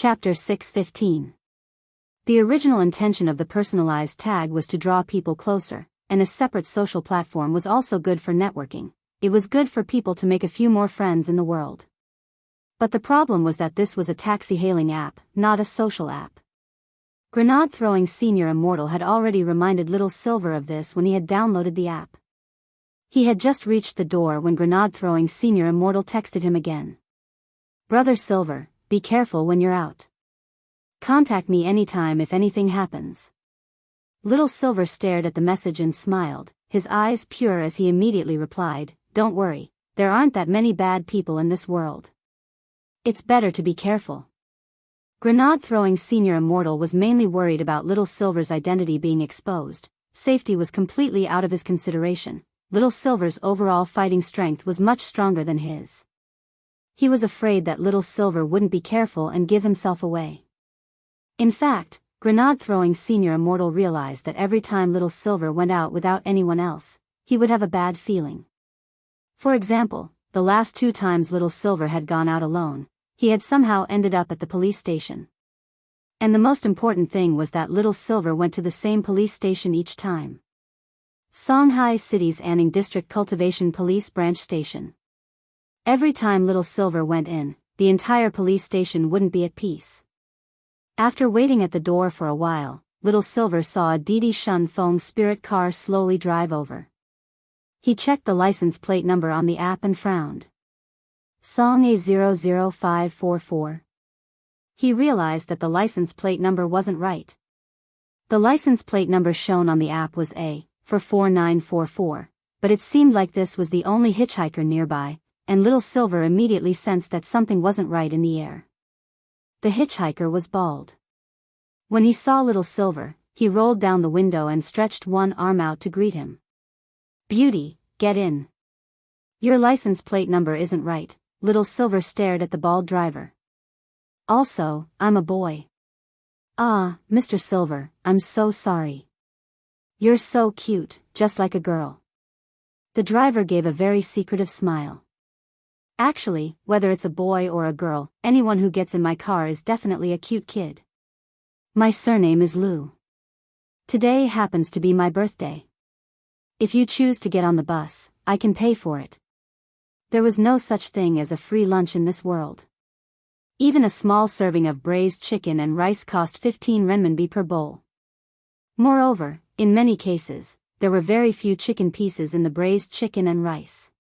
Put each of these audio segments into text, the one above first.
Chapter 6:15. The original intention of the personalized tag was to draw people closer, and a separate social platform was also good for networking. It was good for people to make a few more friends in the world. But the problem was that this was a taxi-hailing app, not a social app. Grenade-throwing Senior Immortal had already reminded Little Silver of this when he had downloaded the app. He had just reached the door when Grenade-throwing Senior Immortal texted him again. "Brother Silver, be careful when you're out. Contact me anytime if anything happens." Little Silver stared at the message and smiled, his eyes pure as he immediately replied, "Don't worry, there aren't that many bad people in this world. It's better to be careful." Grenade-throwing Senior Immortal was mainly worried about Little Silver's identity being exposed. Safety was completely out of his consideration. Little Silver's overall fighting strength was much stronger than his. He was afraid that Little Silver wouldn't be careful and give himself away. In fact, Grenade-throwing Senior Immortal realized that every time Little Silver went out without anyone else, he would have a bad feeling. For example, the last 2 times Little Silver had gone out alone, he had somehow ended up at the police station. And the most important thing was that Little Silver went to the same police station each time. Songhai City's Anning District Cultivation Police Branch Station. Every time Little Silver went in, the entire police station wouldn't be at peace. After waiting at the door for a while, Little Silver saw a Didi Shun foam spirit car slowly drive over. He checked the license plate number on the app and frowned. Song A00544. He realized that the license plate number wasn't right. The license plate number shown on the app was A for 4944, but it seemed like this was the only hitchhiker nearby, and Little Silver immediately sensed that something wasn't right in the air. The hitchhiker was bald. When he saw Little Silver, he rolled down the window and stretched one arm out to greet him. "Beauty, get in. Your license plate number isn't right." Little Silver stared at the bald driver. "Also, I'm a boy." "Ah, Mr. Silver, I'm so sorry. You're so cute, just like a girl." The driver gave a very secretive smile. "Actually, whether it's a boy or a girl, anyone who gets in my car is definitely a cute kid. My surname is Lou. Today happens to be my birthday. If you choose to get on the bus, I can pay for it." There was no such thing as a free lunch in this world. Even a small serving of braised chicken and rice cost 15 renminbi per bowl. Moreover, in many cases, there were very few chicken pieces in the braised chicken and rice.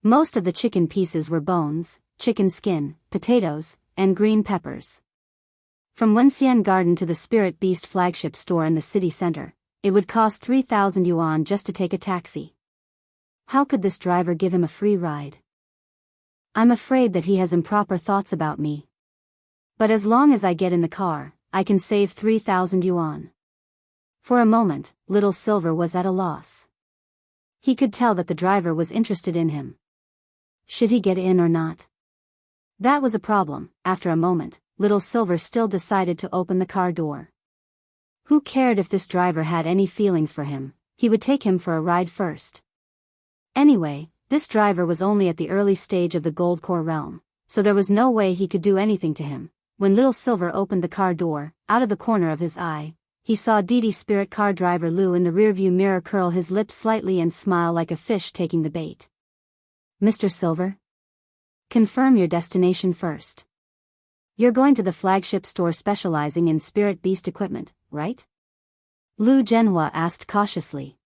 Most of the chicken pieces were bones, chicken skin, potatoes, and green peppers. From Wenxian Garden to the Spirit Beast flagship store in the city center, it would cost 3,000 yuan just to take a taxi. How could this driver give him a free ride? "I'm afraid that he has improper thoughts about me. But as long as I get in the car, I can save 3,000 yuan. For a moment, Little Silver was at a loss. He could tell that the driver was interested in him. Should he get in or not? That was a problem. After a moment, Little Silver still decided to open the car door. Who cared if this driver had any feelings for him? He would take him for a ride first. Anyway, this driver was only at the early stage of the Gold Core realm, so there was no way he could do anything to him. When Little Silver opened the car door, out of the corner of his eye, he saw Didi Spirit car driver Lou in the rearview mirror curl his lips slightly and smile like a fish taking the bait. "Mr. Silver? Confirm your destination first. You're going to the flagship store specializing in Spirit Beast equipment, right?" Lu Zhenhua asked cautiously.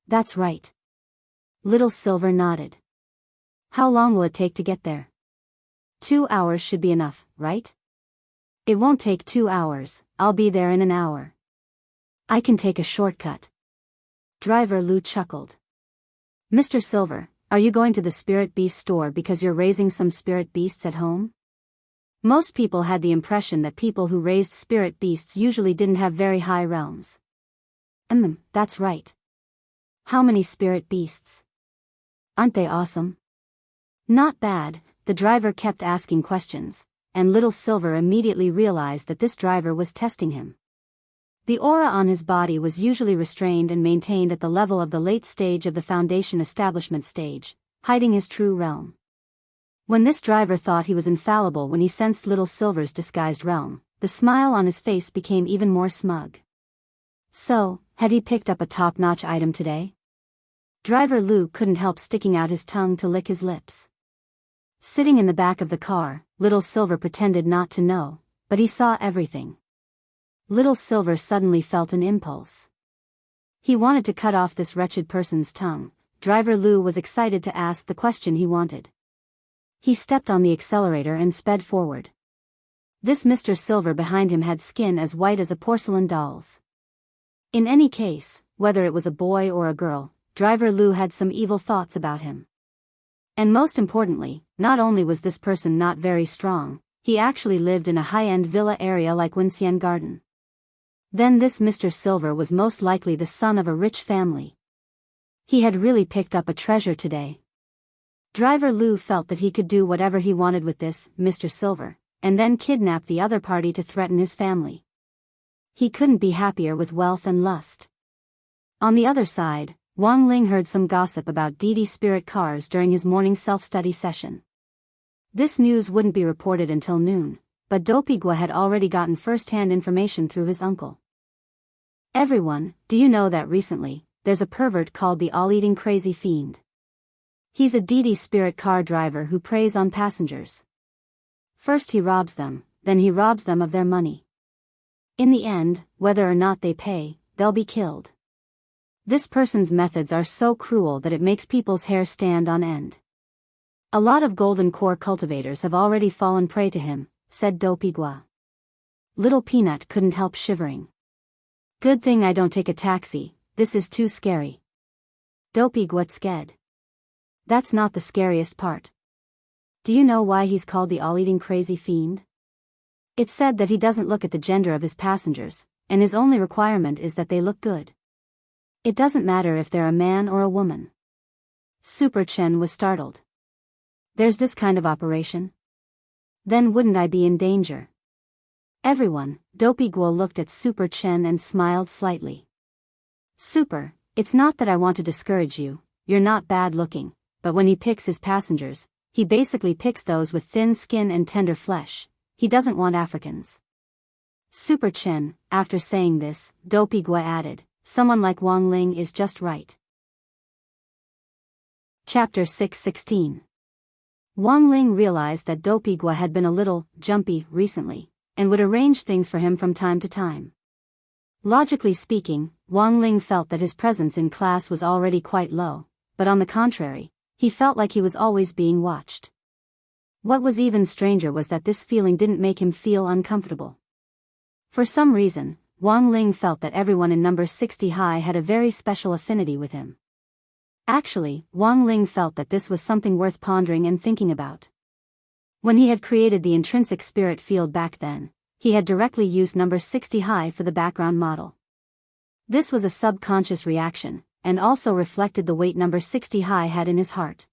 "That's right." Little Silver nodded. "How long will it take to get there?" 2 hours should be enough, right?" "It won't take 2 hours, I'll be there in an hour. I can take a shortcut." Driver Lu chuckled. "Mr. Silver, are you going to the Spirit Beast store because you're raising some spirit beasts at home?" Most people had the impression that people who raised spirit beasts usually didn't have very high realms. That's right. How many spirit beasts? Aren't they awesome?" "Not bad." The driver kept asking questions, and Little Silver immediately realized that this driver was testing him. The aura on his body was usually restrained and maintained at the level of the late stage of the Foundation establishment stage, hiding his true realm. When this driver thought he was infallible when he sensed Little Silver's disguised realm, the smile on his face became even more smug. So, had he picked up a top-notch item today? Driver Lou couldn't help sticking out his tongue to lick his lips. Sitting in the back of the car, Little Silver pretended not to know, but he saw everything. Little Silver suddenly felt an impulse. He wanted to cut off this wretched person's tongue. Driver Lou was excited to ask the question he wanted. He stepped on the accelerator and sped forward. This Mr. Silver behind him had skin as white as a porcelain doll's. In any case, whether it was a boy or a girl, Driver Lou had some evil thoughts about him. And most importantly, not only was this person not very strong, he actually lived in a high-end villa area like Wincien Garden. Then this Mr. Silver was most likely the son of a rich family. He had really picked up a treasure today. Driver Lou felt that he could do whatever he wanted with this Mr. Silver, and then kidnap the other party to threaten his family. He couldn't be happier with wealth and lust. On the other side, Wang Ling heard some gossip about Didi spirit cars during his morning self-study session. This news wouldn't be reported until noon, but Dopigua had already gotten first-hand information through his uncle. Everyone, do you know that recently, there's a pervert called the all-eating crazy fiend? He's a Didi spirit car driver who preys on passengers. First he robs them, then he robs them of their money. In the end, whether or not they pay, they'll be killed. This person's methods are so cruel that it makes people's hair stand on end. A lot of golden core cultivators have already fallen prey to him, said Dopigua. Little Peanut couldn't help shivering. Good thing I don't take a taxi, this is too scary. Dopigua's scared. That's not the scariest part. Do you know why he's called the all-eating crazy fiend? It's said that he doesn't look at the gender of his passengers, and his only requirement is that they look good. It doesn't matter if they're a man or a woman. Super Chen was startled. There's this kind of operation? Then wouldn't I be in danger? Everyone, Dopigua looked at Super Chen and smiled slightly. Super, it's not that I want to discourage you, you're not bad looking, but when he picks his passengers, he basically picks those with thin skin and tender flesh. He doesn't want Africans. Super Chen, after saying this, Dopigua added, someone like Wang Ling is just right. Chapter 616. Wang Ling realized that Dopigua had been a little jumpy recently, and would arrange things for him from time to time. Logically speaking, Wang Ling felt that his presence in class was already quite low, but on the contrary, he felt like he was always being watched. What was even stranger was that this feeling didn't make him feel uncomfortable. For some reason, Wang Ling felt that everyone in number 60 high had a very special affinity with him. Actually, Wang Ling felt that this was something worth pondering and thinking about. When he had created the intrinsic spirit field back then, he had directly used number 60 high for the background model. This was a subconscious reaction, and also reflected the weight number 60 high had in his heart.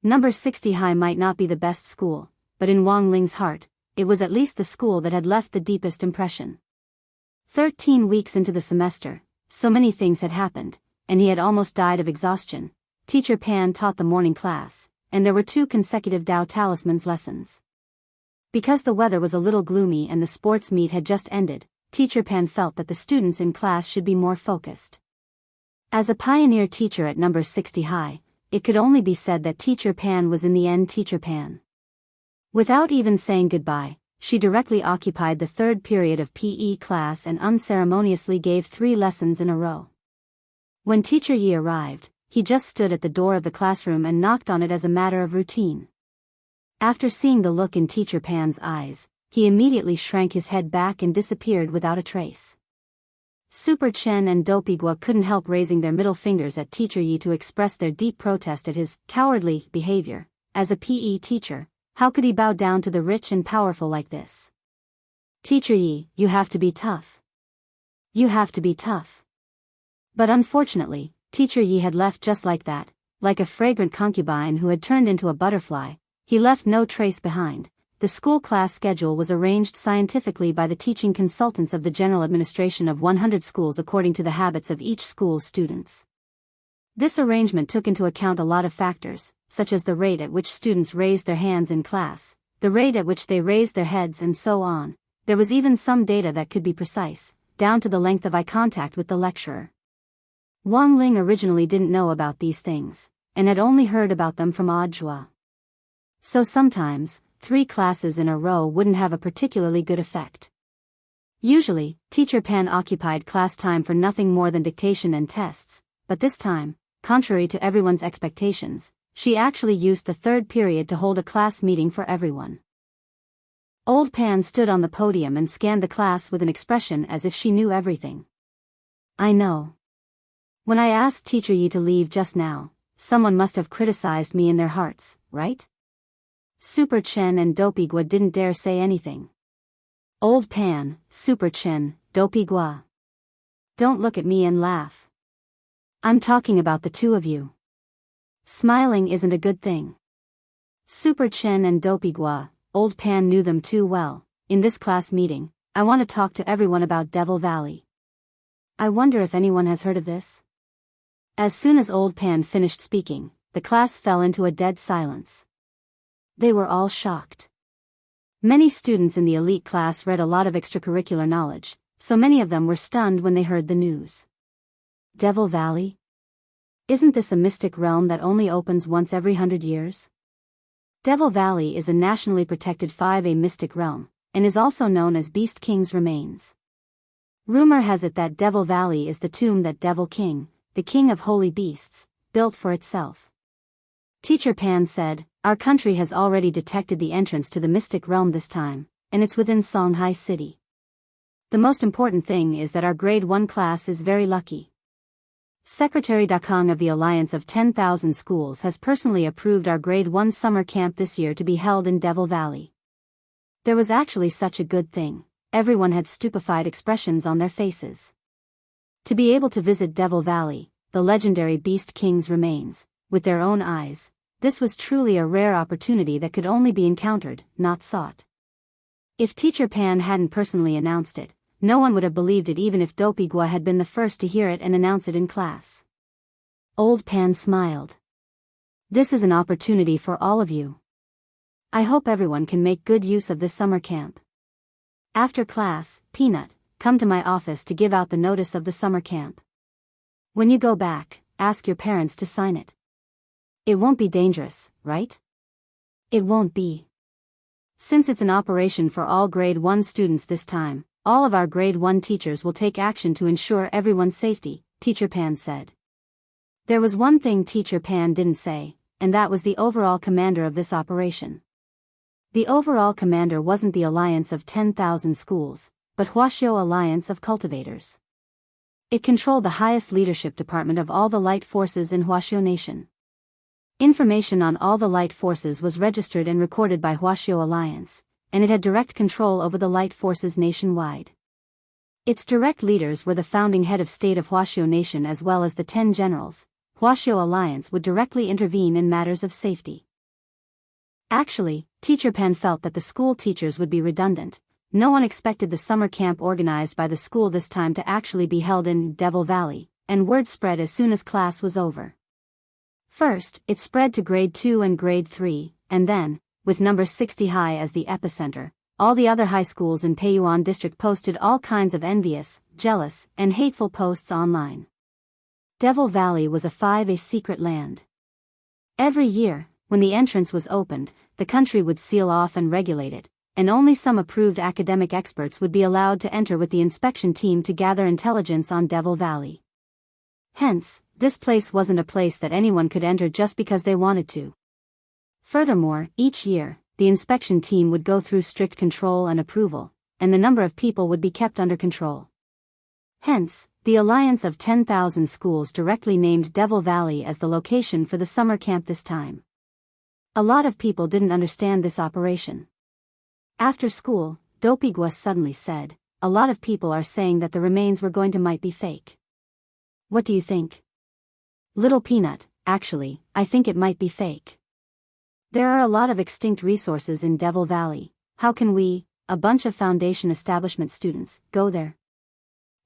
Number 60 high might not be the best school, but in Wang Ling's heart, it was at least the school that had left the deepest impression. 13 weeks into the semester, so many things had happened, and he had almost died of exhaustion. Teacher Pan taught the morning class, and there were 2 consecutive Tao Talismans lessons. Because the weather was a little gloomy and the sports meet had just ended, Teacher Pan felt that the students in class should be more focused. As a pioneer teacher at number 60 high, it could only be said that Teacher Pan was in the end Teacher Pan. Without even saying goodbye, she directly occupied the 3rd period of PE class and unceremoniously gave 3 lessons in a row. When Teacher Yi arrived, he just stood at the door of the classroom and knocked on it as a matter of routine. After seeing the look in Teacher Pan's eyes, he immediately shrank his head back and disappeared without a trace. Super Chen and Dopigua couldn't help raising their middle fingers at Teacher Yi to express their deep protest at his cowardly behavior. As a PE teacher, how could he bow down to the rich and powerful like this? Teacher Yi, you have to be tough. You have to be tough. But unfortunately, Teacher Yi had left just like that, like a fragrant concubine who had turned into a butterfly. He left no trace behind. The school class schedule was arranged scientifically by the teaching consultants of the General Administration of 100 schools according to the habits of each school's students. This arrangement took into account a lot of factors, such as the rate at which students raised their hands in class, the rate at which they raised their heads, and so on. There was even some data that could be precise, down to the length of eye contact with the lecturer. Wang Ling originally didn't know about these things, and had only heard about them from Audiobook. So sometimes, 3 classes in a row wouldn't have a particularly good effect. Usually, Teacher Pan occupied class time for nothing more than dictation and tests, but this time, contrary to everyone's expectations, she actually used the 3rd period to hold a class meeting for everyone. Old Pan stood on the podium and scanned the class with an expression as if she knew everything. I know. When I asked Teacher Yi to leave just now, someone must have criticized me in their hearts, right? Super Chen and Dopey Gua didn't dare say anything. Old Pan, Super Chen, Dopey Gua. Don't look at me and laugh. I'm talking about the 2 of you. Smiling isn't a good thing. Super Chen and Dopey Gua, Old Pan knew them too well. In this class meeting, I want to talk to everyone about Devil Valley. I wonder if anyone has heard of this? As soon as Old Pan finished speaking, the class fell into a dead silence. They were all shocked. Many students in the elite class read a lot of extracurricular knowledge, so many of them were stunned when they heard the news. Devil Valley? Isn't this a mystic realm that only opens once every 100 years? Devil Valley is a nationally protected 5A mystic realm, and is also known as Beast King's remains. Rumor has it that Devil Valley is the tomb that Devil King, the king of holy beasts, built for itself. Teacher Pan said, our country has already detected the entrance to the mystic realm this time, and it's within Songhai City. The most important thing is that our grade 1 class is very lucky. Secretary Dakang of the Alliance of 10,000 Schools has personally approved our grade 1 summer camp this year to be held in Devil Valley. There was actually such a good thing. Everyone had stupefied expressions on their faces. To be able to visit Devil Valley, the legendary Beast King's remains, with their own eyes, this was truly a rare opportunity that could only be encountered, not sought. If Teacher Pan hadn't personally announced it, no one would have believed it even if Dopey Gua had been the first to hear it and announce it in class. Old Pan smiled. This is an opportunity for all of you. I hope everyone can make good use of this summer camp. After class, Peanut, come to my office to give out the notice of the summer camp. When you go back, ask your parents to sign it. It won't be dangerous, right? It won't be. Since it's an operation for all grade 1 students this time, all of our grade 1 teachers will take action to ensure everyone's safety, Teacher Pan said. There was one thing Teacher Pan didn't say, and that was the overall commander of this operation. The overall commander wasn't the Alliance of 10,000 Schools, but Huaxiao Alliance of Cultivators. It controlled the highest leadership department of all the light forces in Huaxiao Nation. Information on all the light forces was registered and recorded by Huaxiao Alliance, and it had direct control over the light forces nationwide. Its direct leaders were the founding head of state of Huaxiao Nation as well as the 10 generals. Huaxiao Alliance would directly intervene in matters of safety. Actually, Teacher Pan felt that the school teachers would be redundant. No one expected the summer camp organized by the school this time to actually be held in Devil Valley, and word spread as soon as class was over. First, it spread to grade 2 and grade 3, and then, with number 60 High as the epicenter, all the other high schools in Peiyuan district posted all kinds of envious, jealous, and hateful posts online. Devil Valley was a 5A secret land. Every year, when the entrance was opened, the country would seal off and regulate it, and only some approved academic experts would be allowed to enter with the inspection team to gather intelligence on Devil Valley. Hence, this place wasn't a place that anyone could enter just because they wanted to. Furthermore, each year, the inspection team would go through strict control and approval, and the number of people would be kept under control. Hence, the Alliance of 10,000 Schools directly named Devil Valley as the location for the summer camp this time. A lot of people didn't understand this operation. After school, Dopey Gua suddenly said, a lot of people are saying that the remains we're going to might be fake. What do you think? Little Peanut, actually, I think it might be fake. There are a lot of extinct resources in Devil Valley. How can we, a bunch of foundation establishment students, go there?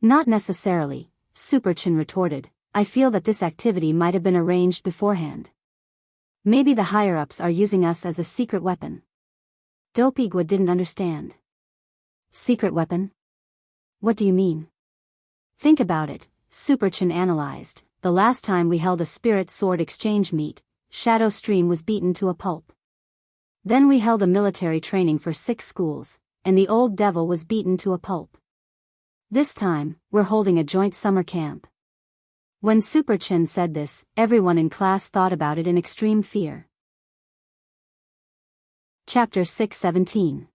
Not necessarily, Super Chin retorted. I feel that this activity might have been arranged beforehand. Maybe the higher-ups are using us as a secret weapon. Dopigwa didn't understand. Secret weapon? What do you mean? Think about it, Superchin analyzed. The last time we held a spirit sword exchange meet, Shadow Stream was beaten to a pulp. Then we held a military training for 6 schools, and the old devil was beaten to a pulp. This time, we're holding a joint summer camp. When Superchin said this, everyone in class thought about it in extreme fear. Chapter 617.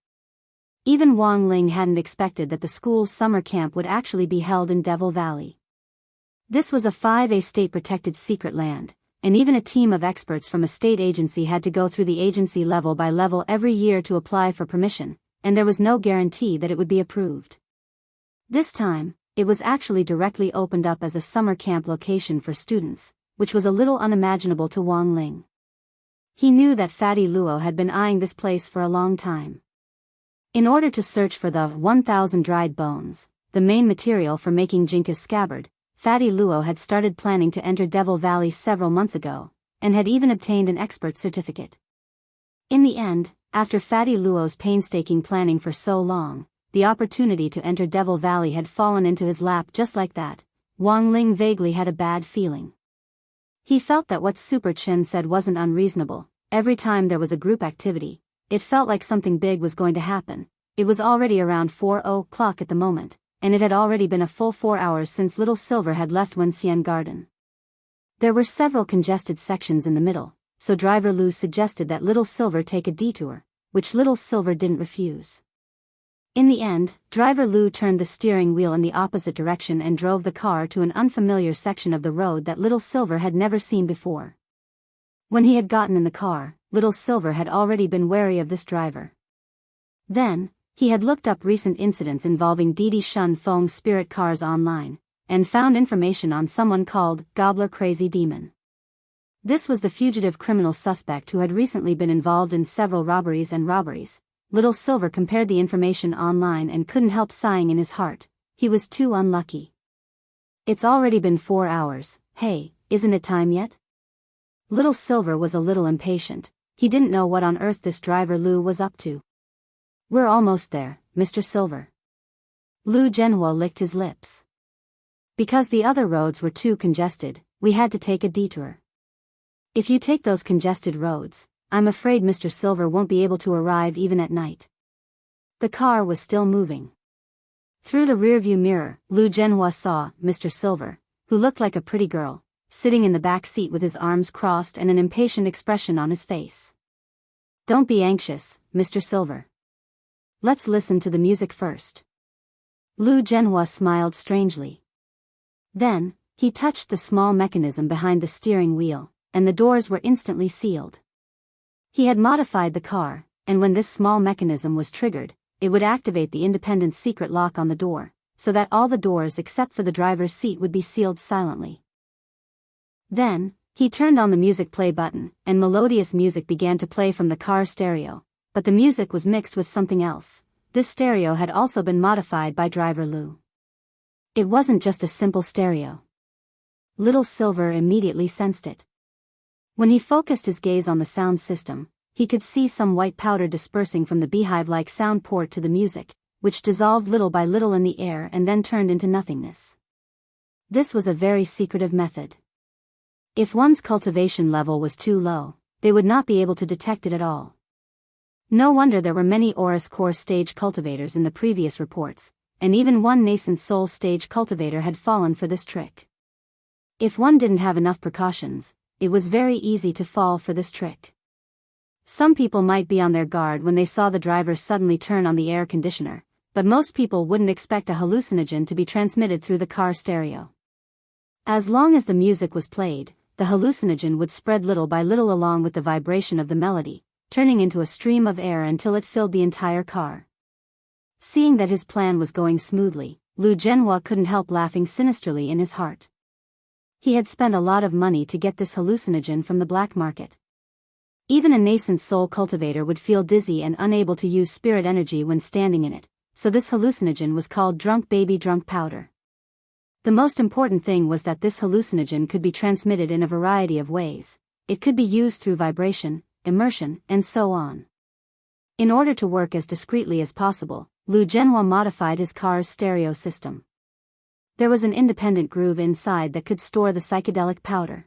Even Wang Ling hadn't expected that the school's summer camp would actually be held in Devil Valley. This was a 5A state-protected secret land, and even a team of experts from a state agency had to go through the agency level by level every year to apply for permission, and there was no guarantee that it would be approved. This time, it was actually directly opened up as a summer camp location for students, which was a little unimaginable to Wang Ling. He knew that Fatty Luo had been eyeing this place for a long time. In order to search for the 1,000 dried bones, the main material for making Jinka's scabbard, Fatty Luo had started planning to enter Devil Valley several months ago, and had even obtained an expert certificate. In the end, after Fatty Luo's painstaking planning for so long, the opportunity to enter Devil Valley had fallen into his lap just like that. Wang Ling vaguely had a bad feeling. He felt that what Superchin said wasn't unreasonable. Every time there was a group activity, it felt like something big was going to happen. It was already around 4:00 at the moment, and it had already been a full 4 hours since Little Silver had left Wenxian Garden. There were several congested sections in the middle, so Driver Lu suggested that Little Silver take a detour, which Little Silver didn't refuse. In the end, Driver Lu turned the steering wheel in the opposite direction and drove the car to an unfamiliar section of the road that Little Silver had never seen before. When he had gotten in the car, Little Silver had already been wary of this driver. Then, he had looked up recent incidents involving Didi Shun Feng's spirit cars online, and found information on someone called Gobbler Crazy Demon. This was the fugitive criminal suspect who had recently been involved in several robberies. Little Silver compared the information online and couldn't help sighing in his heart. He was too unlucky. It's already been 4 hours, hey, isn't it time yet? Little Silver was a little impatient. He didn't know what on earth this Driver Lu was up to. We're almost there, Mr. Silver. Lu Zhenhua licked his lips. Because the other roads were too congested, we had to take a detour. If you take those congested roads, I'm afraid Mr. Silver won't be able to arrive even at night. The car was still moving. Through the rearview mirror, Lu Zhenhua saw Mr. Silver, who looked like a pretty girl, sitting in the back seat with his arms crossed and an impatient expression on his face. Don't be anxious, Mr. Silver. Let's listen to the music first. Lu Zhenhua smiled strangely. Then, he touched the small mechanism behind the steering wheel, and the doors were instantly sealed. He had modified the car, and when this small mechanism was triggered, it would activate the independent secret lock on the door, so that all the doors except for the driver's seat would be sealed silently. Then, he turned on the music play button, and melodious music began to play from the car stereo, but the music was mixed with something else. This stereo had also been modified by Driver Lu. It wasn't just a simple stereo. Little Silver immediately sensed it. When he focused his gaze on the sound system, he could see some white powder dispersing from the beehive-like sound port to the music, which dissolved little by little in the air and then turned into nothingness. This was a very secretive method. If one's cultivation level was too low, they would not be able to detect it at all. No wonder there were many Aurus Core stage cultivators in the previous reports, and even one nascent soul stage cultivator had fallen for this trick. If one didn't have enough precautions, it was very easy to fall for this trick. Some people might be on their guard when they saw the driver suddenly turn on the air conditioner, but most people wouldn't expect a hallucinogen to be transmitted through the car stereo. As long as the music was played, the hallucinogen would spread little by little along with the vibration of the melody, turning into a stream of air until it filled the entire car. Seeing that his plan was going smoothly, Lu Zhenhua couldn't help laughing sinisterly in his heart. He had spent a lot of money to get this hallucinogen from the black market. Even a nascent soul cultivator would feel dizzy and unable to use spirit energy when standing in it, so this hallucinogen was called drunk baby drunk powder. The most important thing was that this hallucinogen could be transmitted in a variety of ways, it could be used through vibration, immersion, and so on. In order to work as discreetly as possible, Lu Zhenhua modified his car's stereo system. There was an independent groove inside that could store the psychedelic powder.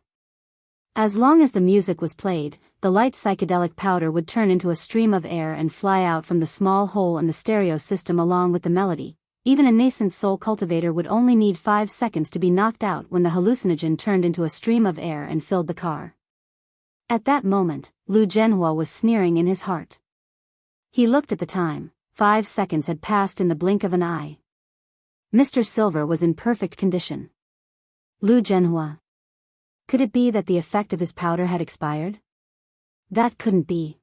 As long as the music was played, the light psychedelic powder would turn into a stream of air and fly out from the small hole in the stereo system along with the melody. Even a nascent soul cultivator would only need 5 seconds to be knocked out when the hallucinogen turned into a stream of air and filled the car. At that moment, Lu Zhenhua was sneering in his heart. He looked at the time. 5 seconds had passed in the blink of an eye. Mr. Silver was in perfect condition. Lu Zhenhua. Could it be that the effect of his powder had expired? That couldn't be.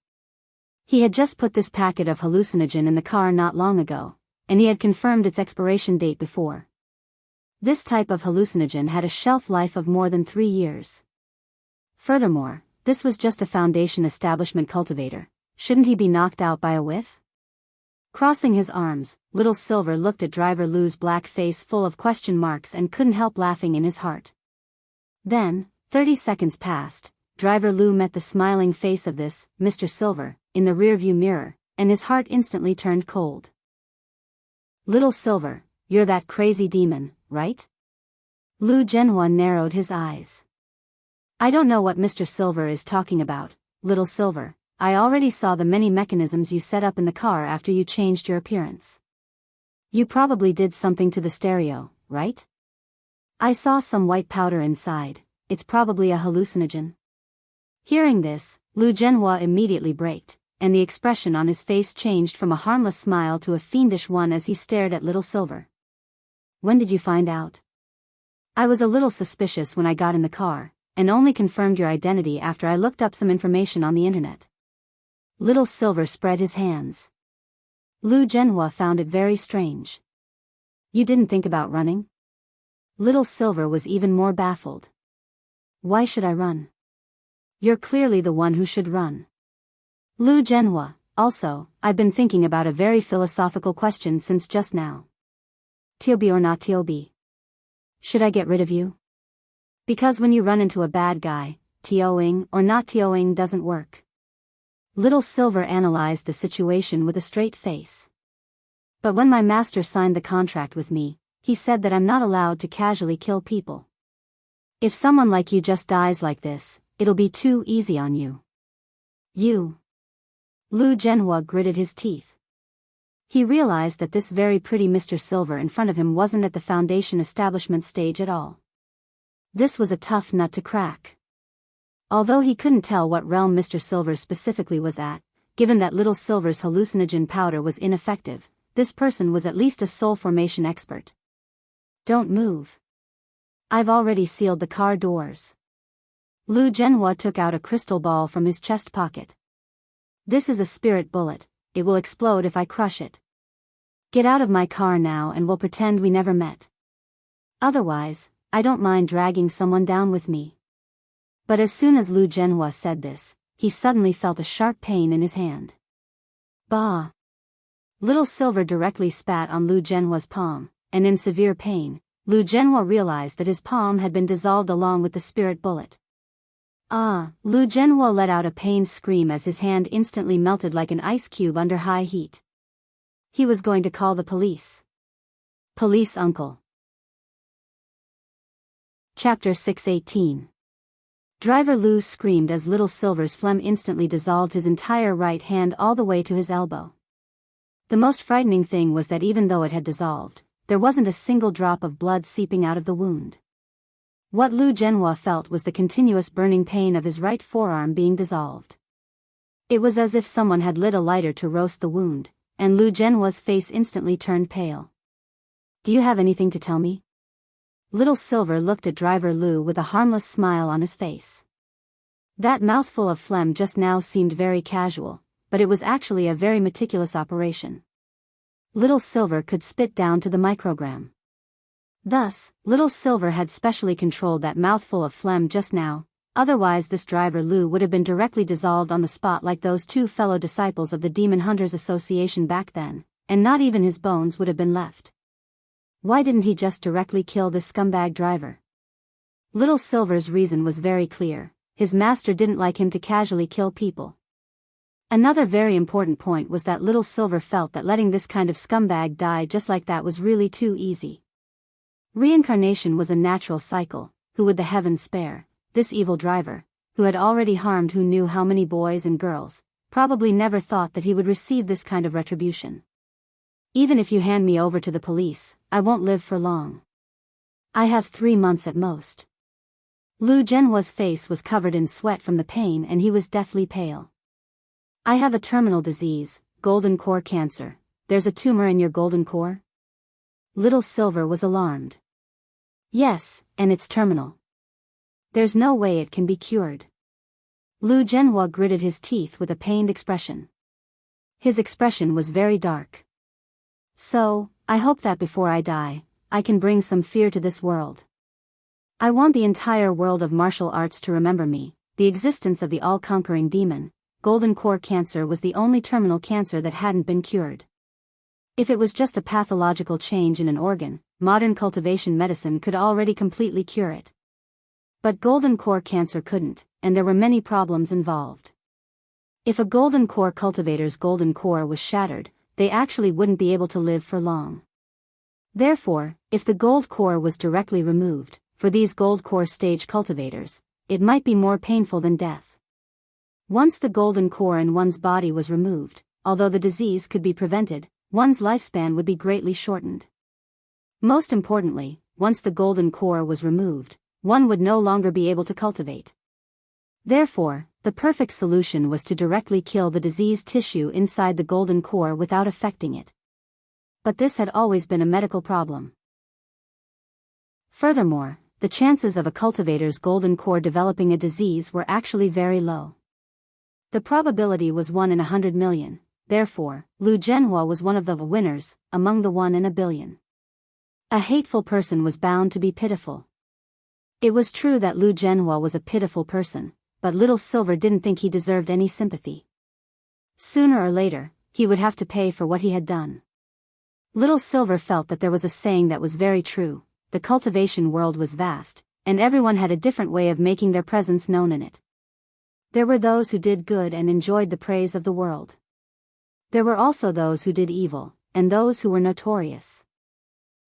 He had just put this packet of hallucinogen in the car not long ago, and he had confirmed its expiration date before. This type of hallucinogen had a shelf life of more than 3 years. Furthermore, this was just a foundation establishment cultivator. Shouldn't he be knocked out by a whiff? Crossing his arms, Little Silver looked at Driver Lu's black face full of question marks and couldn't help laughing in his heart. Then, 30 seconds passed. Driver Lu met the smiling face of this, Mr. Silver, in the rearview mirror, and his heart instantly turned cold. Little Silver, you're that crazy demon, right? Lu Zhenhua narrowed his eyes. I don't know what Mr. Silver is talking about, Little Silver. I already saw the many mechanisms you set up in the car after you changed your appearance. You probably did something to the stereo, right? I saw some white powder inside. It's probably a hallucinogen. Hearing this, Lu Zhenhua immediately braked, and the expression on his face changed from a harmless smile to a fiendish one as he stared at Little Silver. When did you find out? I was a little suspicious when I got in the car, and only confirmed your identity after I looked up some information on the internet. Little Silver spread his hands. Lu Zhenhua found it very strange. You didn't think about running? Little Silver was even more baffled. Why should I run? You're clearly the one who should run. Lu Zhenhua, also, I've been thinking about a very philosophical question since just now. Tiobi or not Tiobi? Should I get rid of you? Because when you run into a bad guy, TOing or not TOing doesn't work. Little Silver analyzed the situation with a straight face. But when my master signed the contract with me, he said that I'm not allowed to casually kill people. If someone like you just dies like this, it'll be too easy on you. You. Lu Zhenhua gritted his teeth. He realized that this very pretty Mr. Silver in front of him wasn't at the foundation establishment stage at all. This was a tough nut to crack. Although he couldn't tell what realm Mr. Silver specifically was at, given that Little Silver's hallucinogen powder was ineffective, this person was at least a soul formation expert. Don't move. I've already sealed the car doors. Lu Zhenhua took out a crystal ball from his chest pocket. This is a spirit bullet, it will explode if I crush it. Get out of my car now and we'll pretend we never met. Otherwise, I don't mind dragging someone down with me. But as soon as Lu Zhenhua said this, he suddenly felt a sharp pain in his hand. Bah! Little Silver directly spat on Lu Zhenhua's palm, and in severe pain, Lu Zhenhua realized that his palm had been dissolved along with the spirit bullet. Ah! Lu Zhenhua let out a pained scream as his hand instantly melted like an ice cube under high heat. He was going to call the police. Police uncle. Chapter 618. Driver Lu screamed as Little Silver's phlegm instantly dissolved his entire right hand all the way to his elbow. The most frightening thing was that even though it had dissolved, there wasn't a single drop of blood seeping out of the wound. What Lu Zhenhua felt was the continuous burning pain of his right forearm being dissolved. It was as if someone had lit a lighter to roast the wound, and Lu Zhenhua's face instantly turned pale. Do you have anything to tell me? Little Silver looked at Driver Lu with a harmless smile on his face. That mouthful of phlegm just now seemed very casual, but it was actually a very meticulous operation. Little Silver could spit down to the microgram. Thus, Little Silver had specially controlled that mouthful of phlegm just now, otherwise this Driver Lu would have been directly dissolved on the spot like those 2 fellow disciples of the Demon Hunters Association back then, and not even his bones would have been left. Why didn't he just directly kill this scumbag driver? Little Silver's reason was very clear. his master didn't like him to casually kill people. Another very important point was that Little Silver felt that letting this kind of scumbag die just like that was really too easy. Reincarnation was a natural cycle. Who would the heavens spare? This evil driver, who had already harmed who knew how many boys and girls, probably never thought that he would receive this kind of retribution. Even if you hand me over to the police, I won't live for long. I have 3 months at most. Lu Zhenhua's face was covered in sweat from the pain and he was deathly pale. I have a terminal disease, golden core cancer. There's a tumor in your golden core? Little Silver was alarmed. Yes, and it's terminal. There's no way it can be cured. Lu Zhenhua gritted his teeth with a pained expression. His expression was very dark. So, I hope that before I die, I can bring some fear to this world. I want the entire world of martial arts to remember me. The existence of the all-conquering demon, golden core cancer, was the only terminal cancer that hadn't been cured. If it was just a pathological change in an organ, modern cultivation medicine could already completely cure it. But golden core cancer couldn't, and there were many problems involved. If a golden core cultivator's golden core was shattered, they actually wouldn't be able to live for long. Therefore, if the gold core was directly removed, for these gold core stage cultivators, it might be more painful than death. Once the golden core in one's body was removed, although the disease could be prevented, one's lifespan would be greatly shortened. Most importantly, once the golden core was removed, one would no longer be able to cultivate. Therefore, the perfect solution was to directly kill the diseased tissue inside the golden core without affecting it. But this had always been a medical problem. Furthermore, the chances of a cultivator's golden core developing a disease were actually very low. The probability was 1 in 100 million, therefore, Lu Zhenhua was one of the winners, among the 1 in a billion. A hateful person was bound to be pitiful. It was true that Lu Zhenhua was a pitiful person, but Little Silver didn't think he deserved any sympathy. Sooner or later, he would have to pay for what he had done. Little Silver felt that there was a saying that was very true: the cultivation world was vast, and everyone had a different way of making their presence known in it. There were those who did good and enjoyed the praise of the world. There were also those who did evil, and those who were notorious.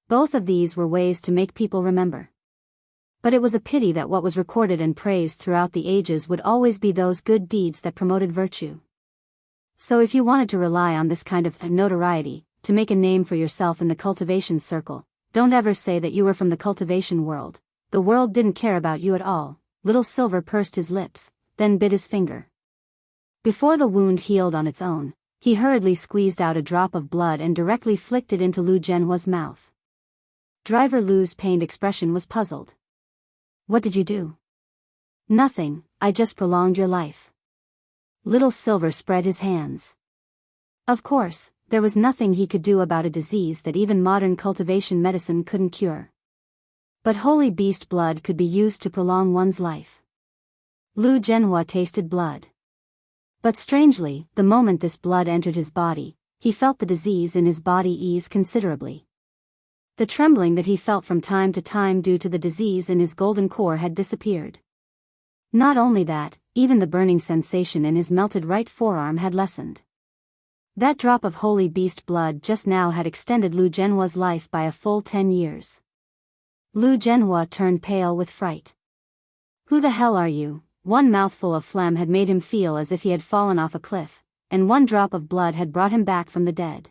Both of these were ways to make people remember. But it was a pity that what was recorded and praised throughout the ages would always be those good deeds that promoted virtue. So if you wanted to rely on this kind of notoriety to make a name for yourself in the cultivation circle, don't ever say that you were from the cultivation world. The world didn't care about you at all. Little Silver pursed his lips, then bit his finger. Before the wound healed on its own, he hurriedly squeezed out a drop of blood and directly flicked it into Lu Zhenhua's mouth. Driver Lu's pained expression was puzzled. What did you do? Nothing, I just prolonged your life. Little Silver spread his hands. Of course, there was nothing he could do about a disease that even modern cultivation medicine couldn't cure. But holy beast blood could be used to prolong one's life. Lu Zhenhua tasted blood. But strangely, the moment this blood entered his body, he felt the disease in his body ease considerably. The trembling that he felt from time to time due to the disease in his golden core had disappeared. Not only that, even the burning sensation in his melted right forearm had lessened. That drop of holy beast blood just now had extended Lu Zhenhua's life by a full 10 years. Lu Zhenhua turned pale with fright. Who the hell are you? One mouthful of phlegm had made him feel as if he had fallen off a cliff, and one drop of blood had brought him back from the dead.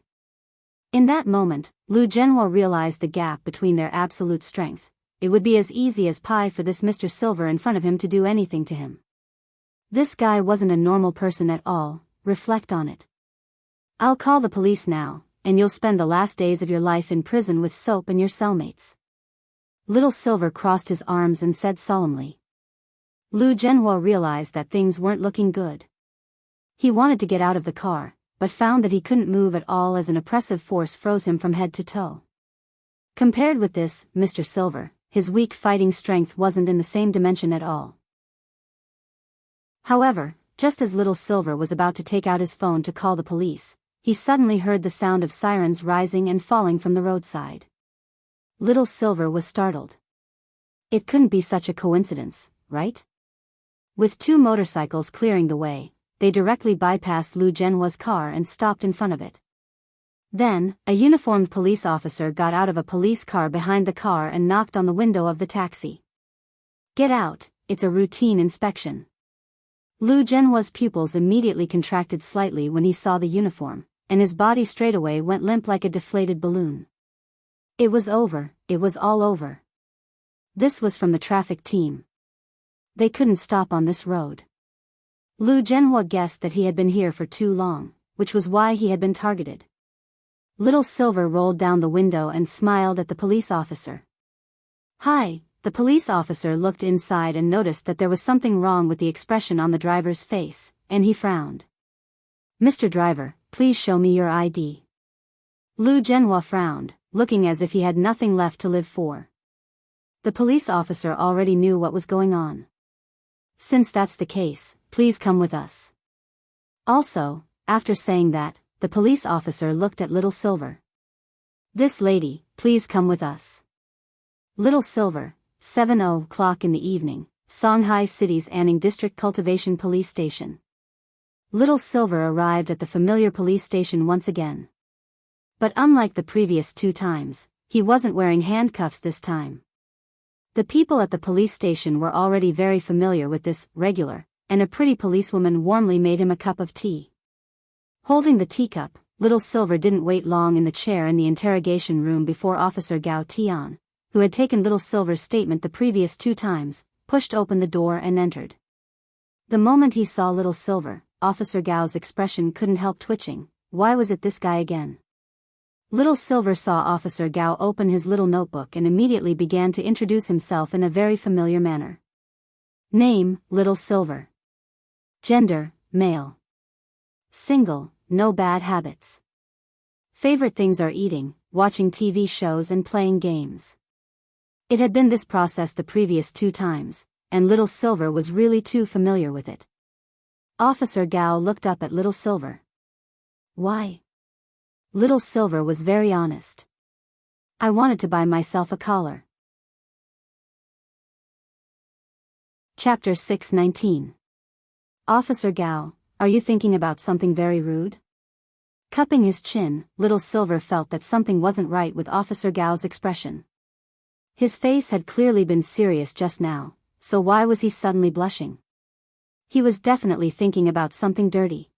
In that moment, Lu Zhenhua realized the gap between their absolute strength. It would be as easy as pie for this Mr. Silver in front of him to do anything to him. This guy wasn't a normal person at all, reflect on it. I'll call the police now, and you'll spend the last days of your life in prison with Soap and your cellmates. Little Silver crossed his arms and said solemnly. Lu Zhenhua realized that things weren't looking good. He wanted to get out of the car, but found that he couldn't move at all as an oppressive force froze him from head to toe. Compared with this, Mr. Silver, his weak fighting strength wasn't in the same dimension at all. However, just as Little Silver was about to take out his phone to call the police, he suddenly heard the sound of sirens rising and falling from the roadside. Little Silver was startled. It couldn't be such a coincidence, right? With two motorcycles clearing the way, they directly bypassed Lu Zhenhua's car and stopped in front of it. Then, a uniformed police officer got out of a police car behind the car and knocked on the window of the taxi. "Get out, it's a routine inspection." Lu Zhenhua's pupils immediately contracted slightly when he saw the uniform, and his body straightaway went limp like a deflated balloon. It was over, it was all over. This was from the traffic team. They couldn't stop on this road. Lu Zhenhua guessed that he had been here for too long, which was why he had been targeted. Little Silver rolled down the window and smiled at the police officer. "Hi." The police officer looked inside and noticed that there was something wrong with the expression on the driver's face, and he frowned. "Mr. Driver, please show me your ID." Lu Zhenhua frowned, looking as if he had nothing left to live for. The police officer already knew what was going on. "Since that's the case, please come with us." Also, after saying that, the police officer looked at Little Silver. "This lady, please come with us." Little Silver, 7:00 in the evening, Songhai City's Anning District Cultivation Police Station. Little Silver arrived at the familiar police station once again. But unlike the previous two times, he wasn't wearing handcuffs this time. The people at the police station were already very familiar with this regular, and a pretty policewoman warmly made him a cup of tea. Holding the teacup, Little Silver didn't wait long in the chair in the interrogation room before Officer Gao Tian, who had taken Little Silver's statement the previous two times, pushed open the door and entered. The moment he saw Little Silver, Officer Gao's expression couldn't help twitching. Why was it this guy again? Little Silver saw Officer Gao open his little notebook and immediately began to introduce himself in a very familiar manner. Name, Little Silver. Gender, male. Single, no bad habits. Favorite things are eating, watching TV shows and playing games. It had been this process the previous two times, and Little Silver was really too familiar with it. Officer Gao looked up at Little Silver. "Why?" Little Silver was very honest. "I wanted to buy myself a collar." Chapter 619. Officer Gao, are you thinking about something very rude? Cupping his chin, Little Silver felt that something wasn't right with Officer Gao's expression. His face had clearly been serious just now, so why was he suddenly blushing? He was definitely thinking about something dirty.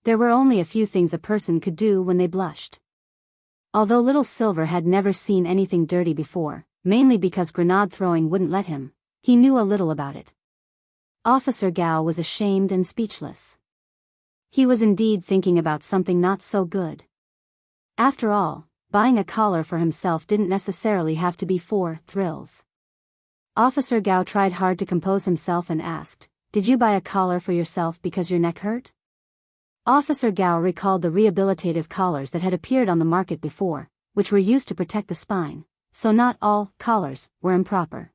There were only a few things a person could do when they blushed. Although Little Silver had never seen anything dirty before, mainly because grenade throwing wouldn't let him, he knew a little about it. Officer Gao was ashamed and speechless. He was indeed thinking about something not so good. After all, buying a collar for himself didn't necessarily have to be for thrills. Officer Gao tried hard to compose himself and asked, "Did you buy a collar for yourself because your neck hurt?" Officer Gao recalled the rehabilitative collars that had appeared on the market before, which were used to protect the spine, so not all collars were improper.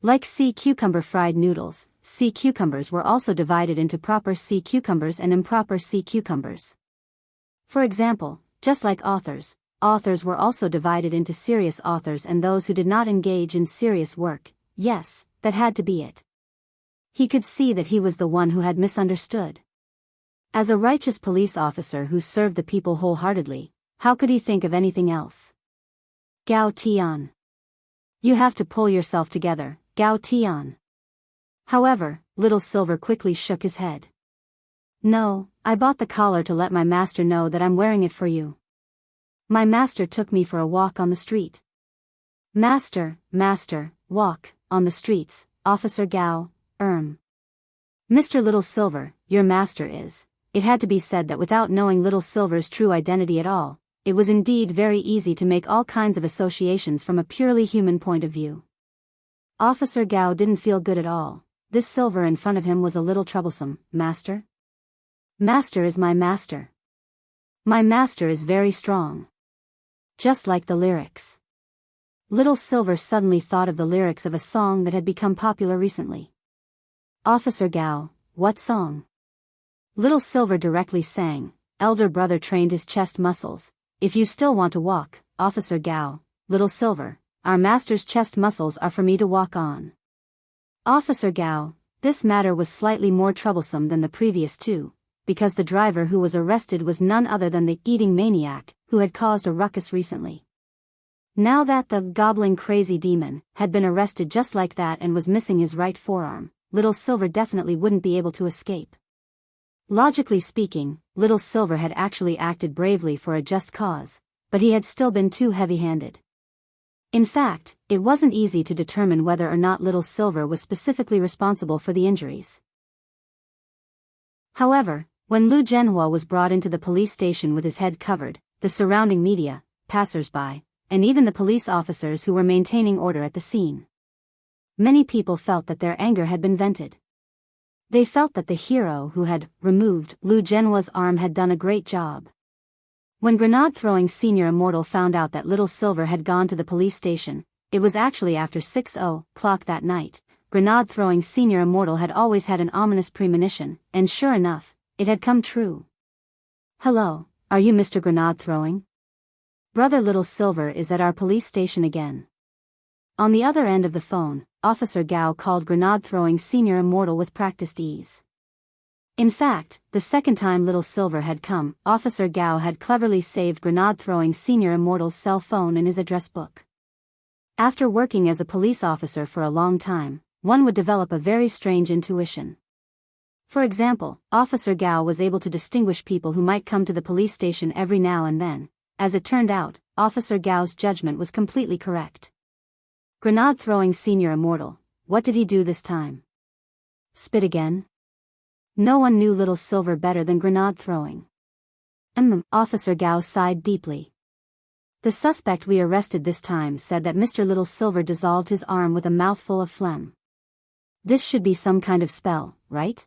Like sea cucumber fried noodles, sea cucumbers were also divided into proper sea cucumbers and improper sea cucumbers. For example, just like authors were also divided into serious authors and those who did not engage in serious work. Yes, that had to be it. He could see that he was the one who had misunderstood. As a righteous police officer who served the people wholeheartedly, how could he think of anything else? Gao Tian. You have to pull yourself together, Gao Tian. However, Little Silver quickly shook his head. No, I bought the collar to let my master know that I'm wearing it for you. My master took me for a walk on the street. Master, walk, on the streets, Officer Gao, Mr. Little Silver, your master is. It had to be said that without knowing Little Silver's true identity at all, it was indeed very easy to make all kinds of associations from a purely human point of view. Officer Gao didn't feel good at all. This Silver in front of him was a little troublesome. Master? Master is my master. My master is very strong. Just like the lyrics. Little Silver suddenly thought of the lyrics of a song that had become popular recently. Officer Gao, what song? Little Silver directly sang, Elder brother trained his chest muscles. If you still want to walk, Officer Gao, Little Silver, our master's chest muscles are for me to walk on. Officer Gao, This matter was slightly more troublesome than the previous two, because the driver who was arrested was none other than the eating maniac who had caused a ruckus recently. Now that the gobbling crazy demon had been arrested just like that and was missing his right forearm, Little Silver definitely wouldn't be able to escape. Logically speaking, Little Silver had actually acted bravely for a just cause, but he had still been too heavy-handed. In fact, it wasn't easy to determine whether or not Little Silver was specifically responsible for the injuries. However, when Lu Zhenhua was brought into the police station with his head covered, the surrounding media, passers-by, and even the police officers who were maintaining order at the scene, many people felt that their anger had been vented. They felt that the hero who had removed Lu Zhenhua's arm had done a great job. When grenade-throwing Senior Immortal found out that Little Silver had gone to the police station, it was actually after 6:00 that night. Grenade-throwing Senior Immortal had always had an ominous premonition, and sure enough, it had come true. "Hello, are you Mr. Grenade-throwing? Brother Little Silver is at our police station again." On the other end of the phone, Officer Gao called grenade-throwing Senior Immortal with practiced ease. In fact, the second time Little Silver had come, Officer Gao had cleverly saved grenade-throwing Senior Immortal's cell phone in his address book. After working as a police officer for a long time, one would develop a very strange intuition. For example, Officer Gao was able to distinguish people who might come to the police station every now and then. As it turned out, Officer Gao's judgment was completely correct. Grenade-throwing Senior Immortal, what did he do this time? Spit again? No one knew Little Silver better than grenade-throwing. Officer Gao sighed deeply. The suspect we arrested this time said that Mr. Little Silver dissolved his arm with a mouthful of phlegm. This should be some kind of spell, right?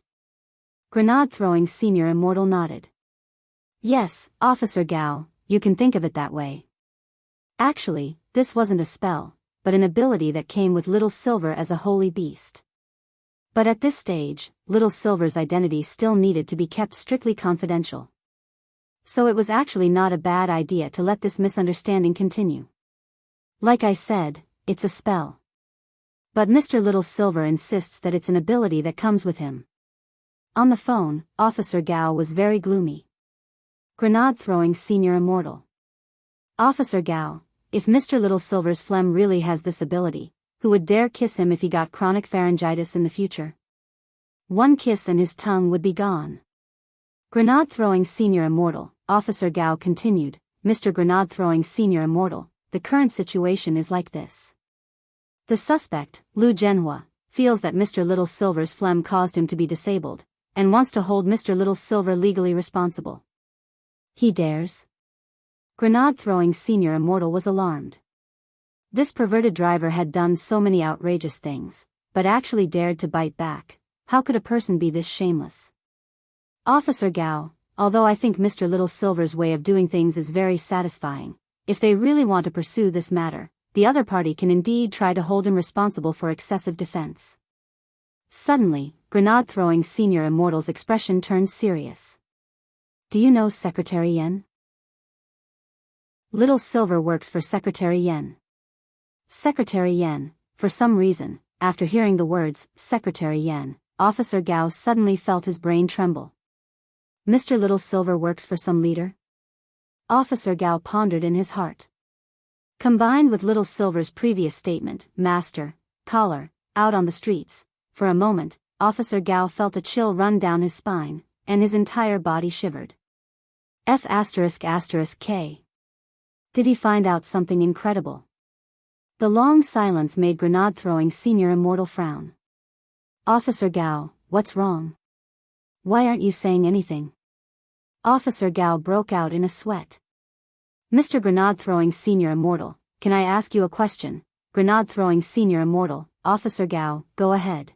Grenade-throwing Senior Immortal nodded. Yes, Officer Gao, you can think of it that way. Actually, this wasn't a spell, but an ability that came with Little Silver as a holy beast. But at this stage, Little Silver's identity still needed to be kept strictly confidential. So it was actually not a bad idea to let this misunderstanding continue. Like I said, it's a spell. But Mr. Little Silver insists that it's an ability that comes with him. On the phone, Officer Gao was very gloomy. Grenade-throwing Senior Immortal. Officer Gao, if Mr. Little Silver's phlegm really has this ability, who would dare kiss him if he got chronic pharyngitis in the future? One kiss and his tongue would be gone. Grenade-throwing Senior Immortal, Officer Gao continued, Mr. Grenade-throwing Senior Immortal, the current situation is like this. The suspect, Lu Zhenhua, feels that Mr. Little Silver's phlegm caused him to be disabled, and wants to hold Mr. Little Silver legally responsible. He dares? Grenade-throwing Senior Immortal was alarmed. This perverted driver had done so many outrageous things, but actually dared to bite back. How could a person be this shameless? Officer Gao, although I think Mr. Little Silver's way of doing things is very satisfying, if they really want to pursue this matter, the other party can indeed try to hold him responsible for excessive defense. Suddenly, grenade-throwing Senior Immortal's expression turned serious. Do you know Secretary Yen? Little Silver works for Secretary Yen. Secretary Yen, for some reason, after hearing the words, Secretary Yen, Officer Gao suddenly felt his brain tremble. Mr. Little Silver works for some leader? Officer Gao pondered in his heart. Combined with Little Silver's previous statement, master, collar, out on the streets, for a moment, Officer Gao felt a chill run down his spine, and his entire body shivered. F***K. Did he find out something incredible? The long silence made grenade-throwing Senior Immortal frown. Officer Gao, what's wrong? Why aren't you saying anything? Officer Gao broke out in a sweat. Mr. Grenade-throwing Senior Immortal, can I ask you a question? Grenade-throwing Senior Immortal, Officer Gao, go ahead.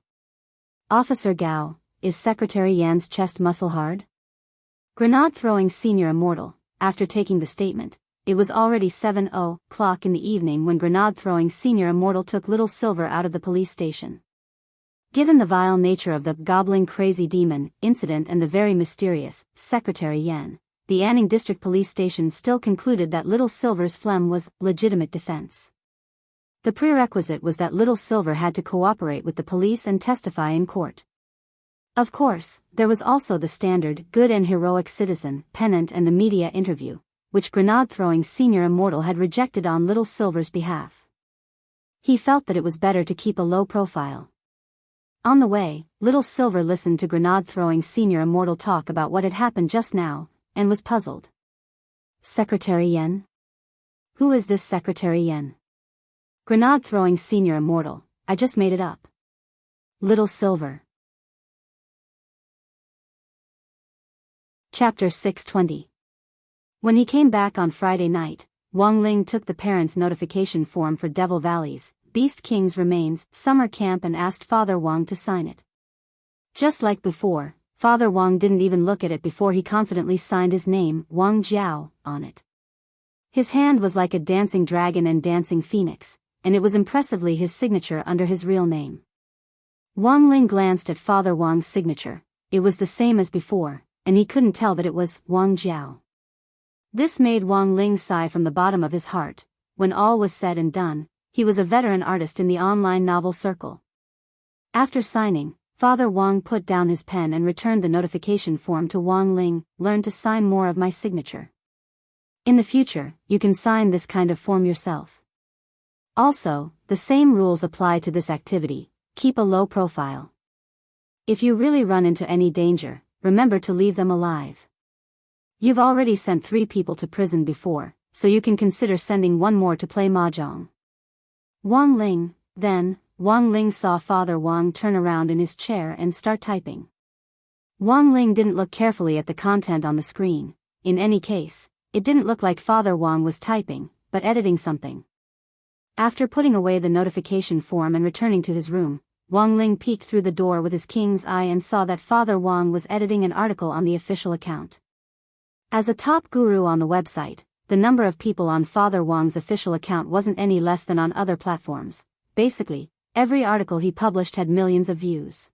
Officer Gao, is Secretary Yan's chest muscle hard? Grenade-throwing Senior Immortal, after taking the statement, it was already 7:00 in the evening when grenade-throwing Senior Immortal took Little Silver out of the police station. Given the vile nature of the gobbling crazy demon incident and the very mysterious Secretary Yen, the Anning District Police Station still concluded that Little Silver's phlegm was legitimate defense. The prerequisite was that Little Silver had to cooperate with the police and testify in court. Of course, there was also the standard good and heroic citizen pennant and the media interview, which grenade-throwing senior Immortal had rejected on Little Silver's behalf. He felt that it was better to keep a low profile. On the way, Little Silver listened to grenade-throwing senior Immortal talk about what had happened just now, and was puzzled. Secretary Yen? Who is this Secretary Yen? Grenade-throwing senior Immortal, I just made it up. Little Silver. Chapter 620. When he came back on Friday night, Wang Ling took the parents' notification form for Devil Valley's Beast King's Remains summer camp and asked Father Wang to sign it. Just like before, Father Wang didn't even look at it before he confidently signed his name, Wang Jiao, on it. His hand was like a dancing dragon and dancing phoenix, and it was impressively his signature under his real name. Wang Ling glanced at Father Wang's signature. It was the same as before, and he couldn't tell that it was Wang Jiao. This made Wang Ling sigh from the bottom of his heart. When all was said and done, he was a veteran artist in the online novel circle. After signing, Father Wang put down his pen and returned the notification form to Wang Ling. Learn to sign more of my signature. In the future, you can sign this kind of form yourself. Also, the same rules apply to this activity. Keep a low profile. If you really run into any danger, remember to leave them alive. You've already sent 3 people to prison before, so you can consider sending 1 more to play mahjong. Wang Ling. Then, Wang Ling saw Father Wang turn around in his chair and start typing. Wang Ling didn't look carefully at the content on the screen. In any case, it didn't look like Father Wang was typing, but editing something. After putting away the notification form and returning to his room, Wang Ling peeked through the door with his king's eye and saw that Father Wang was editing an article on the official account. As a top guru on the website, the number of people on Father Wang's official account wasn't any less than on other platforms. Basically, every article he published had millions of views.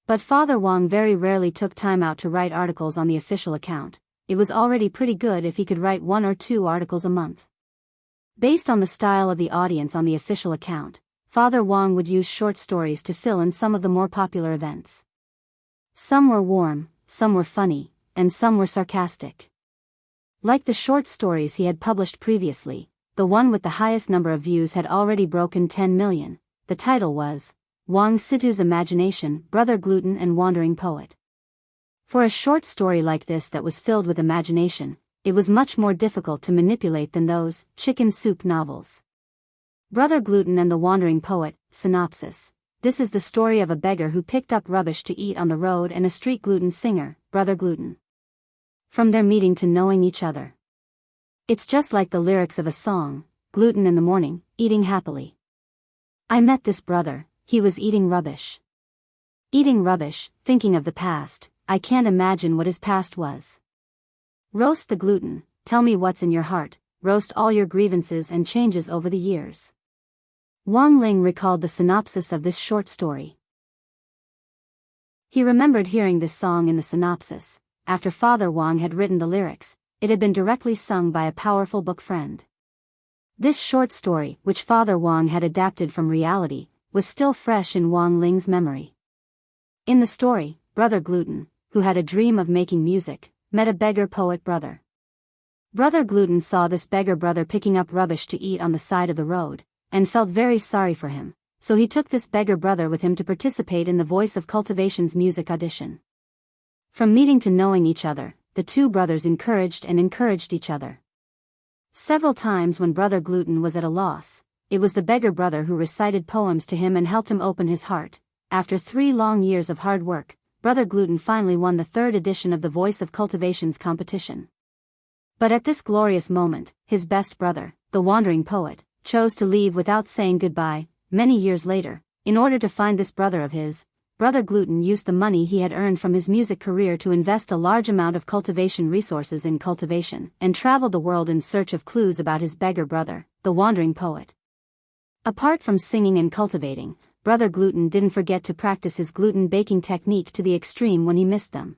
But Father Wang very rarely took time out to write articles on the official account. It was already pretty good if he could write 1 or 2 articles a month. Based on the style of the audience on the official account, Father Wang would use short stories to fill in some of the more popular events. Some were warm, some were funny, and some were sarcastic. Like the short stories he had published previously, the one with the highest number of views had already broken 10 million. The title was Wang Situ's Imagination, Brother Gluten and Wandering Poet. For a short story like this that was filled with imagination, it was much more difficult to manipulate than those chicken soup novels. Brother Gluten and the Wandering Poet. Synopsis. This is the story of a beggar who picked up rubbish to eat on the road and a street gluten singer, Brother Gluten. From their meeting to knowing each other. It's just like the lyrics of a song, gluten in the morning, eating happily. I met this brother, he was eating rubbish. Eating rubbish, thinking of the past, I can't imagine what his past was. Roast the gluten, tell me what's in your heart, roast all your grievances and changes over the years. Wang Ling recalled the synopsis of this short story. He remembered hearing this song in the synopsis. After Father Wang had written the lyrics, it had been directly sung by a powerful book friend. This short story, which Father Wang had adapted from reality, was still fresh in Wang Ling's memory. In the story, Brother Gluten, who had a dream of making music, met a beggar poet brother. Brother Gluten saw this beggar brother picking up rubbish to eat on the side of the road, and felt very sorry for him, so he took this beggar brother with him to participate in the Voice of Cultivation's music audition. From meeting to knowing each other, the 2 brothers encouraged each other. Several times when Brother Gluten was at a loss, it was the beggar brother who recited poems to him and helped him open his heart. After 3 long years of hard work, Brother Gluten finally won the 3rd edition of the Voice of Cultivation's competition. But at this glorious moment, his best brother, the wandering poet, chose to leave without saying goodbye. Many years later, in order to find this brother of his, Brother Gluten used the money he had earned from his music career to invest a large amount of cultivation resources in cultivation, and traveled the world in search of clues about his beggar brother, the wandering poet. Apart from singing and cultivating, Brother Gluten didn't forget to practice his gluten baking technique to the extreme when he missed them.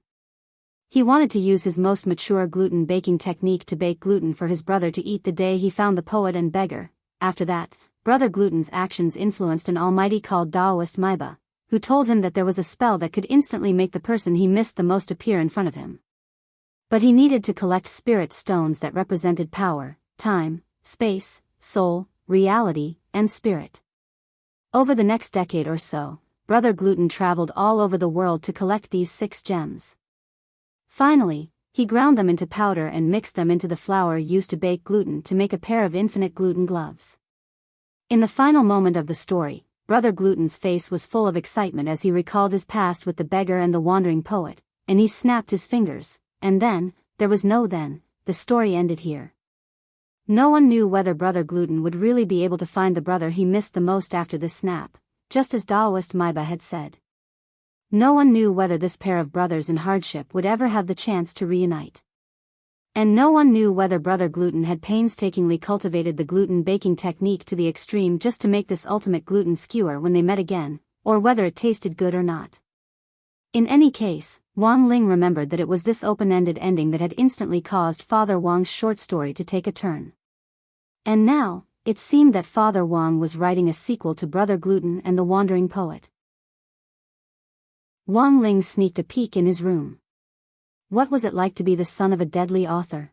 He wanted to use his most mature gluten baking technique to bake gluten for his brother to eat the day he found the poet and beggar. After that, Brother Gluten's actions influenced an almighty called Taoist Maiba, who told him that there was a spell that could instantly make the person he missed the most appear in front of him. But he needed to collect spirit stones that represented power, time, space, soul, reality, and spirit. Over the next decade or so, Brother Gluten traveled all over the world to collect these 6 gems. Finally, he ground them into powder and mixed them into the flour used to bake gluten to make a pair of infinite gluten gloves. In the final moment of the story, Brother Gluten's face was full of excitement as he recalled his past with the beggar and the wandering poet, and he snapped his fingers, and then, there was no then, the story ended here. No one knew whether Brother Gluten would really be able to find the brother he missed the most after this snap, just as Taoist Maiba had said. No one knew whether this pair of brothers in hardship would ever have the chance to reunite. And no one knew whether Brother Gluten had painstakingly cultivated the gluten baking technique to the extreme just to make this ultimate gluten skewer when they met again, or whether it tasted good or not. In any case, Wang Ling remembered that it was this open-ended ending that had instantly caused Father Wang's short story to take a turn. And now, it seemed that Father Wang was writing a sequel to Brother Gluten and the Wandering Poet. Wang Ling sneaked a peek in his room. What was it like to be the son of a deadly author?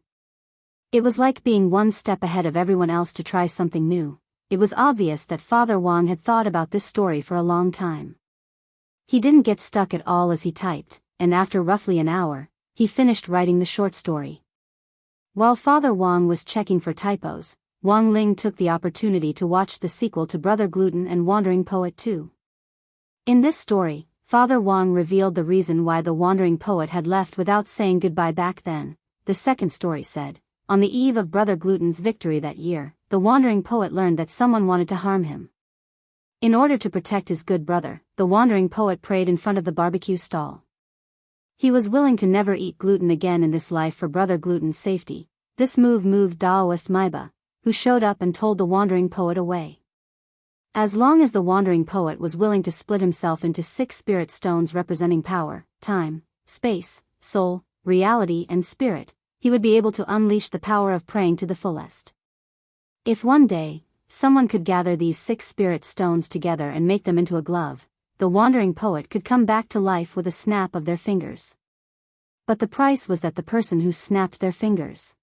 It was like being one step ahead of everyone else to try something new. It was obvious that Father Wang had thought about this story for a long time. He didn't get stuck at all as he typed, and after roughly an hour, he finished writing the short story. While Father Wang was checking for typos, Wang Ling took the opportunity to watch the sequel to Brother Gluten and Wandering Poet 2. In this story, Father Wang revealed the reason why the Wandering Poet had left without saying goodbye back then. The second story said, on the eve of Brother Gluten's victory that year, the Wandering Poet learned that someone wanted to harm him. In order to protect his good brother, the Wandering Poet prayed in front of the barbecue stall. He was willing to never eat gluten again in this life for Brother Gluten's safety. This move moved Taoist Maiba, who showed up and told the Wandering Poet away. As long as the Wandering Poet was willing to split himself into 6 spirit stones representing power, time, space, soul, reality and spirit, he would be able to unleash the power of praying to the fullest. If one day, someone could gather these 6 spirit stones together and make them into a glove, the Wandering Poet could come back to life with a snap of their fingers. But the price was that the person who snapped their fingers.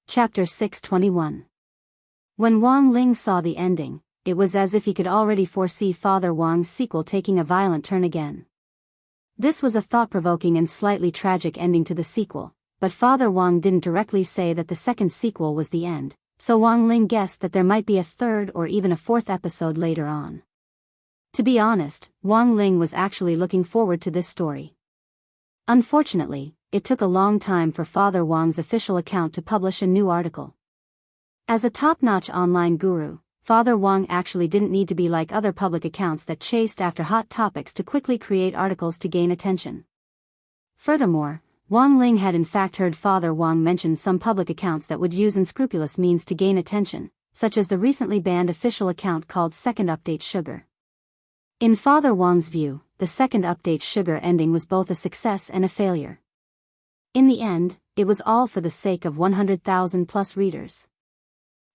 Chapter 621. When Wang Ling saw the ending, it was as if he could already foresee Father Wang's sequel taking a violent turn again. This was a thought-provoking and slightly tragic ending to the sequel, but Father Wang didn't directly say that the second sequel was the end, so Wang Ling guessed that there might be a 3rd or even a 4th episode later on. To be honest, Wang Ling was actually looking forward to this story. Unfortunately, it took a long time for Father Wang's official account to publish a new article. As a top-notch online guru, Father Wang actually didn't need to be like other public accounts that chased after hot topics to quickly create articles to gain attention. Furthermore, Wang Ling had in fact heard Father Wang mention some public accounts that would use unscrupulous means to gain attention, such as the recently banned official account called Second Update Sugar. In Father Wang's view, the Second Update Sugar ending was both a success and a failure. In the end, it was all for the sake of 100,000 plus readers.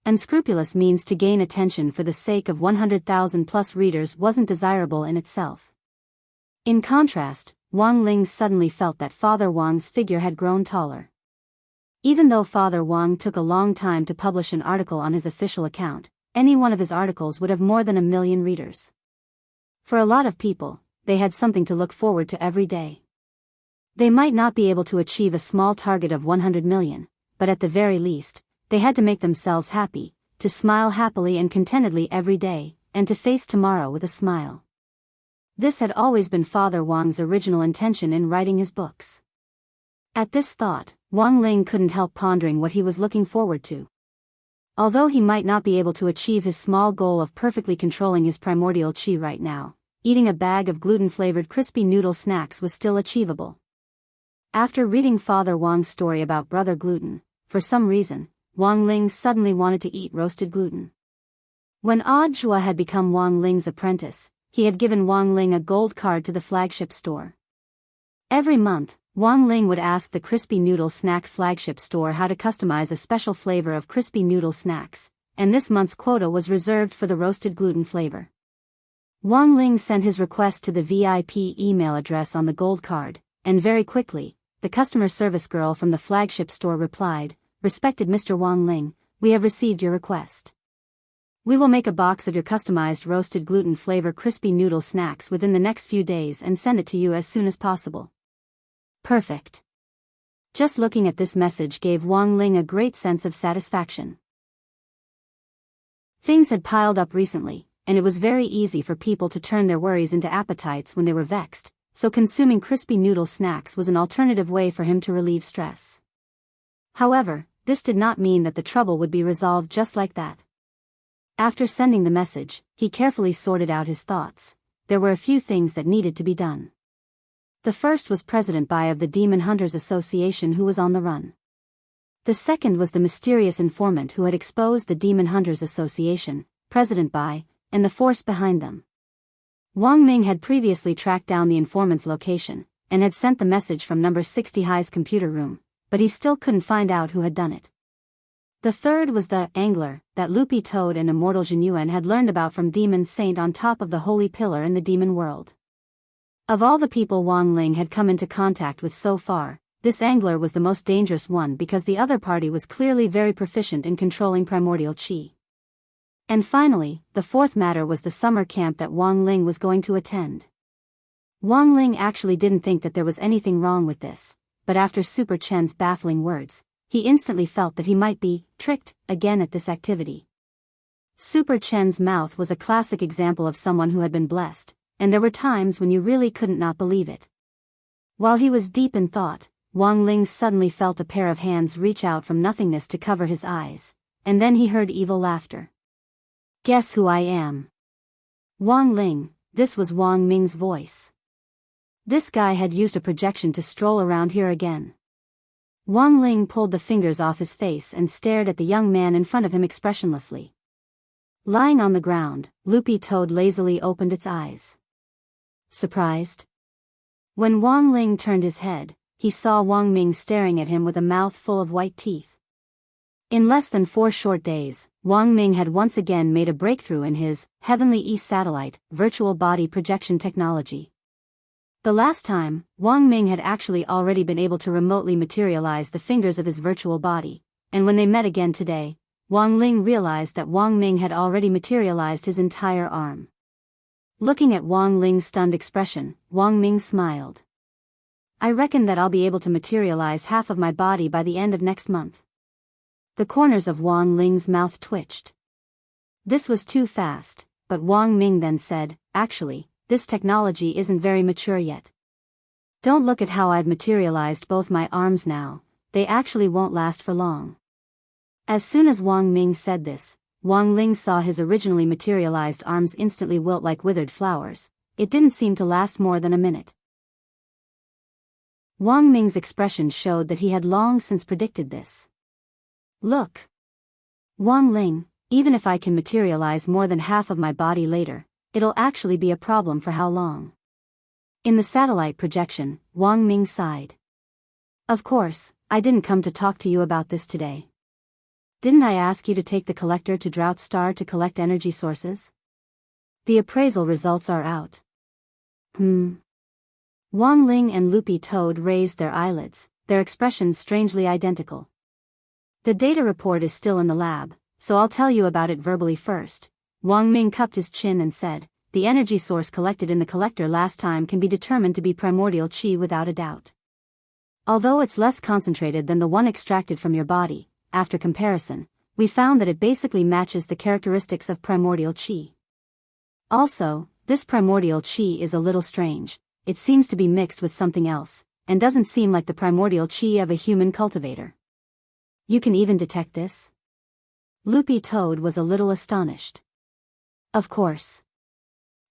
Unscrupulous means to gain attention for the sake of 100,000 plus readers wasn't desirable in itself. In contrast, Wang Ling suddenly felt that Father Wang's figure had grown taller. Even though Father Wang took a long time to publish an article on his official account, any one of his articles would have more than 1 million readers. For a lot of people, they had something to look forward to every day. They might not be able to achieve a small target of 100 million, but at the very least, they had to make themselves happy, to smile happily and contentedly every day, and to face tomorrow with a smile. This had always been Father Wang's original intention in writing his books. At this thought, Wang Ling couldn't help pondering what he was looking forward to. Although he might not be able to achieve his small goal of perfectly controlling his primordial qi right now, eating a bag of gluten-flavored crispy noodle snacks was still achievable. After reading Father Wang's story about Brother Gluten, for some reason, Wang Ling suddenly wanted to eat roasted gluten. When Odd Zhua had become Wang Ling's apprentice, he had given Wang Ling a gold card to the flagship store. Every month, Wang Ling would ask the crispy noodle snack flagship store how to customize a special flavor of crispy noodle snacks, and this month's quota was reserved for the roasted gluten flavor. Wang Ling sent his request to the VIP email address on the gold card, and very quickly, the customer service girl from the flagship store replied, "Respected Mr. Wang Ling, we have received your request. We will make a box of your customized roasted gluten flavor crispy noodle snacks within the next few days and send it to you as soon as possible." Perfect. Just looking at this message gave Wang Ling a great sense of satisfaction. Things had piled up recently, and it was very easy for people to turn their worries into appetites when they were vexed, so consuming crispy noodle snacks was an alternative way for him to relieve stress. However, this did not mean that the trouble would be resolved just like that. After sending the message, he carefully sorted out his thoughts. There were a few things that needed to be done. The first was President Bai of the Demon Hunters Association, who was on the run. The second was the mysterious informant who had exposed the Demon Hunters Association, President Bai, and the force behind them. Wang Ming had previously tracked down the informant's location, and had sent the message from number 60 High's computer room, but he still couldn't find out who had done it. The third was the angler that Loopy Toad and Immortal Jinyuan had learned about from Demon Saint on top of the holy pillar in the demon world. Of all the people Wang Ling had come into contact with so far, this angler was the most dangerous one because the other party was clearly very proficient in controlling primordial qi. And finally, the fourth matter was the summer camp that Wang Ling was going to attend. Wang Ling actually didn't think that there was anything wrong with this, but after Super Chen's baffling words, he instantly felt that he might be tricked again at this activity. Super Chen's mouth was a classic example of someone who had been blessed, and there were times when you really couldn't not believe it. While he was deep in thought, Wang Ling suddenly felt a pair of hands reach out from nothingness to cover his eyes, and then he heard evil laughter. "Guess who I am?" Wang Ling, this was Wang Ming's voice. This guy had used a projection to stroll around here again. Wang Ling pulled the fingers off his face and stared at the young man in front of him expressionlessly. Lying on the ground, Loopy Toad lazily opened its eyes. Surprised? When Wang Ling turned his head, he saw Wang Ming staring at him with a mouth full of white teeth. In less than 4 short days, Wang Ming had once again made a breakthrough in his Heavenly East satellite virtual body projection technology. The last time, Wang Ming had actually already been able to remotely materialize the fingers of his virtual body, and when they met again today, Wang Ling realized that Wang Ming had already materialized his entire arm. Looking at Wang Ling's stunned expression, Wang Ming smiled. "I reckon that I'll be able to materialize half of my body by the end of next month." The corners of Wang Ling's mouth twitched. This was too fast, but Wang Ming then said, "Actually, this technology isn't very mature yet. Don't look at how I've materialized both my arms now, they actually won't last for long." As soon as Wang Ming said this, Wang Ling saw his originally materialized arms instantly wilt like withered flowers. It didn't seem to last more than a minute. Wang Ming's expression showed that he had long since predicted this. "Look, Wang Ling, even if I can materialize more than half of my body later, it'll actually be a problem for how long?" In the satellite projection, Wang Ming sighed. "Of course, I didn't come to talk to you about this today. Didn't I ask you to take the collector to Drought Star to collect energy sources? The appraisal results are out." Wang Ling and Loopy Toad raised their eyelids, their expressions strangely identical. "The data report is still in the lab, so I'll tell you about it verbally first." Wang Ming cupped his chin and said, "The energy source collected in the collector last time can be determined to be primordial qi without a doubt. Although it's less concentrated than the one extracted from your body, after comparison, we found that it basically matches the characteristics of primordial qi. Also, this primordial qi is a little strange. It seems to be mixed with something else, and doesn't seem like the primordial qi of a human cultivator." "You can even detect this?" Loopy Toad was a little astonished. "Of course."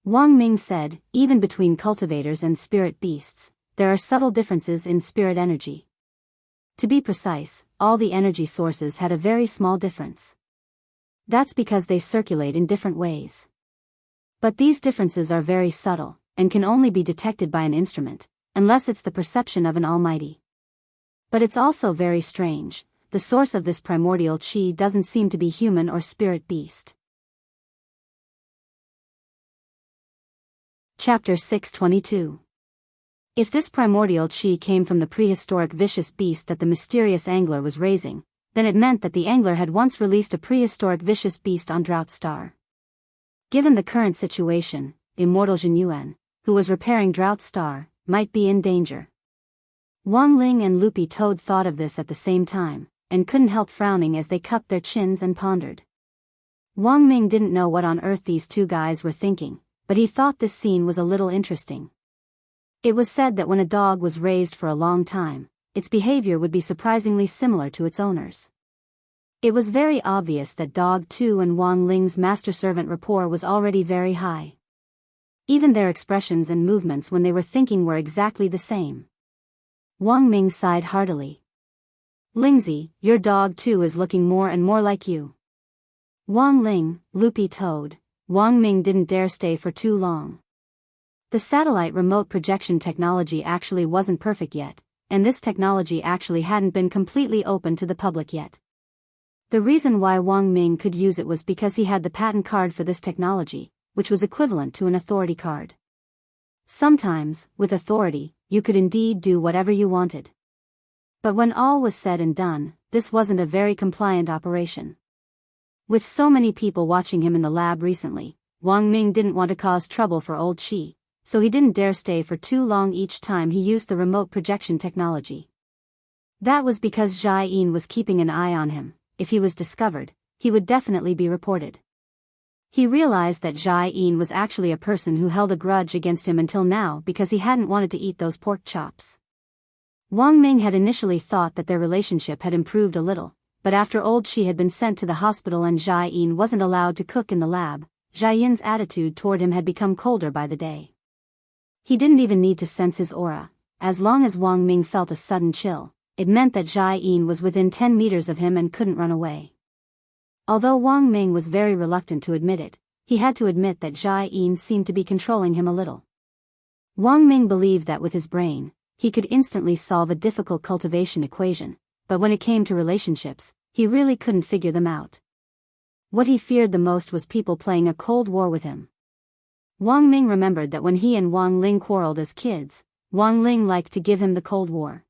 Wang Ming said, "Even between cultivators and spirit beasts, there are subtle differences in spirit energy. To be precise, all the energy sources had a very small difference. That's because they circulate in different ways. But these differences are very subtle, and can only be detected by an instrument, unless it's the perception of an almighty. But it's also very strange. the source of this primordial chi doesn't seem to be human or spirit beast. Chapter 622. If this primordial chi came from the prehistoric vicious beast that the mysterious angler was raising, then it meant that the angler had once released a prehistoric vicious beast on Drought Star. Given the current situation, Immortal Jinyuan, who was repairing Drought Star, might be in danger. Wang Ling and Loopy Toad thought of this at the same time, and couldn't help frowning as they cupped their chins and pondered. Wang Ming didn't know what on earth these two guys were thinking, but he thought this scene was a little interesting. It was said that when a dog was raised for a long time, its behavior would be surprisingly similar to its owners. It was very obvious that Dog 2 and Wang Ling's master-servant rapport was already very high. Even their expressions and movements when they were thinking were exactly the same. Wang Ming sighed heartily. Lingzi, your dog too is looking more and more like you. Wang Ling, Loopy Toad, Wang Ming didn't dare stay for too long. The satellite remote projection technology actually wasn't perfect yet, and this technology actually hadn't been completely open to the public yet. The reason why Wang Ming could use it was because he had the patent card for this technology, which was equivalent to an authority card. Sometimes, with authority, you could indeed do whatever you wanted. But when all was said and done, this wasn't a very compliant operation. With so many people watching him in the lab recently, Wang Ming didn't want to cause trouble for old Qi, so he didn't dare stay for too long each time he used the remote projection technology. That was because Jai Yin was keeping an eye on him. If he was discovered, he would definitely be reported. He realized that Jai Yin was actually a person who held a grudge against him until now because he hadn't wanted to eat those pork chops. Wang Ming had initially thought that their relationship had improved a little, but after old Qi had been sent to the hospital and Jai Yin wasn't allowed to cook in the lab, Jai Yin's attitude toward him had become colder by the day. He didn't even need to sense his aura. As long as Wang Ming felt a sudden chill, it meant that Jai Yin was within 10 meters of him and couldn't run away. Although Wang Ming was very reluctant to admit it, he had to admit that Jai Yin seemed to be controlling him a little. Wang Ming believed that with his brain, he could instantly solve a difficult cultivation equation, but when it came to relationships, he really couldn't figure them out. What he feared the most was people playing a cold war with him. Wang Ming remembered that when he and Wang Ling quarreled as kids, Wang Ling liked to give him the Cold War.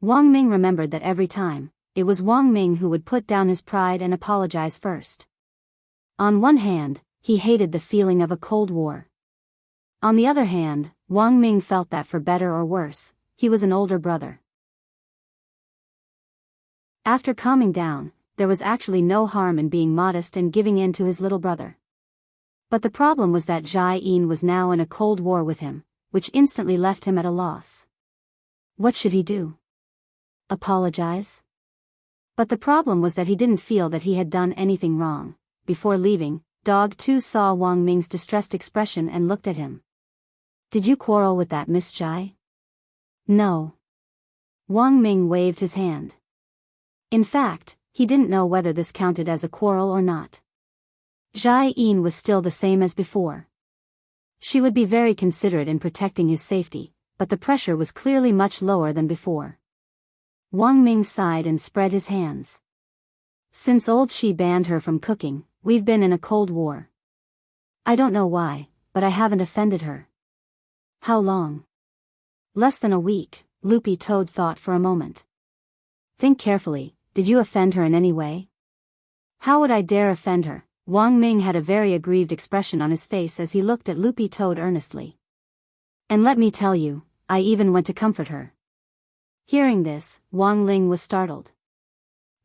Wang Ming remembered that every time, it was Wang Ming who would put down his pride and apologize first. On one hand, he hated the feeling of a Cold War. On the other hand, Wang Ming felt that for better or worse, he was an older brother. After calming down, there was actually no harm in being modest and giving in to his little brother. But the problem was that Jai Yin was now in a Cold War with him, which instantly left him at a loss. What should he do? Apologize? But the problem was that he didn't feel that he had done anything wrong. Before leaving, Dog 2 saw Wang Ming's distressed expression and looked at him. Did you quarrel with that Miss Jai? No. Wang Ming waved his hand. In fact, he didn't know whether this counted as a quarrel or not. Jai Yin was still the same as before. She would be very considerate in protecting his safety, but the pressure was clearly much lower than before. Wang Ming sighed and spread his hands. Since old Qi banned her from cooking, we've been in a Cold War. I don't know why, but I haven't offended her. How long? Less than a week, Loopy Toad thought for a moment. Think carefully, did you offend her in any way? How would I dare offend her? Wang Ming had a very aggrieved expression on his face as he looked at Loopy Toad earnestly. And let me tell you, I even went to comfort her. Hearing this, Wang Ling was startled.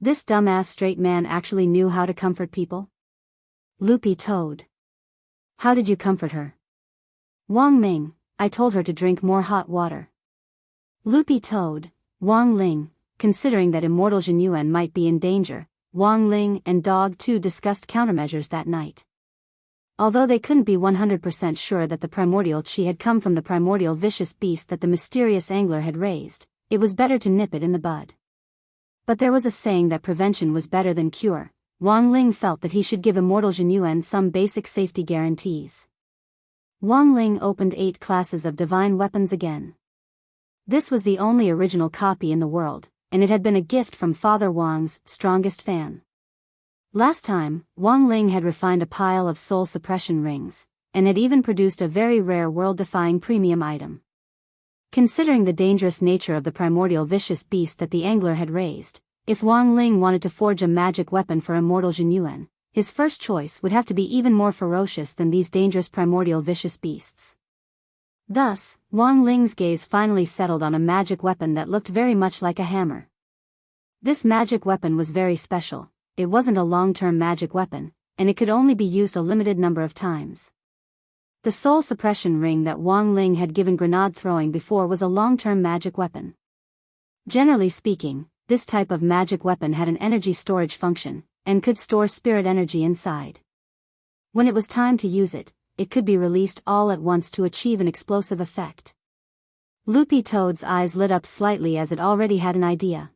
This dumbass straight man actually knew how to comfort people? Loopy Toad. How did you comfort her? Wang Ming, I told her to drink more hot water. Loopy Toad, Wang Ling, considering that Immortal Jinyuan might be in danger, Wang Ling and Dog 2 discussed countermeasures that night. Although they couldn't be 100% sure that the primordial Qi had come from the primordial vicious beast that the mysterious angler had raised, it was better to nip it in the bud. But there was a saying that prevention was better than cure. Wang Ling felt that he should give Immortal Jinyuan some basic safety guarantees. Wang Ling opened 8 classes of divine weapons again. This was the only original copy in the world, and it had been a gift from Father Wang's strongest fan. Last time, Wang Ling had refined a pile of soul suppression rings, and had even produced a very rare world-defying premium item. Considering the dangerous nature of the primordial vicious beast that the angler had raised, if Wang Ling wanted to forge a magic weapon for Immortal Jinyuan, his first choice would have to be even more ferocious than these dangerous primordial vicious beasts. Thus, Wang Ling's gaze finally settled on a magic weapon that looked very much like a hammer. This magic weapon was very special. It wasn't a long-term magic weapon, and it could only be used a limited number of times. The soul suppression ring that Wang Ling had given grenade throwing before was a long-term magic weapon. Generally speaking, this type of magic weapon had an energy storage function, and could store spirit energy inside. When it was time to use it, it could be released all at once to achieve an explosive effect. Loopy Toad's eyes lit up slightly as it already had an idea.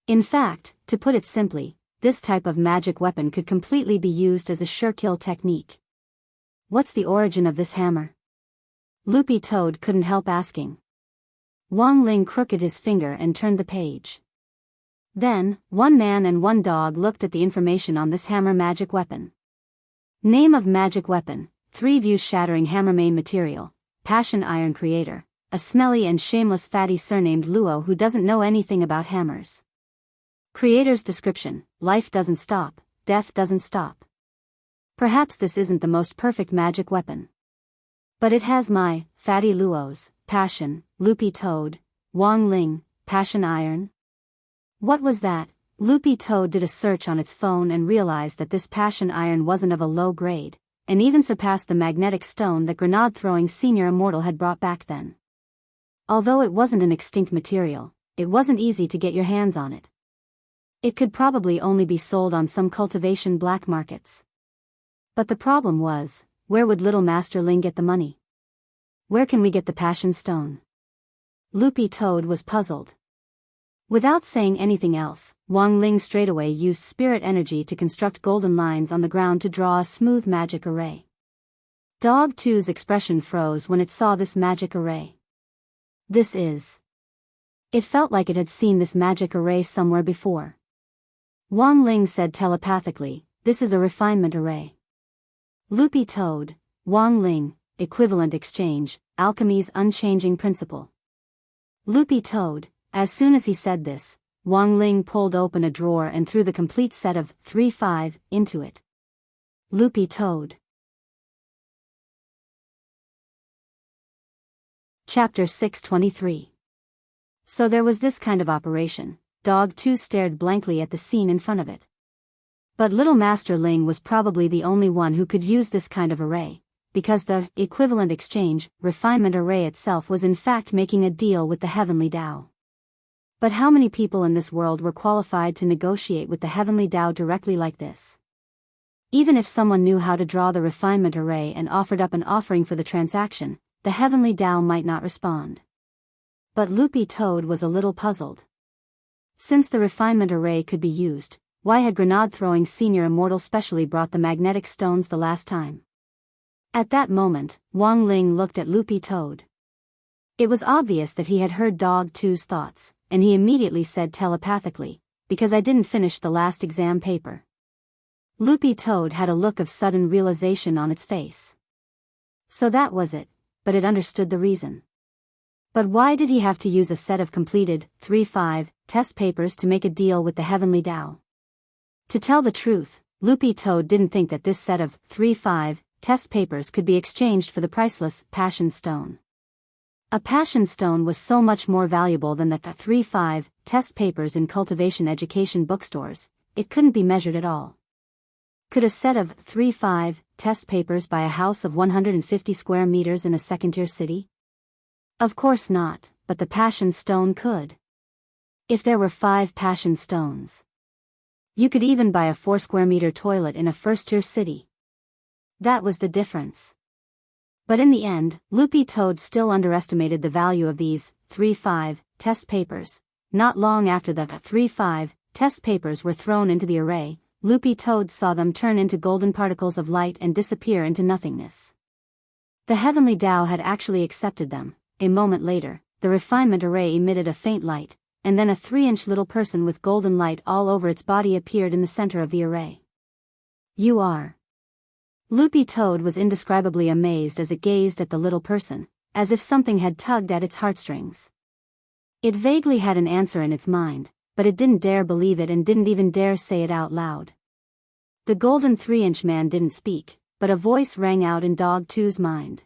In fact, to put it simply, this type of magic weapon could completely be used as a sure kill technique. What's the origin of this hammer? Loopy Toad couldn't help asking. Wang Ling crooked his finger and turned the page. Then, one man and one dog looked at the information on this hammer magic weapon. Name of magic weapon, 3 views shattering hammer main material, passion iron creator, a smelly and shameless fatty surnamed Luo who doesn't know anything about hammers. Creator's description, life doesn't stop, death doesn't stop. Perhaps this isn't the most perfect magic weapon. But it has my, fatty Luo's, passion, Loopy Toad, Wang Ling, passion iron. What was that? Loopy Toad did a search on its phone and realized that this passion iron wasn't of a low grade, and even surpassed the magnetic stone that grenade-throwing senior Immortal had brought back then. Although it wasn't an extinct material, it wasn't easy to get your hands on it. It could probably only be sold on some cultivation black markets. But the problem was, where would Little Master Ling get the money? Where can we get the passion stone? Loopy Toad was puzzled. Without saying anything else, Wang Ling straightaway used spirit energy to construct golden lines on the ground to draw a smooth magic array. Dog 2's expression froze when it saw this magic array. This is... It felt like it had seen this magic array somewhere before. Wang Ling said telepathically, this is a refinement array. Loopy Toad, Wang Ling, equivalent exchange, alchemy's unchanging principle. Loopy Toad. As soon as he said this, Wang Ling pulled open a drawer and threw the complete set of 3-5 into it. Loopy Toad. Chapter 623. So there was this kind of operation. Dog 2 stared blankly at the scene in front of it. But Little Master Ling was probably the only one who could use this kind of array, because the equivalent exchange, refinement array itself was in fact making a deal with the Heavenly Tao. But how many people in this world were qualified to negotiate with the Heavenly Tao directly like this? Even if someone knew how to draw the refinement array and offered up an offering for the transaction, the Heavenly Tao might not respond. But Loopy Toad was a little puzzled. Since the refinement array could be used, why had grenade-throwing senior Immortal specially brought the magnetic stones the last time? At that moment, Wang Ling looked at Loopy Toad. It was obvious that he had heard Dog 2's thoughts, and he immediately said telepathically, because I didn't finish the last exam paper. Loopy Toad had a look of sudden realization on its face. So that was it, but it understood the reason. But why did he have to use a set of completed 3-5 test papers to make a deal with the Heavenly Tao? To tell the truth, Loopy Toad didn't think that this set of 3-5 test papers could be exchanged for the priceless Passion Stone. A passion stone was so much more valuable than the 3-5 test papers in cultivation education bookstores, it couldn't be measured at all. Could a set of 3-5 test papers buy a house of 150 square meters in a second-tier city? Of course not, but the passion stone could. If there were 5 passion stones, you could even buy a 4 square meter toilet in a first-tier city. That was the difference. But in the end, Loopy Toad still underestimated the value of these 3-5 test papers. Not long after the 3-5 test papers were thrown into the array, Loopy Toad saw them turn into golden particles of light and disappear into nothingness. The Heavenly Tao had actually accepted them. A moment later, the refinement array emitted a faint light, and then a 3-inch little person with golden light all over its body appeared in the center of the array. "You are." Loopy Toad was indescribably amazed as it gazed at the little person, as if something had tugged at its heartstrings. It vaguely had an answer in its mind, but it didn't dare believe it and didn't even dare say it out loud. The golden 3-inch man didn't speak, but a voice rang out in Dog 2's mind.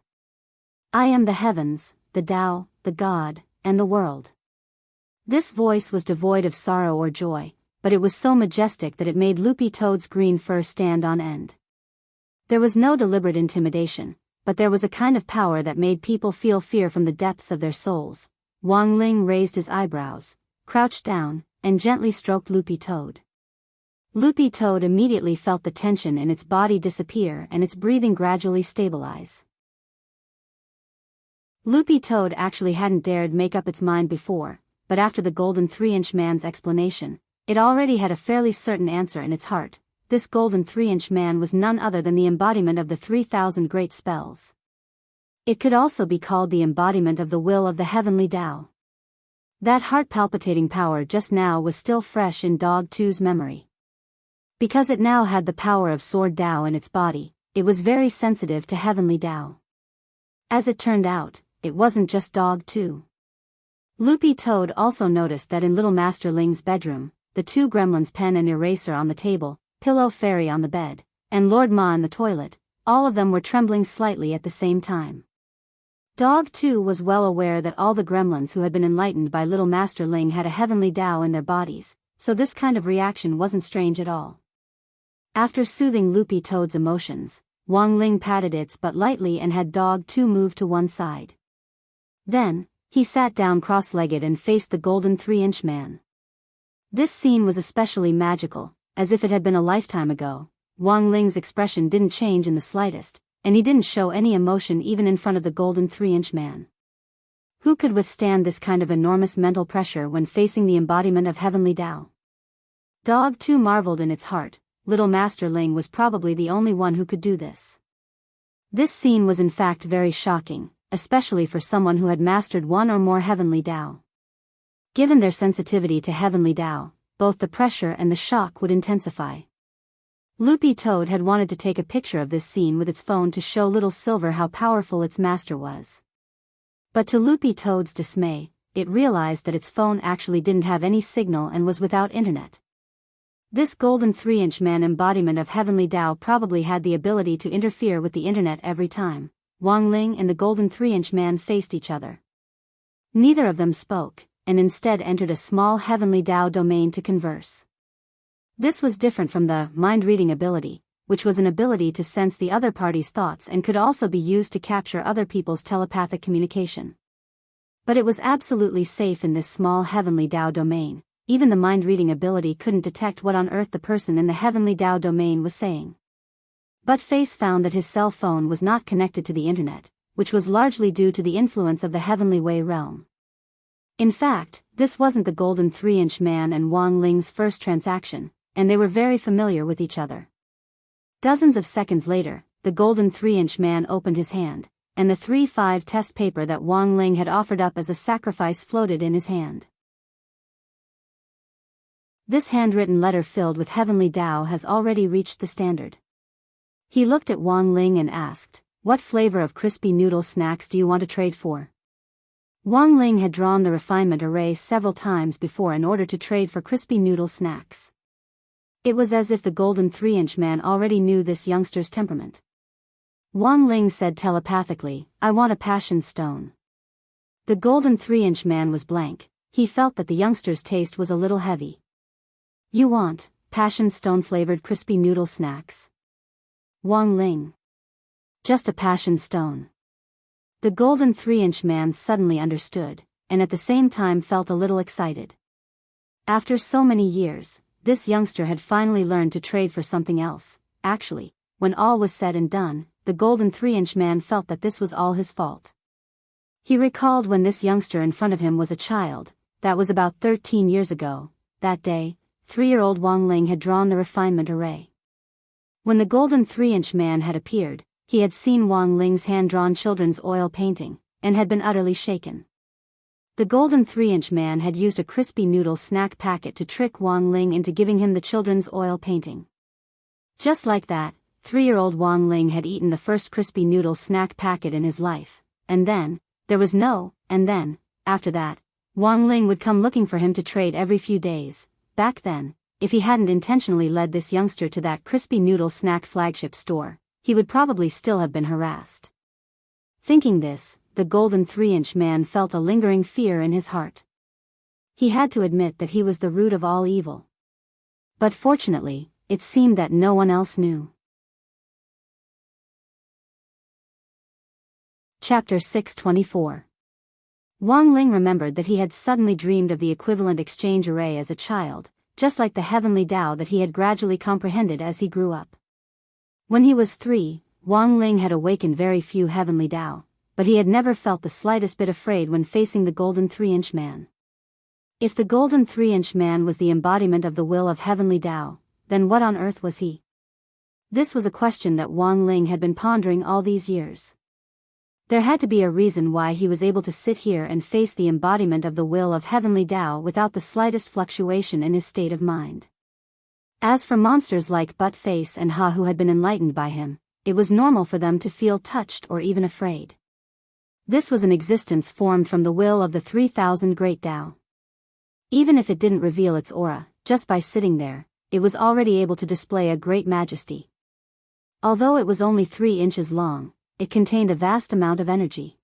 "I am the heavens, the Tao, the God, and the world." This voice was devoid of sorrow or joy, but it was so majestic that it made Loopy Toad's green fur stand on end. There was no deliberate intimidation, but there was a kind of power that made people feel fear from the depths of their souls. Wang Ling raised his eyebrows, crouched down, and gently stroked Loopy Toad. Loopy Toad immediately felt the tension in its body disappear and its breathing gradually stabilize. Loopy Toad actually hadn't dared make up its mind before, but after the golden 3-inch man's explanation, it already had a fairly certain answer in its heart. This golden 3-inch man was none other than the embodiment of the 3,000 great spells. It could also be called the embodiment of the will of the heavenly Tao. That heart-palpitating power just now was still fresh in Dog 2's memory. Because it now had the power of Sword Tao in its body, it was very sensitive to heavenly Tao. As it turned out, it wasn't just Dog 2. Loopy Toad also noticed that in Little Master Ling's bedroom, the 2 gremlins' pen and eraser on the table, Pillow Fairy on the bed, and Lord Ma in the toilet, all of them were trembling slightly at the same time. Dog 2 was well aware that all the gremlins who had been enlightened by Little Master Ling had a heavenly Tao in their bodies, so this kind of reaction wasn't strange at all. After soothing Loopy Toad's emotions, Wang Ling patted its butt lightly and had Dog 2 move to one side. Then, he sat down cross-legged and faced the golden 3-inch man. This scene was especially magical, as if it had been a lifetime ago. Wang Ling's expression didn't change in the slightest, and he didn't show any emotion even in front of the golden 3-inch man. Who could withstand this kind of enormous mental pressure when facing the embodiment of heavenly Tao? Dog 2 marveled in its heart. Little Master Ling was probably the only one who could do this. This scene was in fact very shocking, especially for someone who had mastered one or more heavenly Tao. Given their sensitivity to heavenly Tao, both the pressure and the shock would intensify. Loopy Toad had wanted to take a picture of this scene with its phone to show Little Silver how powerful its master was. But to Loopy Toad's dismay, it realized that its phone actually didn't have any signal and was without internet. This golden 3-inch man embodiment of heavenly Tao probably had the ability to interfere with the internet every time Wang Ling and the golden 3-inch man faced each other. Neither of them spoke, and instead entered a small heavenly Tao domain to converse. This was different from the mind-reading ability, which was an ability to sense the other party's thoughts and could also be used to capture other people's telepathic communication. But it was absolutely safe in this small heavenly Tao domain. Even the mind-reading ability couldn't detect what on earth the person in the heavenly Tao domain was saying. But Face found that his cell phone was not connected to the internet, which was largely due to the influence of the heavenly Wei realm. In fact, this wasn't the golden 3-inch man and Wang Ling's first transaction, and they were very familiar with each other. Dozens of seconds later, the golden 3-inch man opened his hand, and the 3-5 test paper that Wang Ling had offered up as a sacrifice floated in his hand. This handwritten letter filled with heavenly Tao has already reached the standard. He looked at Wang Ling and asked, "What flavor of crispy noodle snacks do you want to trade for?" Wang Ling had drawn the refinement array several times before in order to trade for crispy noodle snacks. It was as if the golden 3-inch man already knew this youngster's temperament. Wang Ling said telepathically, "I want a passion stone." The golden 3-inch man was blank. He felt that the youngster's taste was a little heavy. "You want passion stone flavored crispy noodle snacks?" Wang Ling. "Just a passion stone." The golden 3-inch man suddenly understood, and at the same time felt a little excited. After so many years, this youngster had finally learned to trade for something else. Actually, when all was said and done, the golden 3-inch man felt that this was all his fault. He recalled when this youngster in front of him was a child. That was about 13 years ago. That day, 3-year-old Wang Ling had drawn the refinement array. When the golden 3-inch man had appeared, he had seen Wang Ling's hand-drawn children's oil painting, and had been utterly shaken. The golden 3-inch man had used a crispy noodle snack packet to trick Wang Ling into giving him the children's oil painting. Just like that, 3-year-old Wang Ling had eaten the first crispy noodle snack packet in his life, and then, after that, Wang Ling would come looking for him to trade every few days. Back then, if he hadn't intentionally led this youngster to that crispy noodle snack flagship store, he would probably still have been harassed. Thinking this, the golden 3-inch man felt a lingering fear in his heart. He had to admit that he was the root of all evil. But fortunately, it seemed that no one else knew. Chapter 624. Wang Ling remembered that he had suddenly dreamed of the equivalent exchange array as a child, just like the heavenly Tao that he had gradually comprehended as he grew up. When he was 3, Wang Ling had awakened very few heavenly Tao, but he had never felt the slightest bit afraid when facing the golden 3-inch man. If the golden 3-inch man was the embodiment of the will of heavenly Tao, then what on earth was he? This was a question that Wang Ling had been pondering all these years. There had to be a reason why he was able to sit here and face the embodiment of the will of heavenly Tao without the slightest fluctuation in his state of mind. As for monsters like Butt-Face and Ha who had been enlightened by him, it was normal for them to feel touched or even afraid. This was an existence formed from the will of the 3,000 Great Tao. Even if it didn't reveal its aura, just by sitting there, it was already able to display a great majesty. Although it was only 3 inches long, it contained a vast amount of energy.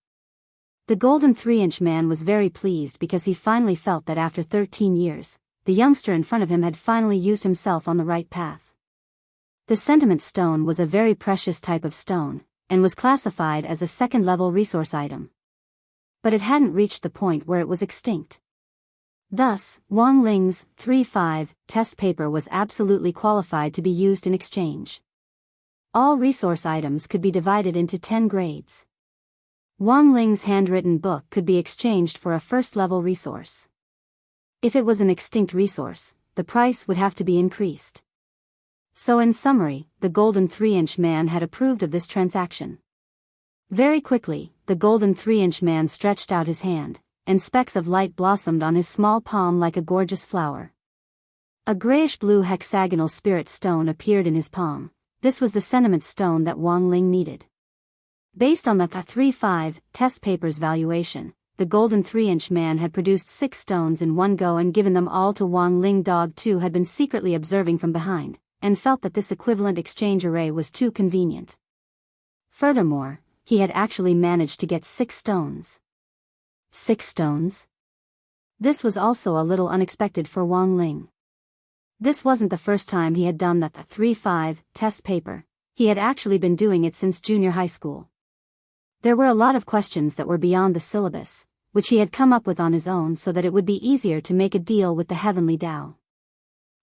The golden 3-inch man was very pleased because he finally felt that after 13 years, the youngster in front of him had finally used himself on the right path. The sentiment stone was a very precious type of stone, and was classified as a second-level resource item. But it hadn't reached the point where it was extinct. Thus, Wang Ling's 3-5 test paper was absolutely qualified to be used in exchange. All resource items could be divided into 10 grades. Wang Ling's handwritten book could be exchanged for a first-level resource. If it was an extinct resource, the price would have to be increased. So in summary, the golden 3-inch man had approved of this transaction. Very quickly, the golden 3-inch man stretched out his hand, and specks of light blossomed on his small palm like a gorgeous flower. A grayish-blue hexagonal spirit stone appeared in his palm. This was the sentiment stone that Wang Ling needed. Based on the 3-5 test paper's valuation, the golden 3-inch man had produced 6 stones in one go and given them all to Wang Ling. Dog 2 had been secretly observing from behind, and felt that this equivalent exchange array was too convenient. Furthermore, he had actually managed to get 6 stones. 6 stones? This was also a little unexpected for Wang Ling. This wasn't the first time he had done the 3-5 test paper. He had actually been doing it since junior high school. There were a lot of questions that were beyond the syllabus, which he had come up with on his own so that it would be easier to make a deal with the heavenly Tao.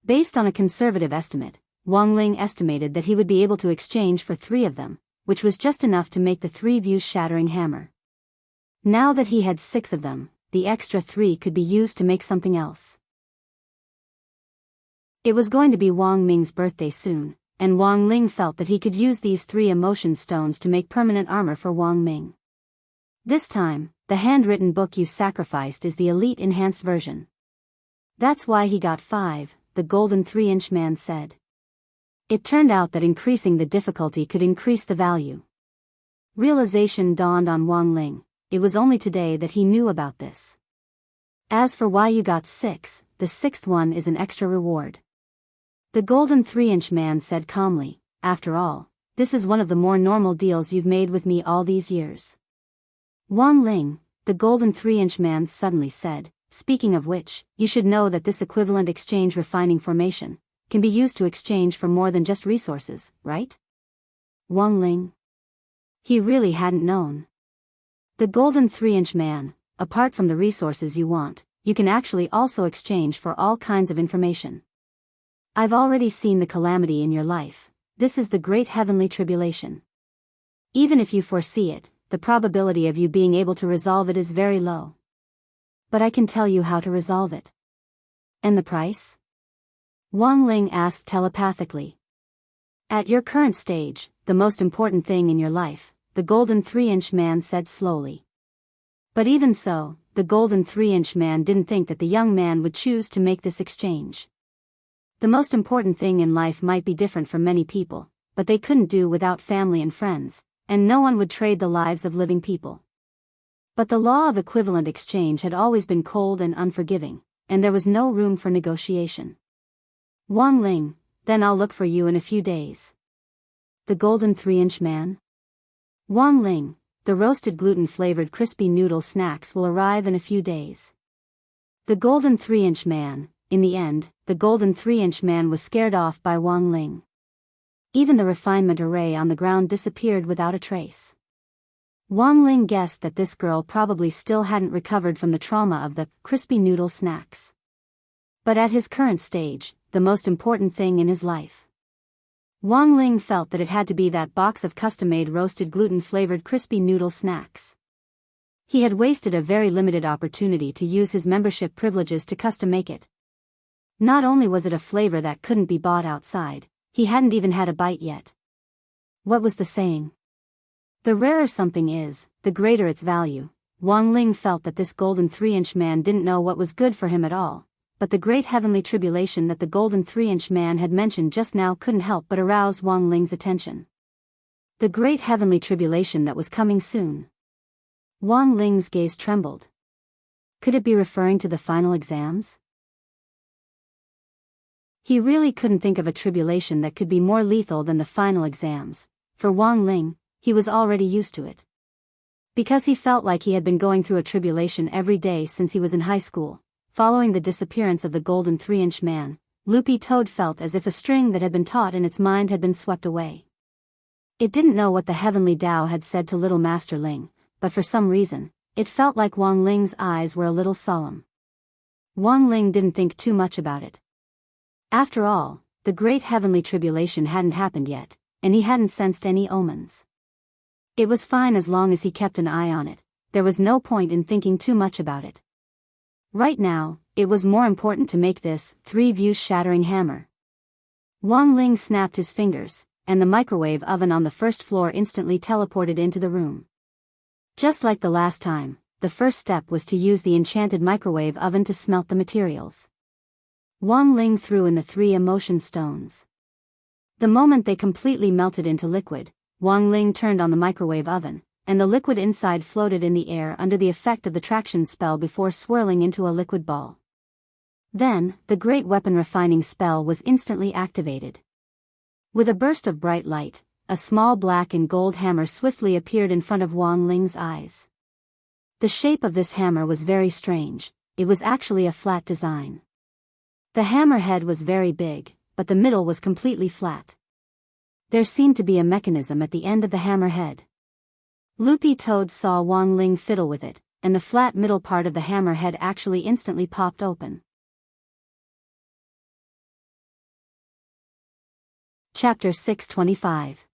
Based on a conservative estimate, Wang Ling estimated that he would be able to exchange for 3 of them, which was just enough to make the 3 view-shattering hammer. Now that he had 6 of them, the extra 3 could be used to make something else. It was going to be Wang Ming's birthday soon, and Wang Ling felt that he could use these 3 emotion stones to make permanent armor for Wang Ming. This time, the handwritten book you sacrificed is the elite enhanced version. That's why he got 5, the golden 3-inch man said. It turned out that increasing the difficulty could increase the value. Realization dawned on Wang Ling. It was only today that he knew about this. As for why you got 6, the 6th one is an extra reward. The golden 3-inch man said calmly, after all, this is one of the more normal deals you've made with me all these years. Wang Ling, the golden 3-inch man suddenly said, speaking of which, you should know that this equivalent exchange refining formation can be used to exchange for more than just resources, right? Wang Ling. He really hadn't known. The golden 3-inch man, apart from the resources you want, you can actually also exchange for all kinds of information. I've already seen the calamity in your life. This is the great heavenly tribulation. Even if you foresee it, the probability of you being able to resolve it is very low. But I can tell you how to resolve it. And the price? Wang Ling asked telepathically. At your current stage, the most important thing in your life, the golden 3-inch man said slowly. But even so, the golden 3-inch man didn't think that the young man would choose to make this exchange. The most important thing in life might be different for many people, but they couldn't do without family and friends, and no one would trade the lives of living people. But the law of equivalent exchange had always been cold and unforgiving, and there was no room for negotiation. Wang Ling, then I'll look for you in a few days. The golden 3-inch man? Wang Ling, the roasted gluten-flavored crispy noodle snacks will arrive in a few days. The golden 3-inch man. In the end, the golden 3-inch man was scared off by Wang Ling. Even the refinement array on the ground disappeared without a trace. Wang Ling guessed that this girl probably still hadn't recovered from the trauma of the crispy noodle snacks. But at his current stage, the most important thing in his life. Wang Ling felt that it had to be that box of custom-made roasted gluten-flavored crispy noodle snacks. He had wasted a very limited opportunity to use his membership privileges to custom-make it. Not only was it a flavor that couldn't be bought outside, he hadn't even had a bite yet. What was the saying? The rarer something is, the greater its value. Wang Ling felt that this golden 3-inch man didn't know what was good for him at all, but the great heavenly tribulation that the golden 3-inch man had mentioned just now couldn't help but arouse Wang Ling's attention. The great heavenly tribulation that was coming soon. Wang Ling's gaze trembled. Could it be referring to the final exams? He really couldn't think of a tribulation that could be more lethal than the final exams. For Wang Ling, he was already used to it. Because he felt like he had been going through a tribulation every day since he was in high school. Following the disappearance of the golden 3-inch man, Loopy Toad felt as if a string that had been taut in its mind had been swept away. It didn't know what the heavenly Tao had said to little Master Ling, but for some reason, it felt like Wang Ling's eyes were a little solemn. Wang Ling didn't think too much about it. After all, the great heavenly tribulation hadn't happened yet, and he hadn't sensed any omens. It was fine as long as he kept an eye on it. There was no point in thinking too much about it. Right now, it was more important to make this 3-view-shattering hammer. Wang Ling snapped his fingers, and the microwave oven on the first floor instantly teleported into the room. Just like the last time, the first step was to use the enchanted microwave oven to smelt the materials. Wang Ling threw in the 3 emotion stones. The moment they completely melted into liquid, Wang Ling turned on the microwave oven, and the liquid inside floated in the air under the effect of the traction spell before swirling into a liquid ball. Then, the great weapon refining spell was instantly activated. With a burst of bright light, a small black and gold hammer swiftly appeared in front of Wang Ling's eyes. The shape of this hammer was very strange. It was actually a flat design. The hammer head was very big, but the middle was completely flat. There seemed to be a mechanism at the end of the hammer head. Loopy Toad saw Wang Ling fiddle with it, and the flat middle part of the hammer head actually instantly popped open. Chapter 625.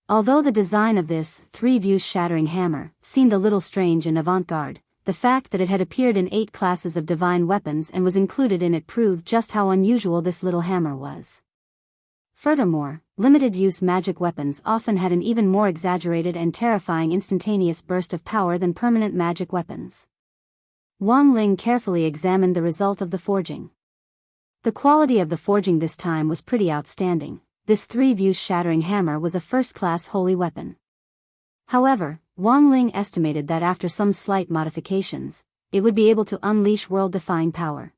Although the design of this 3-view-shattering hammer seemed a little strange and avant-garde, the fact that it had appeared in 8 classes of divine weapons and was included in it proved just how unusual this little hammer was. Furthermore, limited-use magic weapons often had an even more exaggerated and terrifying instantaneous burst of power than permanent magic weapons. Wang Ling carefully examined the result of the forging. The quality of the forging this time was pretty outstanding. This 3-view-shattering hammer was a first-class holy weapon. However, Wang Ling estimated that after some slight modifications, it would be able to unleash world-defying power.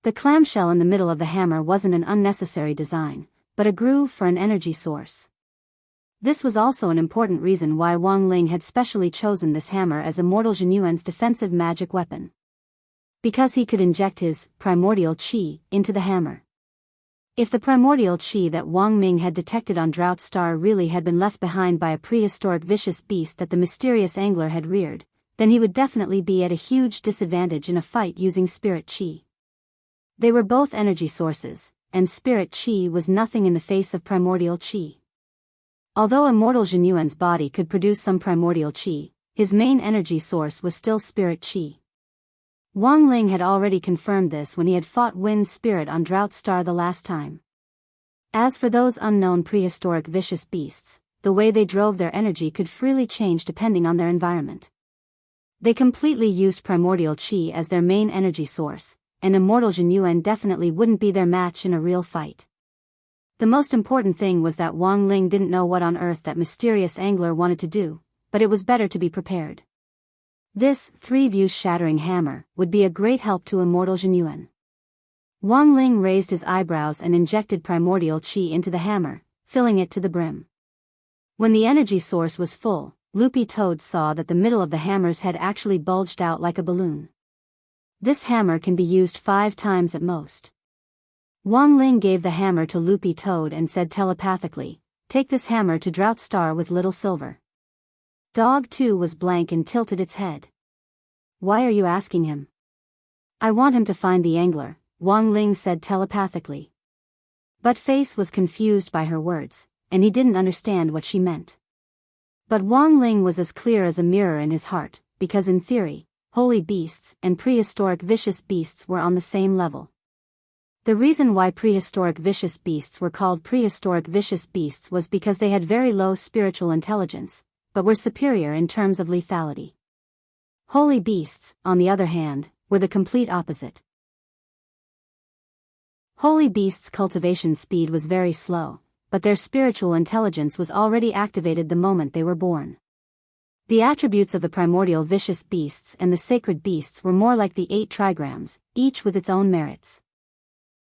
The clamshell in the middle of the hammer wasn't an unnecessary design, but a groove for an energy source. This was also an important reason why Wang Ling had specially chosen this hammer as Immortal Jinyuan's defensive magic weapon. Because he could inject his primordial qi into the hammer. If the primordial qi that Wang Ming had detected on Drought Star really had been left behind by a prehistoric vicious beast that the mysterious angler had reared, then he would definitely be at a huge disadvantage in a fight using spirit qi. They were both energy sources, and spirit qi was nothing in the face of primordial qi. Although Immortal Jinyuan's body could produce some primordial qi, his main energy source was still spirit qi. Wang Ling had already confirmed this when he had fought Wind Spirit on Drought Star the last time. As for those unknown prehistoric vicious beasts, the way they drove their energy could freely change depending on their environment. They completely used primordial chi as their main energy source, and Immortal Jinyuan definitely wouldn't be their match in a real fight. The most important thing was that Wang Ling didn't know what on earth that mysterious angler wanted to do, but it was better to be prepared. This 3 views shattering hammer would be a great help to Immortal Jinyuan. Wang Ling raised his eyebrows and injected primordial chi into the hammer, filling it to the brim. When the energy source was full, Loopy Toad saw that the middle of the hammer's head actually bulged out like a balloon. This hammer can be used 5 times at most. Wang Ling gave the hammer to Loopy Toad and said telepathically, "Take this hammer to Drought Star with Little Silver." Dog 2 was blank and tilted its head. "Why are you asking him?" "I want him to find the angler," Wang Ling said telepathically. But Face was confused by her words, and he didn't understand what she meant. But Wang Ling was as clear as a mirror in his heart, because in theory, holy beasts and prehistoric vicious beasts were on the same level. The reason why prehistoric vicious beasts were called prehistoric vicious beasts was because they had very low spiritual intelligence, but were superior in terms of lethality. Holy beasts, on the other hand, were the complete opposite. Holy beasts' cultivation speed was very slow, but their spiritual intelligence was already activated the moment they were born. The attributes of the primordial vicious beasts and the sacred beasts were more like the 8 trigrams, each with its own merits.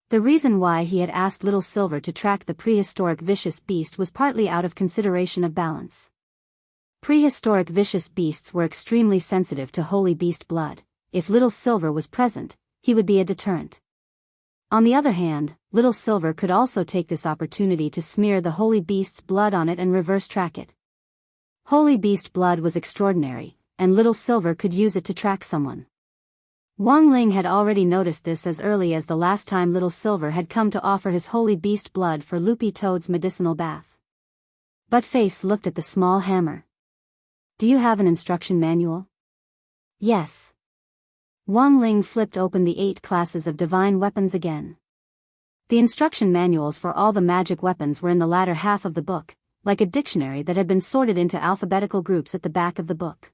The reason why he had asked Little Silver to track the prehistoric vicious beast was partly out of consideration of balance. Prehistoric vicious beasts were extremely sensitive to holy beast blood. If Little Silver was present, he would be a deterrent. On the other hand, Little Silver could also take this opportunity to smear the holy beast's blood on it and reverse track it. Holy beast blood was extraordinary, and Little Silver could use it to track someone. Wang Ling had already noticed this as early as the last time Little Silver had come to offer his holy beast blood for Loopy Toad's medicinal bath. But Face looked at the small hammer. "Do you have an instruction manual?" "Yes." Wang Ling flipped open the 8 classes of divine weapons again. The instruction manuals for all the magic weapons were in the latter half of the book, like a dictionary that had been sorted into alphabetical groups at the back of the book.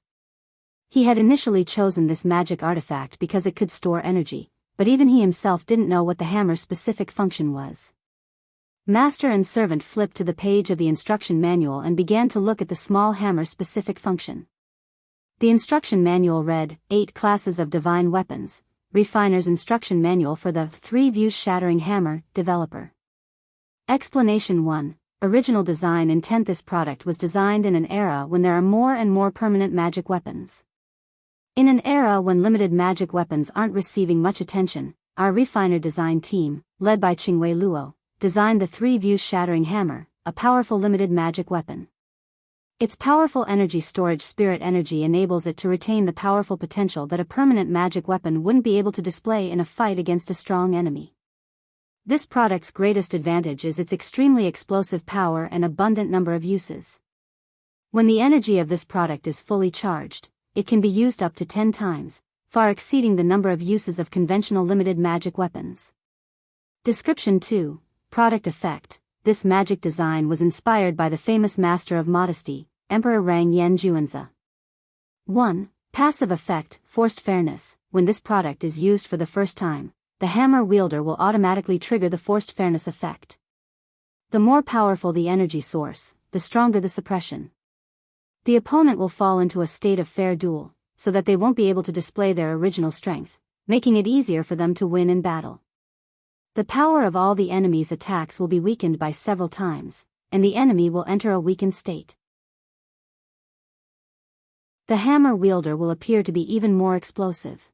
He had initially chosen this magic artifact because it could store energy, but even he himself didn't know what the hammer's specific function was. Master and servant flipped to the page of the instruction manual and began to look at the small hammer's specific function. The instruction manual read, 8 classes of divine weapons, Refiner's instruction manual for the 3 views shattering hammer, developer. Explanation 1. Original design intent. This product was designed in an era when there are more and more permanent magic weapons. In an era when limited magic weapons aren't receiving much attention, our Refiner design team, led by Qingwei Luo, designed the 3 views shattering hammer, a powerful limited magic weapon. Its powerful energy storage spirit energy enables it to retain the powerful potential that a permanent magic weapon wouldn't be able to display in a fight against a strong enemy. This product's greatest advantage is its extremely explosive power and abundant number of uses. When the energy of this product is fully charged, it can be used up to 10 times, far exceeding the number of uses of conventional limited magic weapons. Description 2. Product effect. This magic design was inspired by the famous master of modesty, Emperor Rang Yen Juanzi. 1. Passive effect, forced fairness. When this product is used for the first time, the hammer wielder will automatically trigger the forced fairness effect. The more powerful the energy source, the stronger the suppression. The opponent will fall into a state of fair duel, so that they won't be able to display their original strength, making it easier for them to win in battle. The power of all the enemy's attacks will be weakened by several times, and the enemy will enter a weakened state. The hammer wielder will appear to be even more explosive.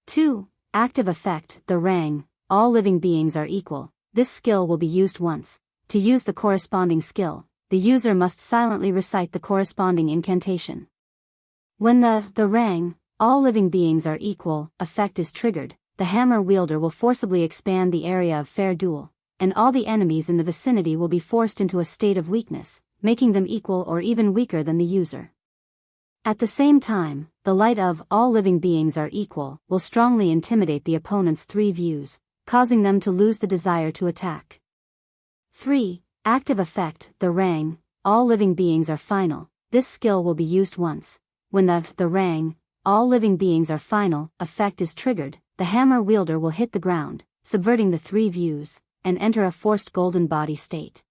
2. Active effect, the Rang, all living beings are equal. This skill will be used once. To use the corresponding skill, the user must silently recite the corresponding incantation. When the Rang, all living beings are equal, effect is triggered, the hammer wielder will forcibly expand the area of fair duel, and all the enemies in the vicinity will be forced into a state of weakness, making them equal or even weaker than the user. At the same time, the light of all living beings are equal will strongly intimidate the opponent's 3 views, causing them to lose the desire to attack. 3. Active effect, the Rang, all living beings are final. This skill will be used once. When the Rang, all living beings are final effect is triggered, the hammer wielder will hit the ground, subverting the three views, and enter a forced golden body state.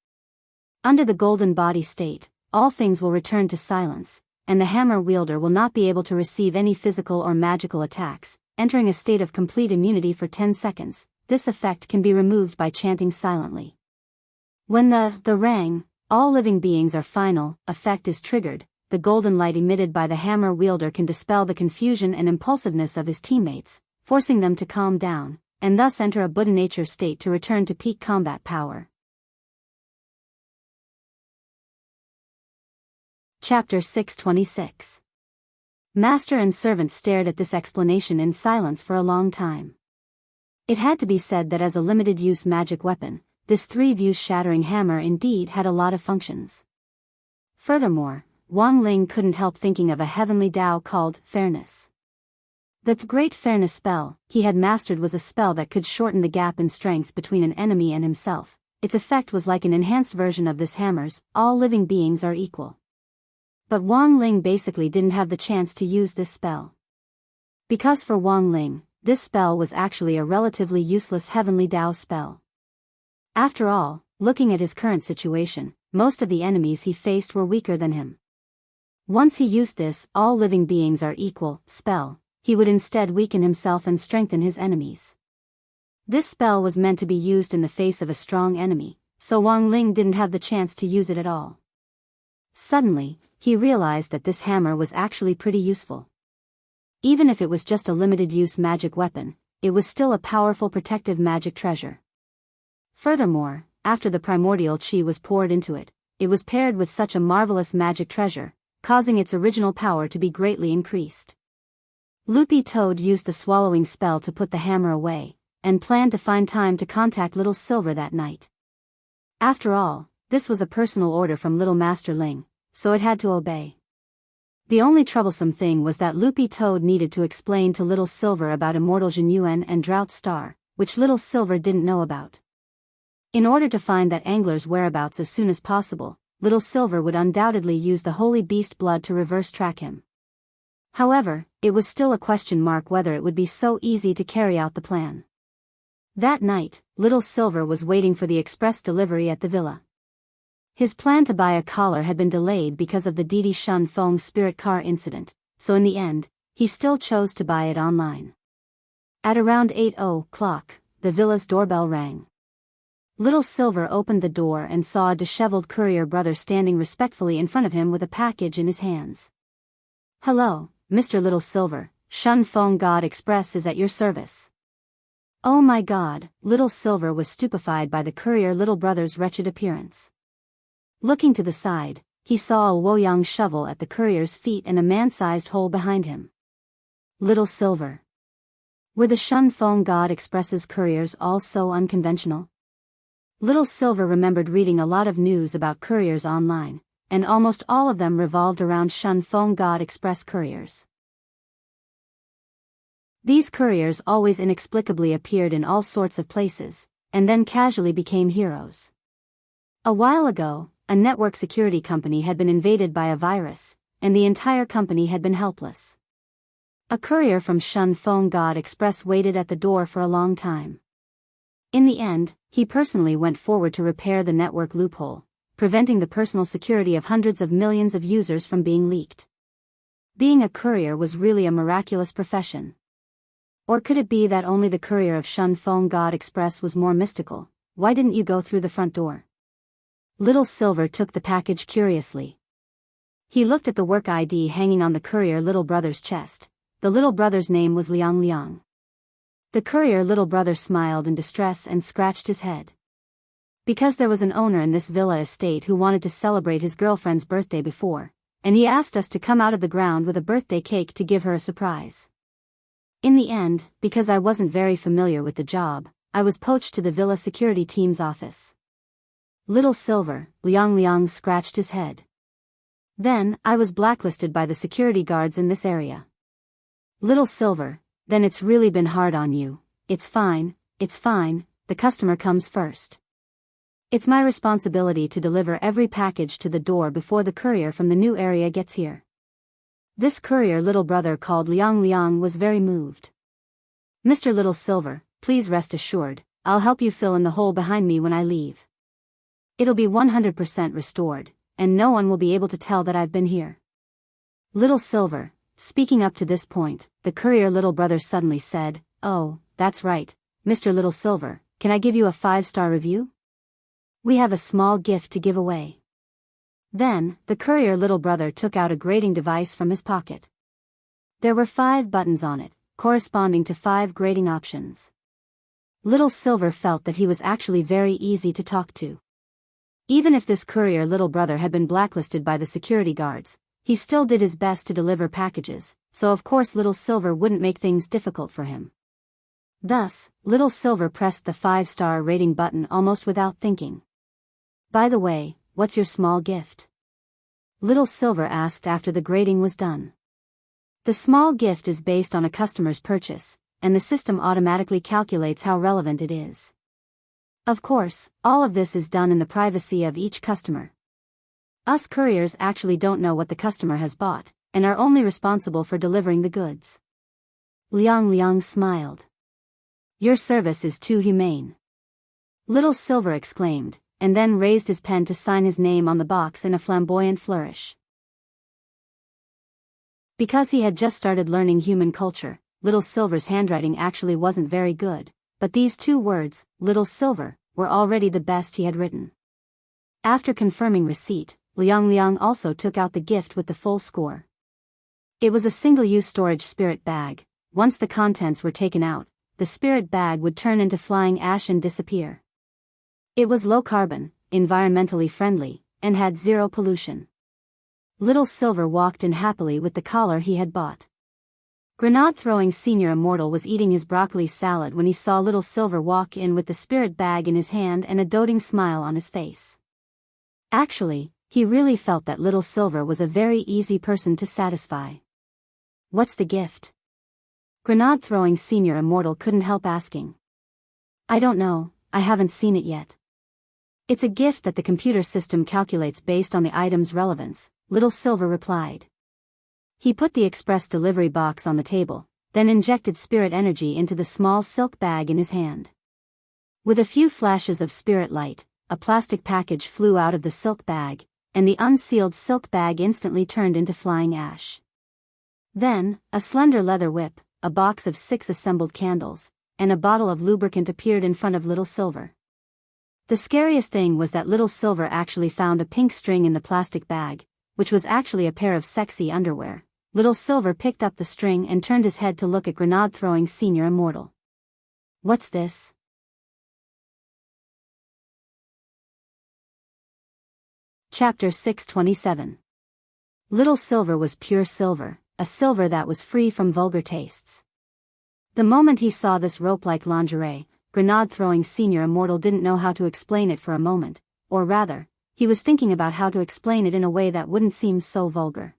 Under the golden body state, all things will return to silence, and the hammer wielder will not be able to receive any physical or magical attacks, entering a state of complete immunity for 10 seconds. This effect can be removed by chanting silently. When the rang, all living beings are final effect is triggered, the golden light emitted by the hammer wielder can dispel the confusion and impulsiveness of his teammates, forcing them to calm down, and thus enter a Buddha nature state to return to peak combat power. Chapter 626. Master and servant stared at this explanation in silence for a long time. It had to be said that as a limited-use magic weapon, this three-views shattering hammer indeed had a lot of functions. Furthermore, Wang Ling couldn't help thinking of a heavenly Tao called fairness. The great fairness spell he had mastered was a spell that could shorten the gap in strength between an enemy and himself. Its effect was like an enhanced version of this hammer's, all living beings are equal. But Wang Ling basically didn't have the chance to use this spell. Because for Wang Ling, this spell was actually a relatively useless heavenly Tao spell. After all, looking at his current situation, most of the enemies he faced were weaker than him. Once he used this all living beings are equal spell, he would instead weaken himself and strengthen his enemies. This spell was meant to be used in the face of a strong enemy, so Wang Ling didn't have the chance to use it at all. Suddenly, he realized that this hammer was actually pretty useful. Even if it was just a limited-use magic weapon, it was still a powerful protective magic treasure. Furthermore, after the primordial chi was poured into it, it was paired with such a marvelous magic treasure, causing its original power to be greatly increased. Loopy Toad used the swallowing spell to put the hammer away, and planned to find time to contact Little Silver that night. After all, this was a personal order from Little Master Ling, so it had to obey. The only troublesome thing was that Loopy Toad needed to explain to Little Silver about Immortal Jinyuan and Drought Star, which Little Silver didn't know about. In order to find that angler's whereabouts as soon as possible, Little Silver would undoubtedly use the holy beast blood to reverse track him. However, it was still a question mark whether it would be so easy to carry out the plan. That night, Little Silver was waiting for the express delivery at the villa. His plan to buy a collar had been delayed because of the Didi Shun Feng spirit car incident, so in the end, he still chose to buy it online. At around 8:00, the villa's doorbell rang. Little Silver opened the door and saw a disheveled courier brother standing respectfully in front of him with a package in his hands. "Hello, Mr. Little Silver, Shun Feng God Express is at your service." Oh my God, Little Silver was stupefied by the courier little brother's wretched appearance. Looking to the side, he saw a Woyang shovel at the courier's feet and a man-sized hole behind him. Little Silver. Were the Shun Feng God Express's couriers all so unconventional? Little Silver remembered reading a lot of news about couriers online, and almost all of them revolved around Shun Feng God Express couriers. These couriers always inexplicably appeared in all sorts of places, and then casually became heroes. A while ago, a network security company had been invaded by a virus, and the entire company had been helpless. A courier from Shun Feng God Express waited at the door for a long time. In the end, he personally went forward to repair the network loophole, preventing the personal security of hundreds of millions of users from being leaked. Being a courier was really a miraculous profession. Or could it be that only the courier of Shun Feng God Express was more mystical? Why didn't you go through the front door? Little Silver took the package curiously. He looked at the work ID hanging on the courier little brother's chest. The little brother's name was Liang Liang. The courier little brother smiled in distress and scratched his head. Because there was an owner in this villa estate who wanted to celebrate his girlfriend's birthday before, and he asked us to come out of the ground with a birthday cake to give her a surprise. In the end, because I wasn't very familiar with the job, I was poached to the villa security team's office. Little Silver, Liang Liang scratched his head. Then, I was blacklisted by the security guards in this area. Little Silver, then it's really been hard on you. It's fine, the customer comes first. It's my responsibility to deliver every package to the door before the courier from the new area gets here. This courier little brother called Liang Liang was very moved. "Mr. Little Silver, please rest assured, I'll help you fill in the hole behind me when I leave. It'll be 100% restored, and no one will be able to tell that I've been here." Little Silver, speaking up to this point, the courier little brother suddenly said, "Oh, that's right, Mr. Little Silver, can I give you a 5-star review? We have a small gift to give away." Then, the courier little brother took out a grading device from his pocket. There were 5 buttons on it, corresponding to 5 grading options. Little Silver felt that he was actually very easy to talk to. Even if this courier little brother had been blacklisted by the security guards, he still did his best to deliver packages, so of course Little Silver wouldn't make things difficult for him. Thus, Little Silver pressed the 5-star rating button almost without thinking. "By the way, what's your small gift?" Little Silver asked after the grading was done. The small gift is based on a customer's purchase, and the system automatically calculates how relevant it is. Of course, all of this is done in the privacy of each customer. Us couriers actually don't know what the customer has bought, and are only responsible for delivering the goods. Liang Liang smiled. "Your service is too humane," Little Silver exclaimed, and then raised his pen to sign his name on the box in a flamboyant flourish. Because he had just started learning human culture, Little Silver's handwriting actually wasn't very good, but these 2 words, Little Silver, were already the best he had written. After confirming receipt, Liang Liang also took out the gift with the full score. It was a single-use storage spirit bag. Once the contents were taken out, the spirit bag would turn into flying ash and disappear. It was low-carbon, environmentally friendly, and had 0 pollution. Little Silver walked in happily with the collar he had bought. Grenade-throwing Senior Immortal was eating his broccoli salad when he saw Little Silver walk in with the spirit bag in his hand and a doting smile on his face. Actually, he really felt that Little Silver was a very easy person to satisfy. "What's the gift?" Grenade-throwing Senior Immortal couldn't help asking. "I don't know, I haven't seen it yet." "It's a gift that the computer system calculates based on the item's relevance," Little Silver replied. He put the express delivery box on the table, then injected spirit energy into the small silk bag in his hand. With a few flashes of spirit light, a plastic package flew out of the silk bag, and the unsealed silk bag instantly turned into flying ash. Then, a slender leather whip, a box of 6 assembled candles, and a bottle of lubricant appeared in front of Little Silver. The scariest thing was that Little Silver actually found a pink string in the plastic bag, which was actually a pair of sexy underwear. Little Silver picked up the string and turned his head to look at Grenade-throwing Senior Immortal. "What's this?" Chapter 627. Little Silver was pure silver, a silver that was free from vulgar tastes. The moment he saw this rope-like lingerie, Grenade-throwing Senior Immortal didn't know how to explain it for a moment, or rather, he was thinking about how to explain it in a way that wouldn't seem so vulgar.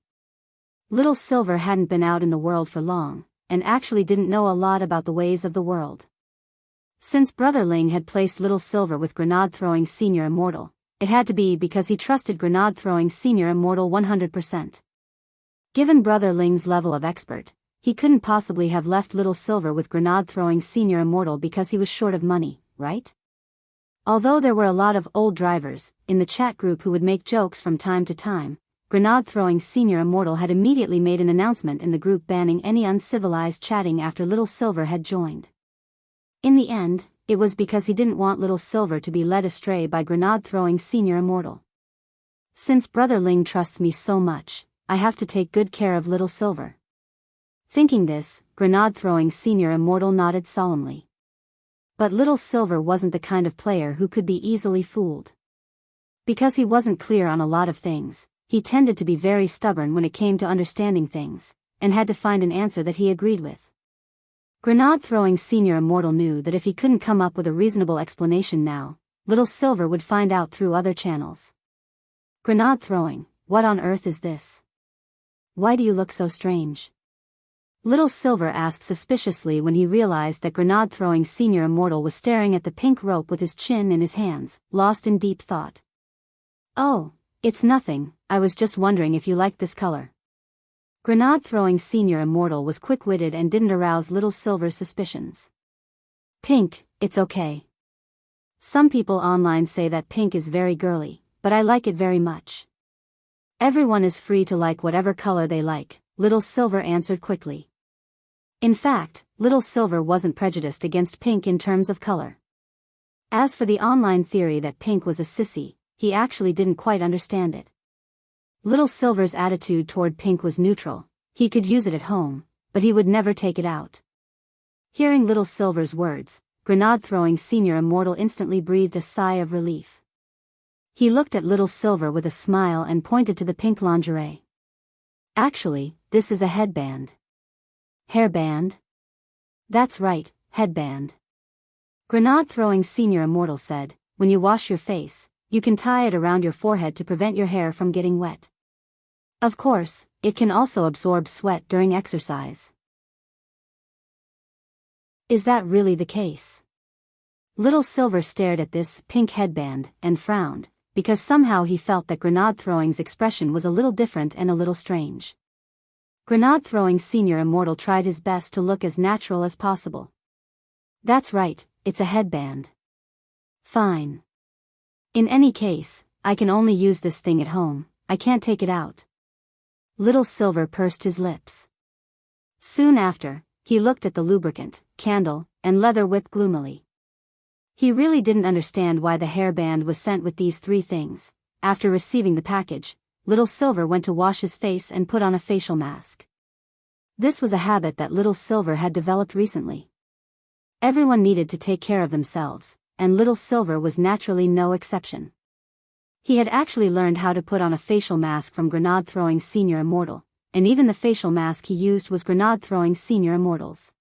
Little Silver hadn't been out in the world for long, and actually didn't know a lot about the ways of the world. Since Brother Ling had placed Little Silver with Grenade-throwing Senior Immortal, it had to be because he trusted Grenade-throwing Senior Immortal 100%. Given Brother Ling's level of expert, he couldn't possibly have left Little Silver with Grenade-throwing Senior Immortal because he was short of money, right? Although there were a lot of old drivers in the chat group who would make jokes from time to time, Grenade-throwing Senior Immortal had immediately made an announcement in the group banning any uncivilized chatting after Little Silver had joined. In the end, it was because he didn't want Little Silver to be led astray by Grenade-throwing Senior Immortal. "Since Brother Ling trusts me so much, I have to take good care of Little Silver." Thinking this, Grenade-throwing Senior Immortal nodded solemnly. But Little Silver wasn't the kind of player who could be easily fooled. Because he wasn't clear on a lot of things, he tended to be very stubborn when it came to understanding things, and had to find an answer that he agreed with. Grenade-throwing Senior Immortal knew that if he couldn't come up with a reasonable explanation now, Little Silver would find out through other channels. "Grenade-throwing, what on earth is this? Why do you look so strange?" Little Silver asked suspiciously when he realized that Grenade-throwing Senior Immortal was staring at the pink rope with his chin in his hands, lost in deep thought. "Oh, it's nothing, I was just wondering if you liked this color." Grenade-throwing Senior Immortal was quick-witted and didn't arouse Little Silver's suspicions. Pink, it's okay. Some people online say that pink is very girly, but I like it very much. Everyone is free to like whatever color they like, Little Silver answered quickly. In fact, Little Silver wasn't prejudiced against pink in terms of color. As for the online theory that pink was a sissy, he actually didn't quite understand it. Little Silver's attitude toward pink was neutral. He could use it at home, but he would never take it out. Hearing Little Silver's words, Grenade-throwing Senior Immortal instantly breathed a sigh of relief. He looked at Little Silver with a smile and pointed to the pink lingerie. Actually, this is a headband. Hairband? That's right, headband. Grenade-throwing Senior Immortal said, when you wash your face, you can tie it around your forehead to prevent your hair from getting wet. Of course, it can also absorb sweat during exercise. Is that really the case? Little Silver stared at this pink headband and frowned, because somehow he felt that Grenade-throwing's expression was a little different and a little strange. Grenade-throwing Senior Immortal tried his best to look as natural as possible. That's right, it's a headband. Fine. In any case, I can only use this thing at home, I can't take it out. Little Silver pursed his lips. Soon after, he looked at the lubricant, candle, and leather whip gloomily. He really didn't understand why the hairband was sent with these three things. After receiving the package, Little Silver went to wash his face and put on a facial mask. This was a habit that Little Silver had developed recently. Everyone needed to take care of themselves, and Little Silver was naturally no exception. He had actually learned how to put on a facial mask from Grenade-throwing Senior Immortal, and even the facial mask he used was Grenade-throwing Senior Immortal's.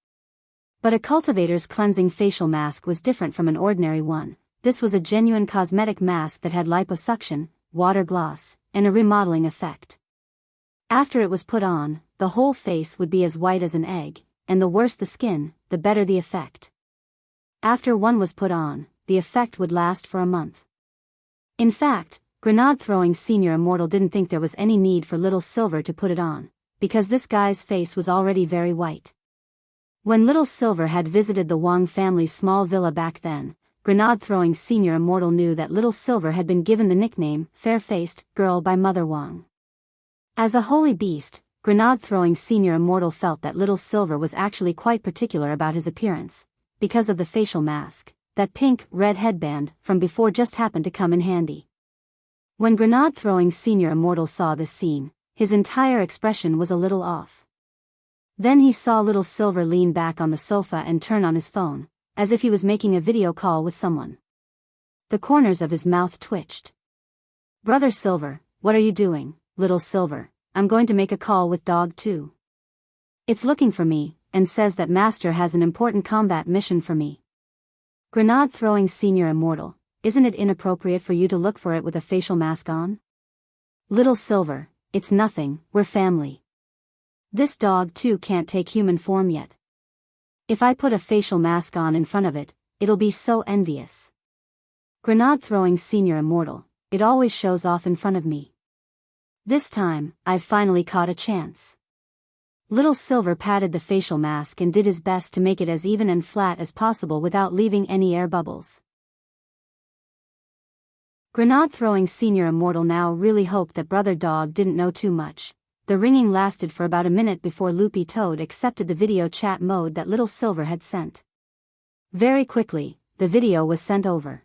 But a cultivator's cleansing facial mask was different from an ordinary one. This was a genuine cosmetic mask that had liposuction, water gloss, and a remodeling effect. After it was put on, the whole face would be as white as an egg, and the worse the skin, the better the effect. After one was put on, the effect would last for a month. In fact, Grenade-throwing Senior Immortal didn't think there was any need for Little Silver to put it on, because this guy's face was already very white. When Little Silver had visited the Wang family's small villa back then, Grenade-throwing Senior Immortal knew that Little Silver had been given the nickname Fair-Faced Girl by Mother Wang. As a holy beast, Grenade-throwing Senior Immortal felt that Little Silver was actually quite particular about his appearance, because of the facial mask. That pink-red headband from before just happened to come in handy. When Grenade-throwing Senior Immortal saw this scene, his entire expression was a little off. Then he saw Little Silver lean back on the sofa and turn on his phone, as if he was making a video call with someone. The corners of his mouth twitched. Brother Silver, what are you doing? Little Silver, I'm going to make a call with Dog 2. It's looking for me, and says that Master has an important combat mission for me. Grenade-throwing Senior Immortal, isn't it inappropriate for you to look for it with a facial mask on? Little Silver, it's nothing, we're family. This Dog 2 can't take human form yet. If I put a facial mask on in front of it, it'll be so envious. Grenade-throwing Senior Immortal, it always shows off in front of me. This time, I've finally caught a chance. Little Silver patted the facial mask and did his best to make it as even and flat as possible without leaving any air bubbles. Grenade-throwing Senior Immortal now really hoped that Brother Dog didn't know too much. The ringing lasted for about a minute before Loopy Toad accepted the video chat mode that Little Silver had sent. Very quickly, the video was sent over.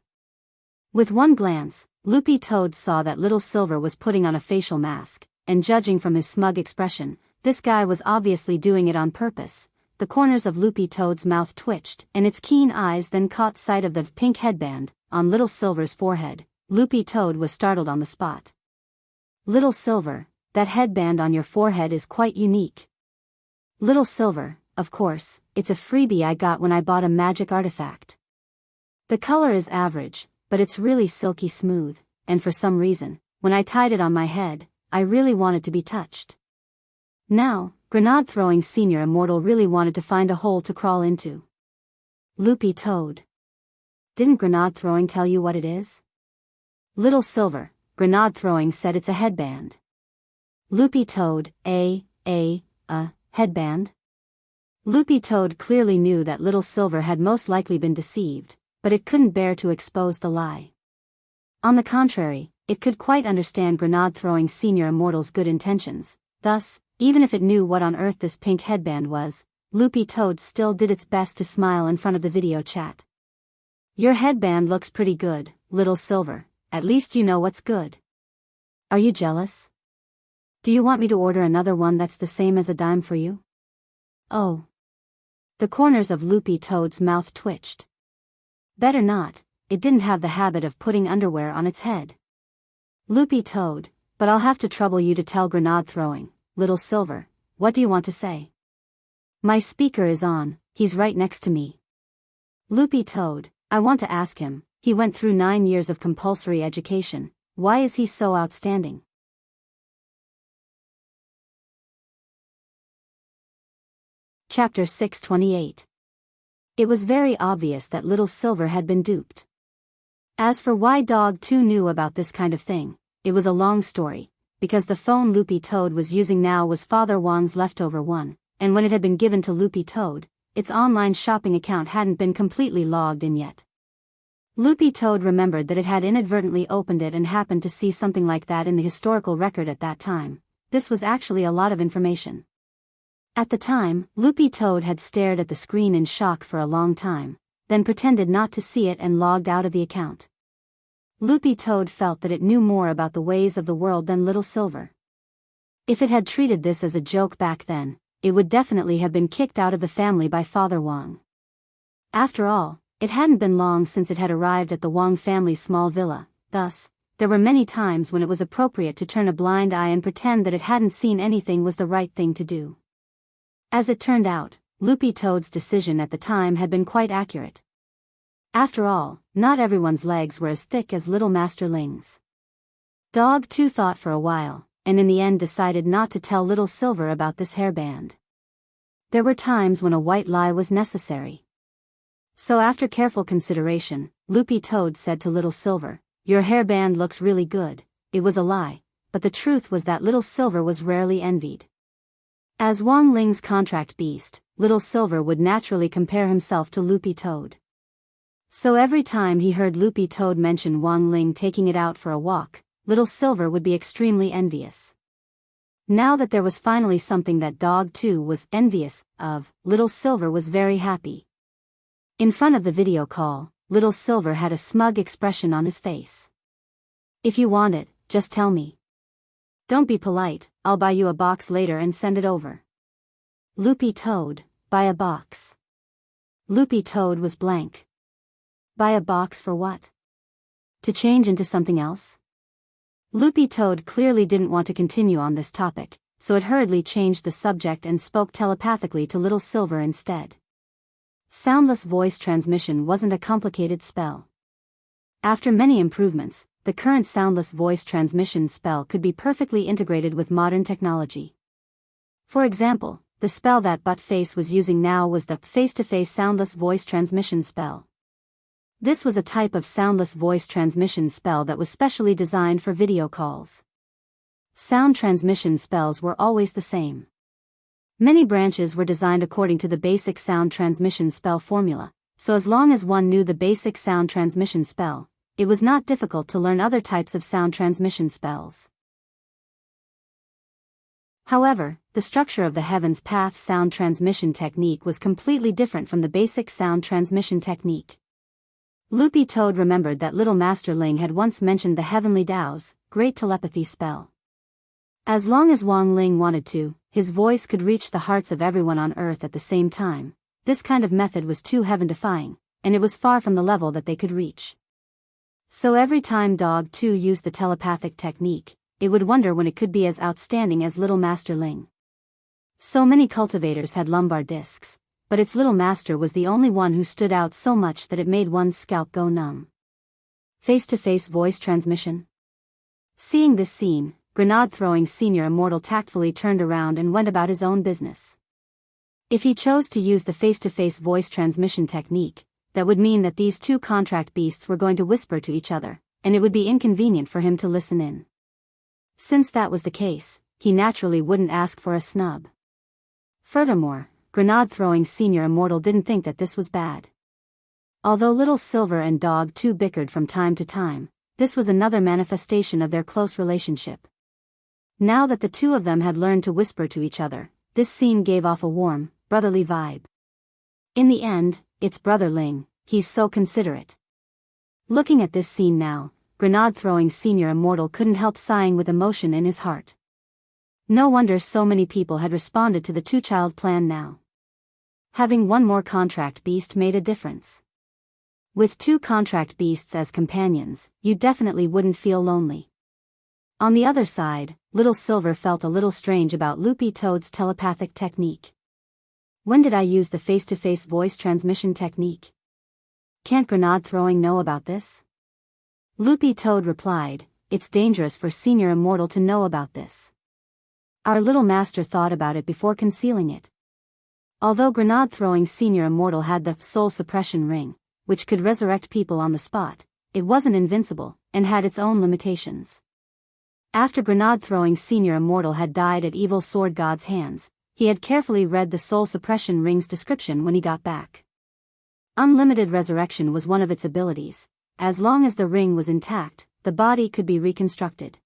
With one glance, Loopy Toad saw that Little Silver was putting on a facial mask, and judging from his smug expression, this guy was obviously doing it on purpose. The corners of Loopy Toad's mouth twitched, and its keen eyes then caught sight of the pink headband on Little Silver's forehead. Loopy Toad was startled on the spot. Little Silver, that headband on your forehead is quite unique. Little Silver, of course, it's a freebie I got when I bought a magic artifact. The color is average, but it's really silky smooth, and for some reason, when I tied it on my head, I really wanted to be touched. Now, Grenade-throwing Senior Immortal really wanted to find a hole to crawl into. Loopy Toad. Didn't Grenade-throwing tell you what it is? Little Silver, Grenade-throwing said it's a headband. Loopy Toad, A headband? Loopy Toad clearly knew that Little Silver had most likely been deceived, but it couldn't bear to expose the lie. On the contrary, it could quite understand Grenade-throwing Senior Immortal's good intentions. Thus, even if it knew what on earth this pink headband was, Loopy Toad still did its best to smile in front of the video chat. Your headband looks pretty good, Little Silver. At least you know what's good. Are you jealous? Do you want me to order another one that's the same as a dime for you? Oh. The corners of Loopy Toad's mouth twitched. Better not, it didn't have the habit of putting underwear on its head. Loopy Toad, but I'll have to trouble you to tell Grenade-throwing, Little Silver, what do you want to say? My speaker is on, he's right next to me. Loopy Toad, I want to ask him, he went through 9 years of compulsory education, why is he so outstanding? Chapter 628. It was very obvious that Little Silver had been duped. As for why Dog 2 knew about this kind of thing, it was a long story, because the phone Loopy Toad was using now was Father Wong's leftover one, and when it had been given to Loopy Toad, its online shopping account hadn't been completely logged in yet. Loopy Toad remembered that it had inadvertently opened it and happened to see something like that in the historical record at that time. This was actually a lot of information. At the time, Loopy Toad had stared at the screen in shock for a long time, then pretended not to see it and logged out of the account. Loopy Toad felt that it knew more about the ways of the world than Little Silver. If it had treated this as a joke back then, it would definitely have been kicked out of the family by Father Wong. After all, it hadn't been long since it had arrived at the Wong family's small villa, thus, there were many times when it was appropriate to turn a blind eye and pretend that it hadn't seen anything was the right thing to do. As it turned out, Loopy Toad's decision at the time had been quite accurate. After all, not everyone's legs were as thick as Little Master Ling's. Dog 2 thought for a while, and in the end decided not to tell Little Silver about this hairband. There were times when a white lie was necessary. So after careful consideration, Loopy Toad said to Little Silver, your hairband looks really good. It was a lie, but the truth was that Little Silver was rarely envied. As Wong Ling's contract beast, Little Silver would naturally compare himself to Loopy Toad. So every time he heard Loopy Toad mention Wong Ling taking it out for a walk, Little Silver would be extremely envious. Now that there was finally something that Dog 2 was envious of, Little Silver was very happy. In front of the video call, Little Silver had a smug expression on his face. If you want it, just tell me. Don't be polite, I'll buy you a box later and send it over. Loopy Toad, buy a box. Loopy Toad was blank. Buy a box for what? To change into something else? Loopy Toad clearly didn't want to continue on this topic, so it hurriedly changed the subject and spoke telepathically to Little Silver instead. Soundless voice transmission wasn't a complicated spell. After many improvements, the current soundless voice transmission spell could be perfectly integrated with modern technology. For example, the spell that Buttface was using now was the face-to-face soundless voice transmission spell. This was a type of soundless voice transmission spell that was specially designed for video calls. Sound transmission spells were always the same. Many branches were designed according to the basic sound transmission spell formula, so as long as one knew the basic sound transmission spell, it was not difficult to learn other types of sound transmission spells. However, the structure of the Heaven's Path sound transmission technique was completely different from the basic sound transmission technique. Loopy Toad remembered that Little Master Ling had once mentioned the Heavenly Tao's great telepathy spell. As long as Wong Ling wanted to, his voice could reach the hearts of everyone on Earth at the same time. This kind of method was too heaven-defying, and it was far from the level that they could reach. So every time Dog 2 used the telepathic technique, it would wonder when it could be as outstanding as Little Master Ling. So many cultivators had lumbar discs, but its Little Master was the only one who stood out so much that it made one's scalp go numb. Face-to-face voice transmission. Seeing this scene, Grenade-throwing Senior Immortal tactfully turned around and went about his own business. If he chose to use the face-to-face voice transmission technique, that would mean that these two contract beasts were going to whisper to each other, and it would be inconvenient for him to listen in. Since that was the case, he naturally wouldn't ask for a snub. Furthermore, grenade-throwing Senior Immortal didn't think that this was bad. Although Little Silver and Dog 2 bickered from time to time, this was another manifestation of their close relationship. Now that the two of them had learned to whisper to each other, this scene gave off a warm, brotherly vibe. In the end, it's Brother Ling, he's so considerate. Looking at this scene now, grenade-throwing Senior Immortal couldn't help sighing with emotion in his heart. No wonder so many people had responded to the two-child plan now. Having one more contract beast made a difference. With 2 contract beasts as companions, you definitely wouldn't feel lonely. On the other side, Little Silver felt a little strange about Loopy Toad's telepathic technique. When did I use the face-to-face voice transmission technique? Can't grenade-throwing know about this? Loopy Toad replied, it's dangerous for Senior Immortal to know about this. Our little master thought about it before concealing it. Although grenade-throwing Senior Immortal had the soul suppression ring, which could resurrect people on the spot, it wasn't invincible, and had its own limitations. After grenade-throwing Senior Immortal had died at Evil Sword God's hands, he had carefully read the soul suppression ring's description when he got back. Unlimited resurrection was one of its abilities. As long as the ring was intact, the body could be reconstructed.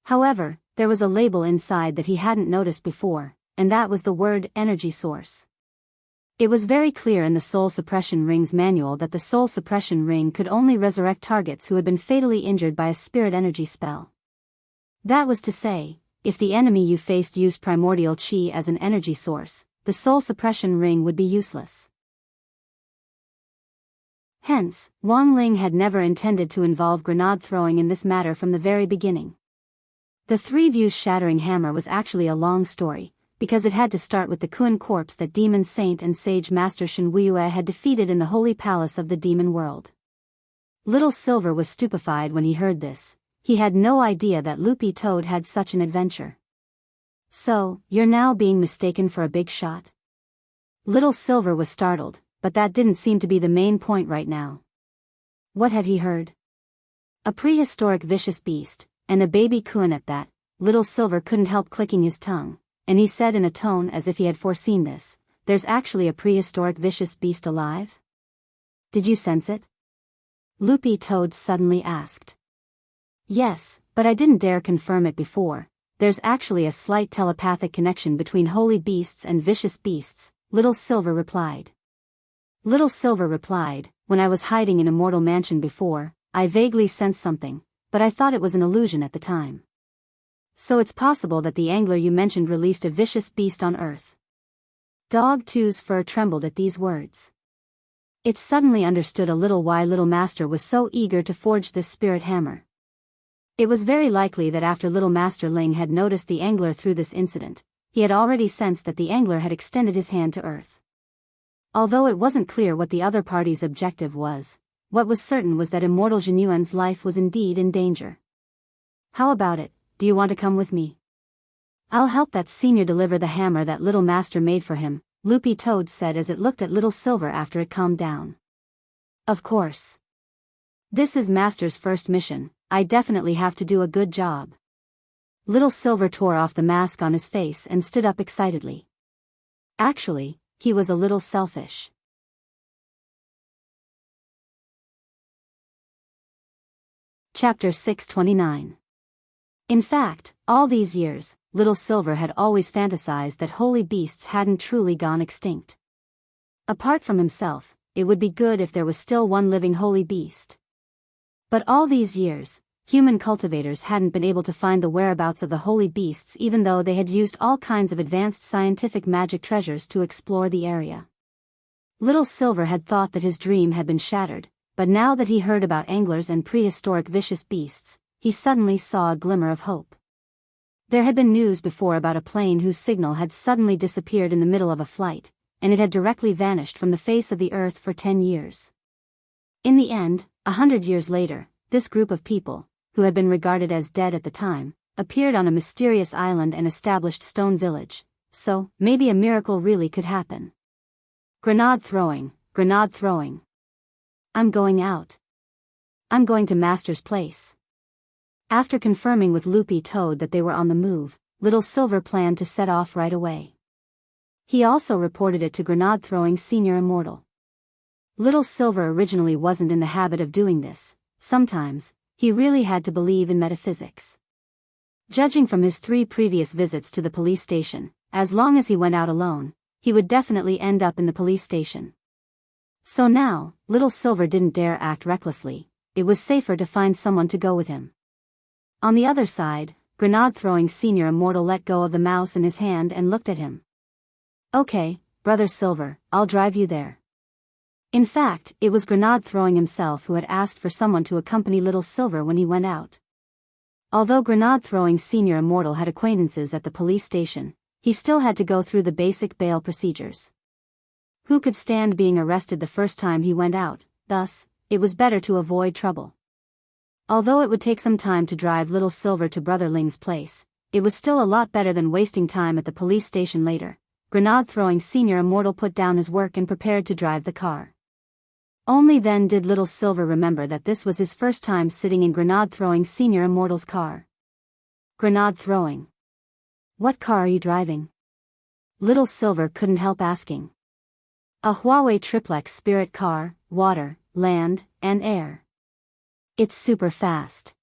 However, there was a label inside that he hadn't noticed before, and that was the word energy source. It was very clear in the soul suppression ring's manual that the soul suppression ring could only resurrect targets who had been fatally injured by a spirit energy spell. That was to say, if the enemy you faced used primordial chi as an energy source, the soul suppression ring would be useless. Hence, Wang Ling had never intended to involve grenade throwing in this matter from the very beginning. The 3 views shattering hammer was actually a long story, because it had to start with the Kun corpse that Demon Saint and Sage Master Shen Wuiyue had defeated in the Holy Palace of the Demon World. Little Silver was stupefied when he heard this. He had no idea that Loopy Toad had such an adventure. So, you're now being mistaken for a big shot? Little Silver was startled, but that didn't seem to be the main point right now. What had he heard? A prehistoric vicious beast, and a baby Kun at that. Little Silver couldn't help clicking his tongue, and he said in a tone as if he had foreseen this, there's actually a prehistoric vicious beast alive? Did you sense it? Loopy Toad suddenly asked. Yes, but I didn't dare confirm it before. There's actually a slight telepathic connection between holy beasts and vicious beasts, Little Silver replied. Little Silver replied, when I was hiding in Immortal Mansion before, I vaguely sensed something, but I thought it was an illusion at the time. So it's possible that the angler you mentioned released a vicious beast on Earth. Dog 2's fur trembled at these words. It suddenly understood a little why Little Master was so eager to forge this spirit hammer. It was very likely that after Little Master Ling had noticed the angler through this incident, he had already sensed that the angler had extended his hand to Earth. Although it wasn't clear what the other party's objective was, what was certain was that Immortal Jinyuan's life was indeed in danger. How about it, do you want to come with me? I'll help that senior deliver the hammer that Little Master made for him, Loopy Toad said as it looked at Little Silver after it calmed down. Of course. This is Master's first mission, I definitely have to do a good job. Little Silver tore off the mask on his face and stood up excitedly. Actually, he was a little selfish. Chapter 629. In fact, all these years, Little Silver had always fantasized that holy beasts hadn't truly gone extinct. Apart from himself, it would be good if there was still one living holy beast. But all these years, human cultivators hadn't been able to find the whereabouts of the holy beasts even though they had used all kinds of advanced scientific magic treasures to explore the area. Little Silver had thought that his dream had been shattered, but now that he heard about anglers and prehistoric vicious beasts, he suddenly saw a glimmer of hope. There had been news before about a plane whose signal had suddenly disappeared in the middle of a flight, and it had directly vanished from the face of the earth for 10 years. In the end, 100 years later, this group of people, who had been regarded as dead at the time, appeared on a mysterious island and established Stone Village, so maybe a miracle really could happen. Grenade throwing, grenade throwing. I'm going out. I'm going to Master's place. After confirming with Loopy Toad that they were on the move, Little Silver planned to set off right away. He also reported it to grenade-throwing Senior Immortal. Little Silver originally wasn't in the habit of doing this. Sometimes, he really had to believe in metaphysics. Judging from his 3 previous visits to the police station, as long as he went out alone, he would definitely end up in the police station. So now, Little Silver didn't dare act recklessly. It was safer to find someone to go with him. On the other side, grenade-throwing Senior Immortal let go of the mouse in his hand and looked at him. "Okay, Brother Silver, I'll drive you there." In fact, it was grenade-throwing himself who had asked for someone to accompany Little Silver when he went out. Although grenade-throwing Senior Immortal had acquaintances at the police station, he still had to go through the basic bail procedures. Who could stand being arrested the first time he went out? Thus, it was better to avoid trouble. Although it would take some time to drive Little Silver to Brother Ling's place, it was still a lot better than wasting time at the police station later. Grenade-throwing Senior Immortal put down his work and prepared to drive the car. Only then did Little Silver remember that this was his first time sitting in grenade-throwing Senior Immortal's car. Grenade-throwing. "What car are you driving?" Little Silver couldn't help asking. "A Huawei triplex spirit car, water, land, and air. It's super fast."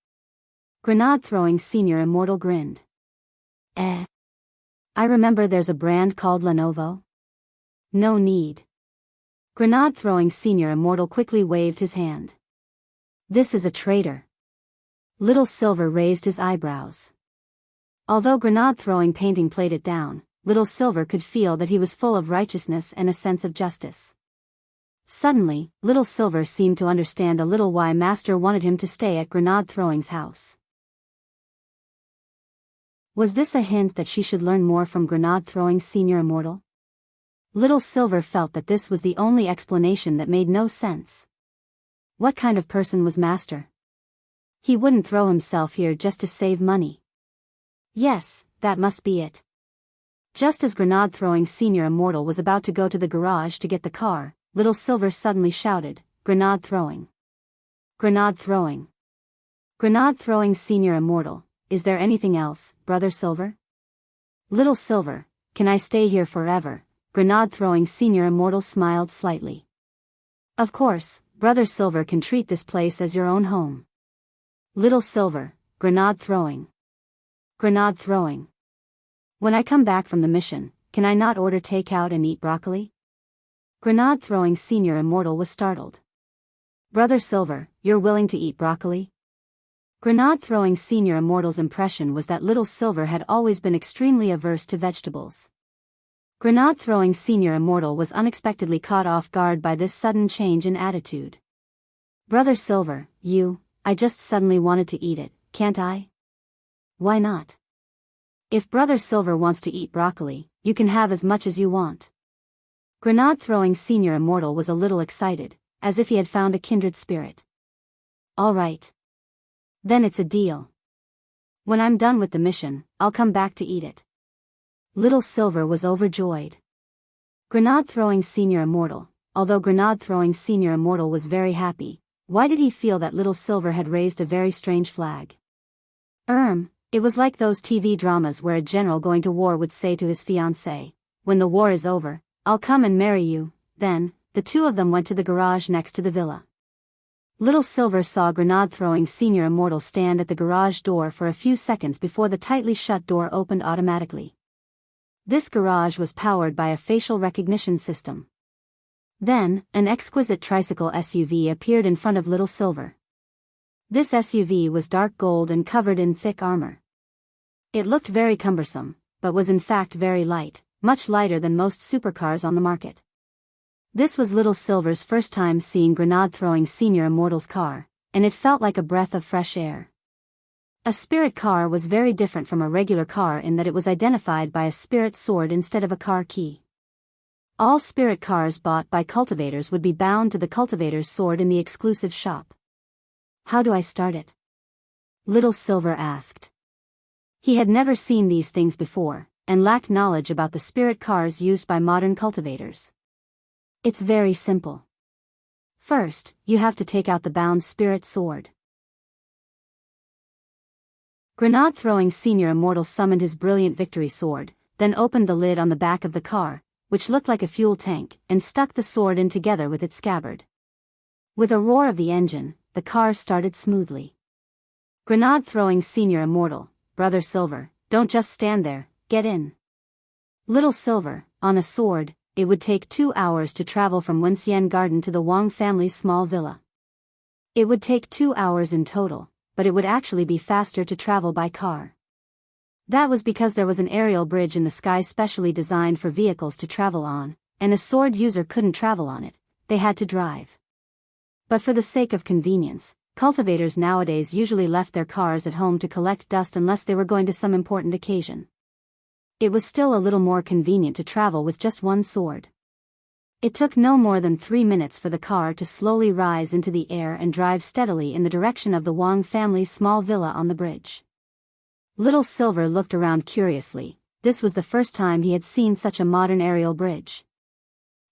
Grenade-throwing Senior Immortal grinned. I remember there's a brand called Lenovo." "No need." Grenade-throwing Senior Immortal quickly waved his hand. "This is a traitor." Little Silver raised his eyebrows. Although grenade-throwing painting played it down, Little Silver could feel that he was full of righteousness and a sense of justice. Suddenly, Little Silver seemed to understand a little why Master wanted him to stay at grenade-throwing's house. Was this a hint that she should learn more from grenade-throwing Senior Immortal? Little Silver felt that this was the only explanation that made no sense. What kind of person was Master? He wouldn't throw himself here just to save money. Yes, that must be it. Just as grenade-throwing Senior Immortal was about to go to the garage to get the car, Little Silver suddenly shouted, "Grenade-throwing! Grenade-throwing! Grenade-throwing Senior Immortal, is there anything else, Brother Silver?" "Little Silver, can I stay here forever?" Grenade-throwing Senior Immortal smiled slightly. "Of course, Brother Silver can treat this place as your own home." "Little Silver, grenade-throwing! Grenade-throwing! When I come back from the mission, can I not order takeout and eat broccoli?" Grenade-throwing Senior Immortal was startled. "Brother Silver, you're willing to eat broccoli?" Grenade-throwing Senior Immortal's impression was that Little Silver had always been extremely averse to vegetables. Grenade-throwing Senior Immortal was unexpectedly caught off guard by this sudden change in attitude. "Brother Silver, I just suddenly wanted to eat it, can't I?" "Why not?" "If Brother Silver wants to eat broccoli, you can have as much as you want." Grenade-throwing Senior Immortal was a little excited, as if he had found a kindred spirit. "All right. Then it's a deal. When I'm done with the mission, I'll come back to eat it." Little Silver was overjoyed. Grenade-throwing Senior Immortal, although grenade-throwing Senior Immortal was very happy, why did he feel that Little Silver had raised a very strange flag? It was like those TV dramas where a general going to war would say to his fiancée, "When the war is over, I'll come and marry you." Then, the two of them went to the garage next to the villa. Little Silver saw grenade-throwing Senior Immortal stand at the garage door for a few seconds before the tightly shut door opened automatically. This garage was powered by a facial recognition system. Then, an exquisite tricycle SUV appeared in front of Little Silver. This SUV was dark gold and covered in thick armor. It looked very cumbersome, but was in fact very light, much lighter than most supercars on the market. This was Little Silver's first time seeing grenade-throwing Senior Immortal's car, and it felt like a breath of fresh air. A spirit car was very different from a regular car in that it was identified by a spirit sword instead of a car key. All spirit cars bought by cultivators would be bound to the cultivator's sword in the exclusive shop. "How do I start it?" Little Silver asked. He had never seen these things before, and lacked knowledge about the spirit cars used by modern cultivators. "It's very simple. First, you have to take out the bound spirit sword." Grenade-throwing Senior Immortal summoned his brilliant victory sword, then opened the lid on the back of the car, which looked like a fuel tank, and stuck the sword in together with its scabbard. With a roar of the engine, the car started smoothly. Grenade-throwing Senior Immortal, Brother Silver, don't just stand there, get in. Little Silver, on a sword, it would take 2 hours to travel from Wenxian Garden to the Wang family's small villa. It would take 2 hours in total, but it would actually be faster to travel by car. That was because there was an aerial bridge in the sky specially designed for vehicles to travel on, and a sword user couldn't travel on it, they had to drive. But for the sake of convenience, cultivators nowadays usually left their cars at home to collect dust unless they were going to some important occasion. It was still a little more convenient to travel with just one sword. It took no more than 3 minutes for the car to slowly rise into the air and drive steadily in the direction of the Wang family's small villa on the bridge. Little Silver looked around curiously. This was the first time he had seen such a modern aerial bridge.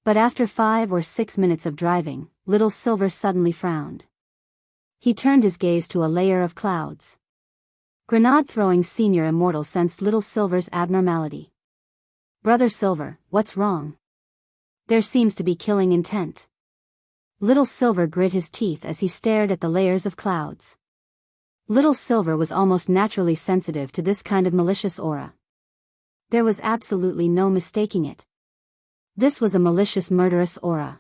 But after 5 or 6 minutes of driving, Little Silver suddenly frowned. He turned his gaze to a layer of clouds. Grenade-throwing Senior Immortal sensed Little Silver's abnormality. Brother Silver, what's wrong? There seems to be killing intent. Little Silver grit his teeth as he stared at the layers of clouds. Little Silver was almost naturally sensitive to this kind of malicious aura. There was absolutely no mistaking it. This was a malicious, murderous aura.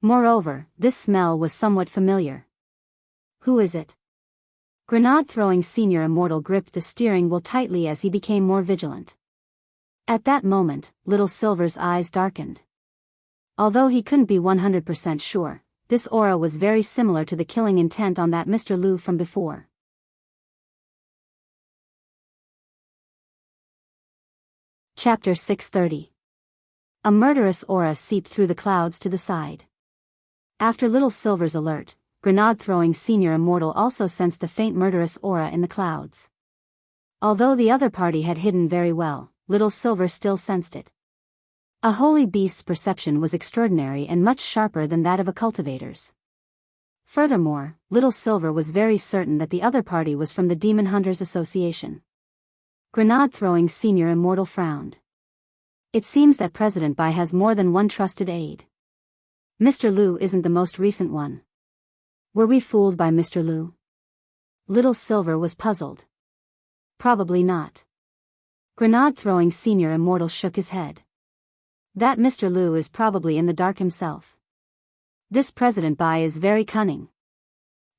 Moreover, this smell was somewhat familiar. Who is it? Grenade-throwing Senior Immortal gripped the steering wheel tightly as he became more vigilant. At that moment, Little Silver's eyes darkened. Although he couldn't be 100% sure, this aura was very similar to the killing intent on that Mr. Liu from before. Chapter 630. A murderous aura seeped through the clouds to the side. After Little Silver's alert, Grenade-throwing Senior Immortal also sensed the faint murderous aura in the clouds. Although the other party had hidden very well, Little Silver still sensed it. A holy beast's perception was extraordinary and much sharper than that of a cultivator's. Furthermore, Little Silver was very certain that the other party was from the Demon Hunters Association. Grenade-throwing Senior Immortal frowned. It seems that President Bai has more than one trusted aide. Mr. Liu isn't the most recent one. Were we fooled by Mr. Liu? Little Silver was puzzled. Probably not. Grenade-throwing Senior Immortal shook his head. That Mr. Liu is probably in the dark himself. This President Bai is very cunning.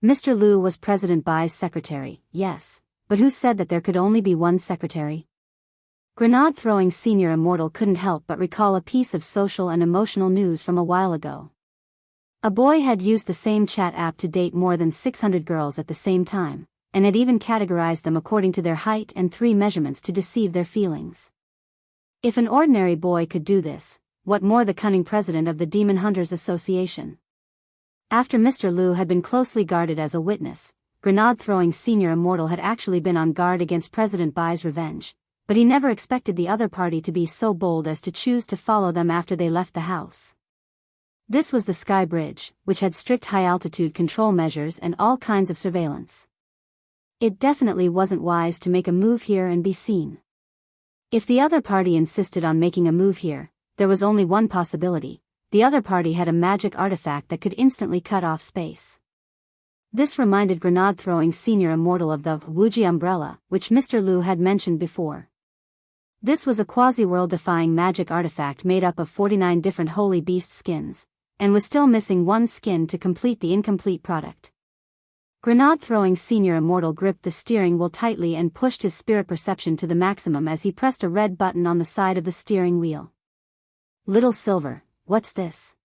Mr. Liu was President Bai's secretary, yes, but who said that there could only be one secretary? Grenade-throwing Senior Immortal couldn't help but recall a piece of social and emotional news from a while ago. A boy had used the same chat app to date more than 600 girls at the same time, and had even categorized them according to their height and 3 measurements to deceive their feelings. If an ordinary boy could do this, what more the cunning president of the Demon Hunters Association? After Mr. Liu had been closely guarded as a witness, Grenade-throwing Senior Immortal had actually been on guard against President Bai's revenge, but he never expected the other party to be so bold as to choose to follow them after they left the house. This was the Sky Bridge, which had strict high-altitude control measures and all kinds of surveillance. It definitely wasn't wise to make a move here and be seen. If the other party insisted on making a move here, there was only one possibility: the other party had a magic artifact that could instantly cut off space. This reminded Grenade-throwing Senior Immortal of the Wuji umbrella, which Mr. Liu had mentioned before. This was a quasi-world-defying magic artifact made up of 49 different holy beast skins, and was still missing one skin to complete the incomplete product. Grenade-throwing Senior Immortal gripped the steering wheel tightly and pushed his spirit perception to the maximum as he pressed a red button on the side of the steering wheel. Little Silver, what's this?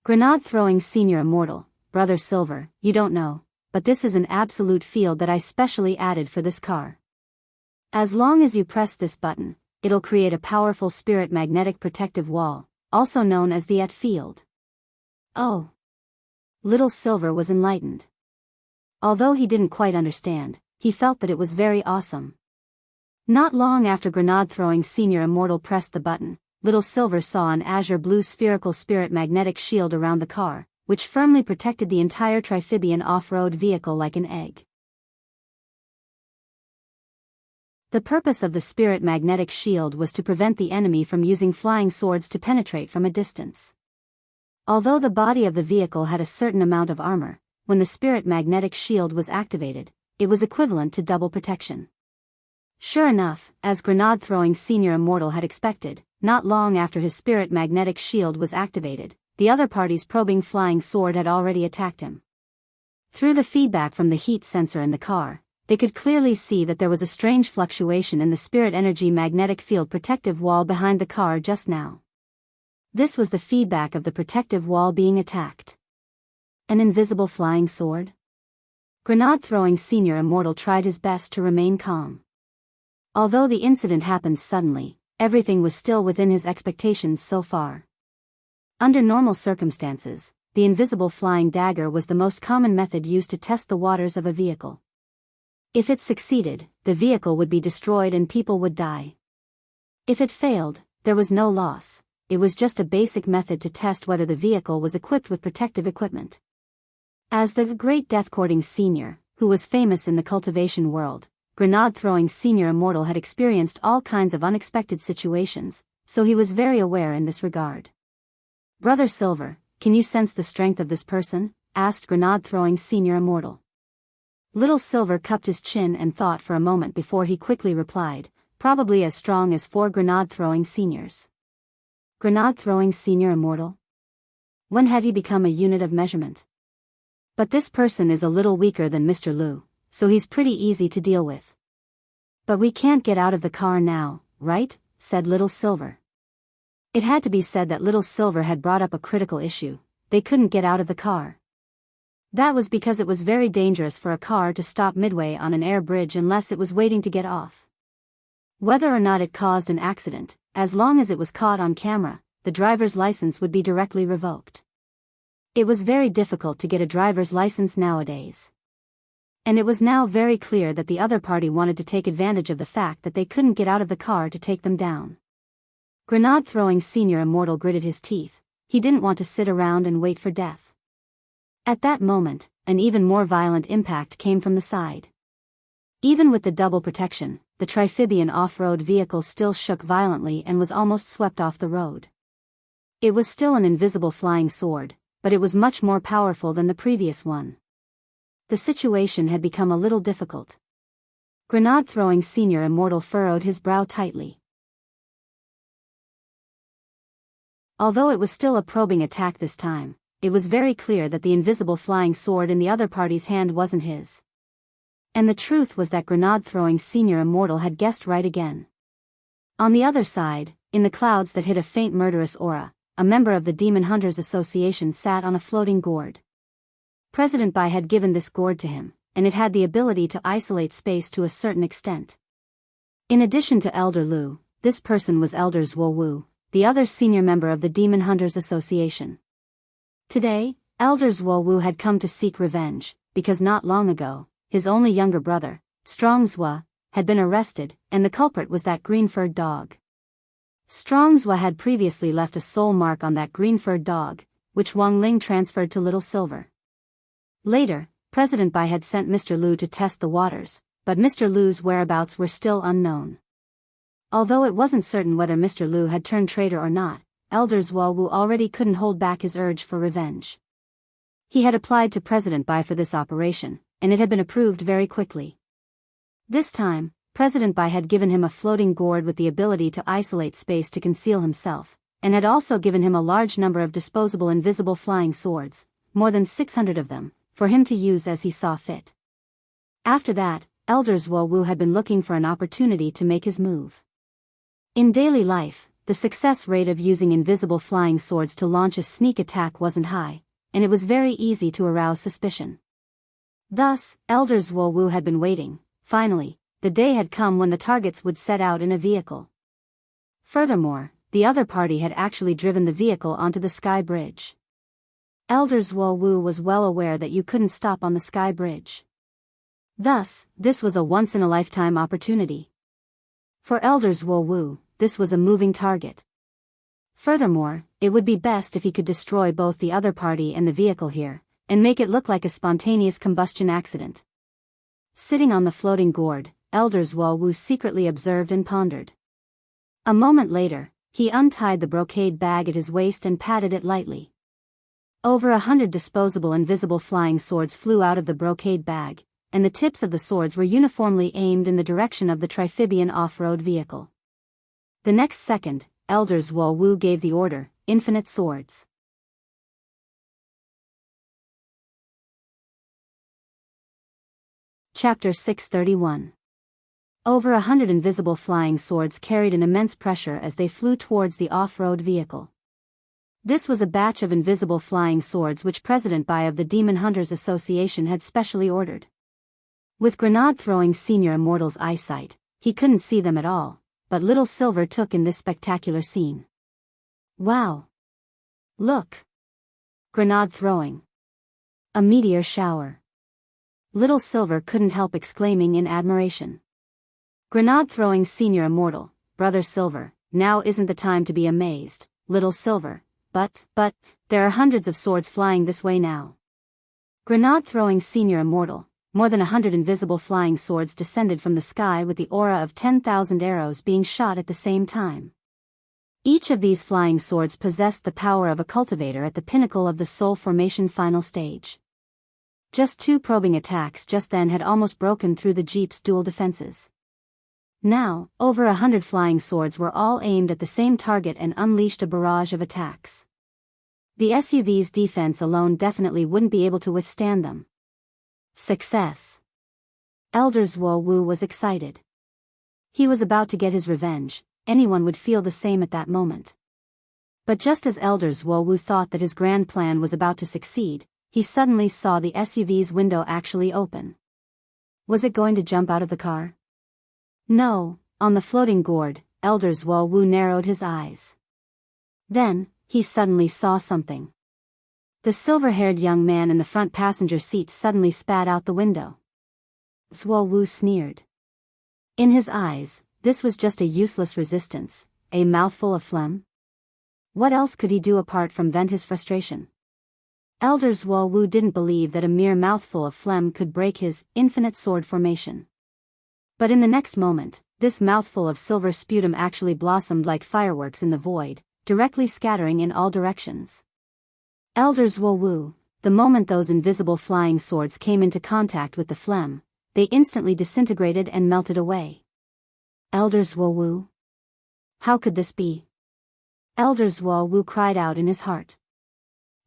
Grenade-throwing Senior Immortal, Brother Silver, you don't know, but this is an absolute field that I specially added for this car. As long as you press this button, it'll create a powerful spirit magnetic protective wall, also known as the Et field. Oh. Little Silver was enlightened. Although he didn't quite understand, he felt that it was very awesome. Not long after Grenade-throwing Senior Immortal pressed the button, Little Silver saw an azure blue spherical spirit magnetic shield around the car, which firmly protected the entire Triphibian off-road vehicle like an egg. The purpose of the spirit magnetic shield was to prevent the enemy from using flying swords to penetrate from a distance. Although the body of the vehicle had a certain amount of armor, when the spirit magnetic shield was activated, it was equivalent to double protection. Sure enough, as grenade-throwing Senior Immortal had expected, not long after his spirit magnetic shield was activated, the other party's probing flying sword had already attacked him. Through the feedback from the heat sensor in the car, they could clearly see that there was a strange fluctuation in the spirit energy magnetic field protective wall behind the car just now. This was the feedback of the protective wall being attacked. An invisible flying sword? Grenade-throwing Senior Immortal tried his best to remain calm. Although the incident happened suddenly, everything was still within his expectations so far. Under normal circumstances, the invisible flying dagger was the most common method used to test the waters of a vehicle. If it succeeded, the vehicle would be destroyed and people would die. If it failed, there was no loss. It was just a basic method to test whether the vehicle was equipped with protective equipment. As the great death-courting senior, who was famous in the cultivation world, grenade-throwing Senior Immortal had experienced all kinds of unexpected situations, so he was very aware in this regard. "Brother Silver, can you sense the strength of this person?" asked grenade-throwing Senior Immortal. Little Silver cupped his chin and thought for a moment before he quickly replied, "Probably as strong as 4 grenade-throwing seniors." Grenade-throwing Senior Immortal? When had he become a unit of measurement? But this person is a little weaker than Mr. Liu, so he's pretty easy to deal with. "But we can't get out of the car now, right?" said Little Silver. It had to be said that Little Silver had brought up a critical issue. They couldn't get out of the car. That was because it was very dangerous for a car to stop midway on an air bridge unless it was waiting to get off. Whether or not it caused an accident, as long as it was caught on camera, the driver's license would be directly revoked. It was very difficult to get a driver's license nowadays. And it was now very clear that the other party wanted to take advantage of the fact that they couldn't get out of the car to take them down. Grenade-throwing Senior Immortal gritted his teeth. He didn't want to sit around and wait for death. At that moment, an even more violent impact came from the side. Even with the double protection, the Triphibian off-road vehicle still shook violently and was almost swept off the road. It was still an invisible flying sword, but it was much more powerful than the previous one. The situation had become a little difficult. Grenade-throwing Senior Immortal furrowed his brow tightly. Although it was still a probing attack this time, it was very clear that the invisible flying sword in the other party's hand wasn't his. And the truth was that grenade-throwing Senior Immortal had guessed right again. On the other side, in the clouds that hid a faint murderous aura, a member of the Demon Hunters Association sat on a floating gourd. President Bai had given this gourd to him, and it had the ability to isolate space to a certain extent. In addition to Elder Liu, this person was Elder Zhuo Wu, the other senior member of the Demon Hunters Association. Today, Elder Zhuo Wu had come to seek revenge, because not long ago, his only younger brother, Strong Zhua, had been arrested, and the culprit was that green-furred dog. Strong Zhua had previously left a soul mark on that green-furred dog, which Wang Ling transferred to Little Silver. Later, President Bai had sent Mr. Liu to test the waters, but Mr. Liu's whereabouts were still unknown. Although it wasn't certain whether Mr. Liu had turned traitor or not, Elder Zhuo Wu already couldn't hold back his urge for revenge. He had applied to President Bai for this operation, and it had been approved very quickly. This time, President Bai had given him a floating gourd with the ability to isolate space to conceal himself, and had also given him a large number of disposable invisible flying swords, more than 600 of them, for him to use as he saw fit. After that, Elder Zhuo Wu had been looking for an opportunity to make his move. In daily life, the success rate of using invisible flying swords to launch a sneak attack wasn't high, and it was very easy to arouse suspicion. Thus, Elder Zhuo Wu had been waiting. Finally, the day had come when the targets would set out in a vehicle. Furthermore, the other party had actually driven the vehicle onto the sky bridge. Elder Zhuo Wu was well aware that you couldn't stop on the sky bridge. Thus, this was a once-in-a-lifetime opportunity. For Elder Zhuo Wu, this was a moving target. Furthermore, it would be best if he could destroy both the other party and the vehicle here, and make it look like a spontaneous combustion accident. Sitting on the floating gourd, Elders Wu secretly observed and pondered. A moment later, he untied the brocade bag at his waist and patted it lightly. Over 100 disposable invisible flying swords flew out of the brocade bag, and the tips of the swords were uniformly aimed in the direction of the Triphibian off-road vehicle. The next second, Elders Wu gave the order, "Infinite swords." Chapter 631. Over 100 invisible flying swords carried an immense pressure as they flew towards the off-road vehicle. This was a batch of invisible flying swords which President Bai of the Demon Hunters Association had specially ordered. With grenade-throwing Senior Immortal's eyesight, he couldn't see them at all, but Little Silver took in this spectacular scene. Wow! Look! Grenade throwing. A meteor shower. Little Silver couldn't help exclaiming in admiration. Grenade-throwing Senior Immortal, Brother Silver, now isn't the time to be amazed, Little Silver. But, there are hundreds of swords flying this way now. Grenade-throwing Senior Immortal, more than 100 invisible flying swords descended from the sky with the aura of 10,000 arrows being shot at the same time. Each of these flying swords possessed the power of a cultivator at the pinnacle of the soul formation final stage. Just 2 probing attacks just then had almost broken through the Jeep's dual defenses. Now, over 100 flying swords were all aimed at the same target and unleashed a barrage of attacks. The SUV's defense alone definitely wouldn't be able to withstand them. Success! Elders Wu was excited. He was about to get his revenge. Anyone would feel the same at that moment. But just as Elders Wu thought that his grand plan was about to succeed, he suddenly saw the SUV's window actually open. Was it going to jump out of the car? No, on the floating gourd, Elders Wu narrowed his eyes. Then, he suddenly saw something. The silver-haired young man in the front passenger seat suddenly spat out the window. Wu sneered. In his eyes, this was just a useless resistance, a mouthful of phlegm. What else could he do apart from vent his frustration? Elders Wu didn't believe that a mere mouthful of phlegm could break his infinite sword formation. But in the next moment, this mouthful of silver sputum actually blossomed like fireworks in the void, directly scattering in all directions. Elders Wu, the moment those invisible flying swords came into contact with the phlegm, they instantly disintegrated and melted away. Elders Wu? How could this be? Elders Wu cried out in his heart.